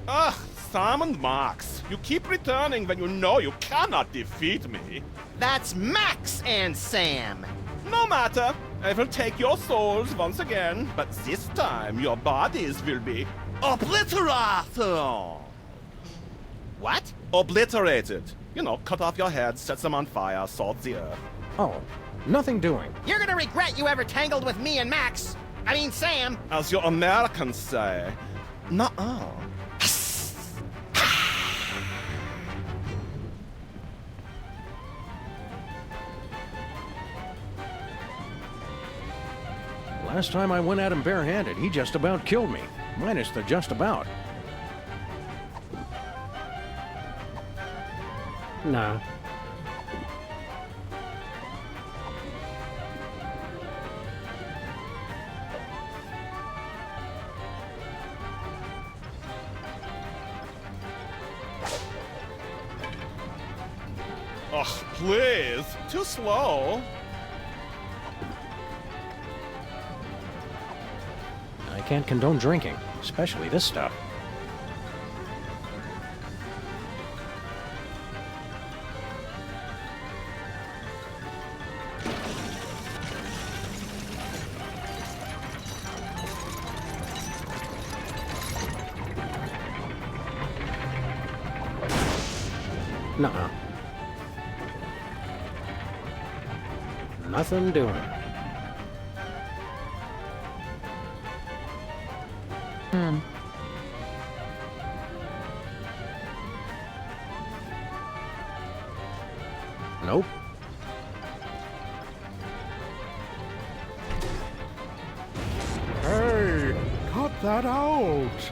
Ugh, Sam and Max. You keep returning when you know you cannot defeat me. That's Max and Sam. No matter. I will take your souls once again, but this time your bodies will be obliterated. What? Obliterated. You know, cut off your heads, set them on fire, salt the earth. Oh, nothing doing. You're gonna regret you ever tangled with me and Max. I mean, Sam. As your Americans say, nuh-uh. Last time I went at him barehanded, he just about killed me. Minus the just about. Nah. Ugh, please. Too slow. I can't condone drinking, especially this stuff. Nuh-uh. Nothing doing. Nope. Hey, cut that out.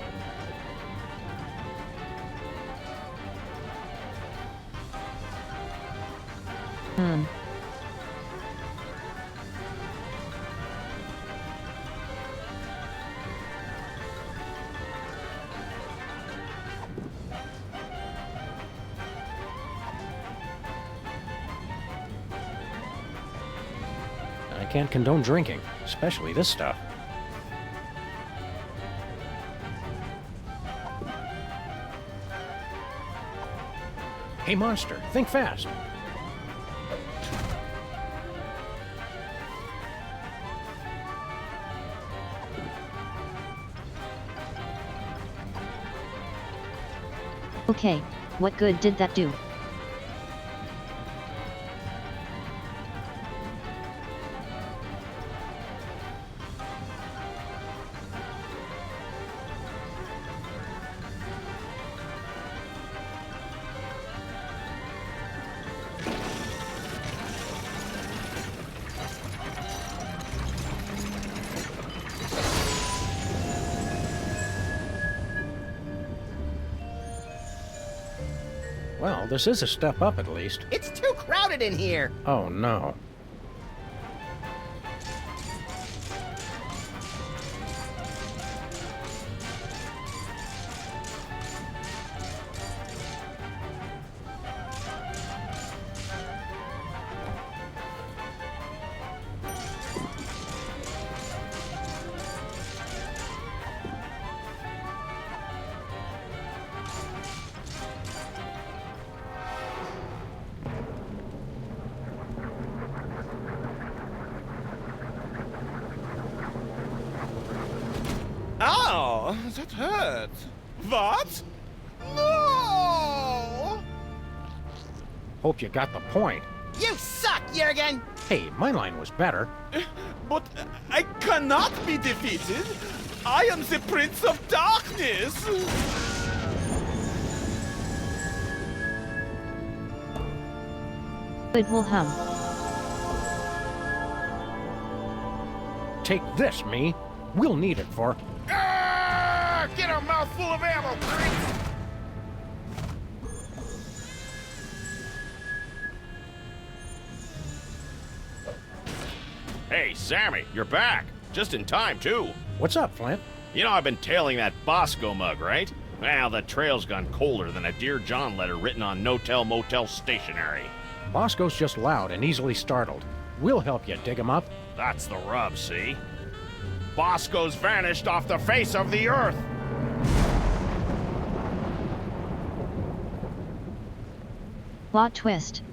I can't condone drinking, especially this stuff. Hey, monster, think fast. Okay, what good did that do? Well, this is a step up at least. It's too crowded in here. Oh, no. Ow! That hurt. What? No! Hope you got the point. You suck, Jurgen! Hey, my line was better. But I cannot be defeated. I am the Prince of Darkness. Good will hum. Take this, me. We'll need it for... Get a mouthful of ammo, freak! Hey, Sammy, you're back. Just in time, too. What's up, Flint? You know I've been tailing that Bosco mug, right? Well, the trail's gone colder than a Dear John letter written on no-tell motel stationery. Bosco's just loud and easily startled. We'll help you dig him up. That's the rub, see? Bosco's vanished off the face of the earth! Plot twist.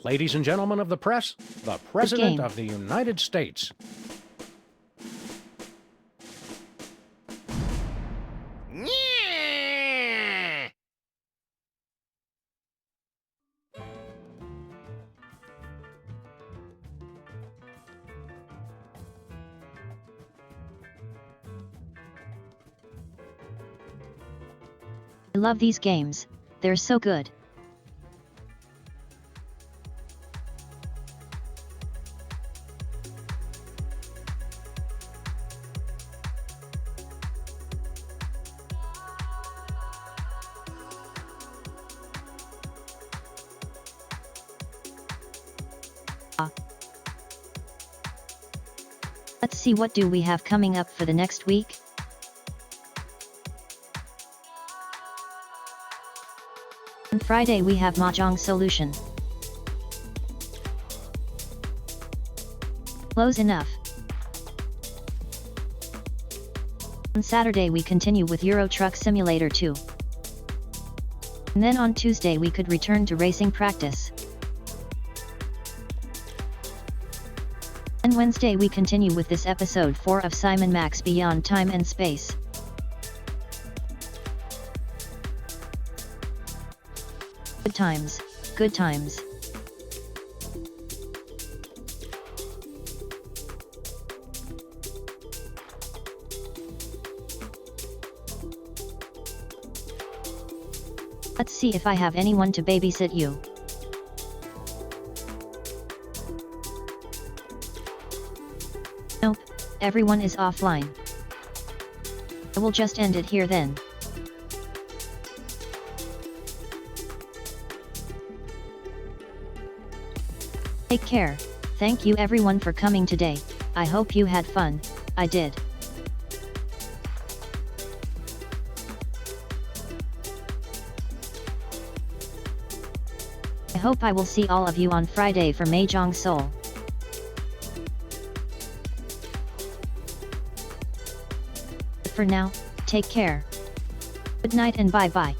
Ladies and gentlemen of the press, the President of the United States. I love these games, they're so good. Let's see what do we have coming up for the next week. On Friday we have Mahjong Solution. Close enough. On Saturday we continue with Euro Truck Simulator 2. And then on Tuesday we could return to racing practice. And Wednesday we continue with this episode 4 of Simon Max Beyond Time and Space. Good times, good times. Let's see if I have anyone to babysit you. Nope, everyone is offline. I will just end it here then. Take care. Thank you everyone for coming today. I hope you had fun. I did. I hope I will see all of you on Friday for Mahjong Seoul. For now, take care. Good night and bye-bye.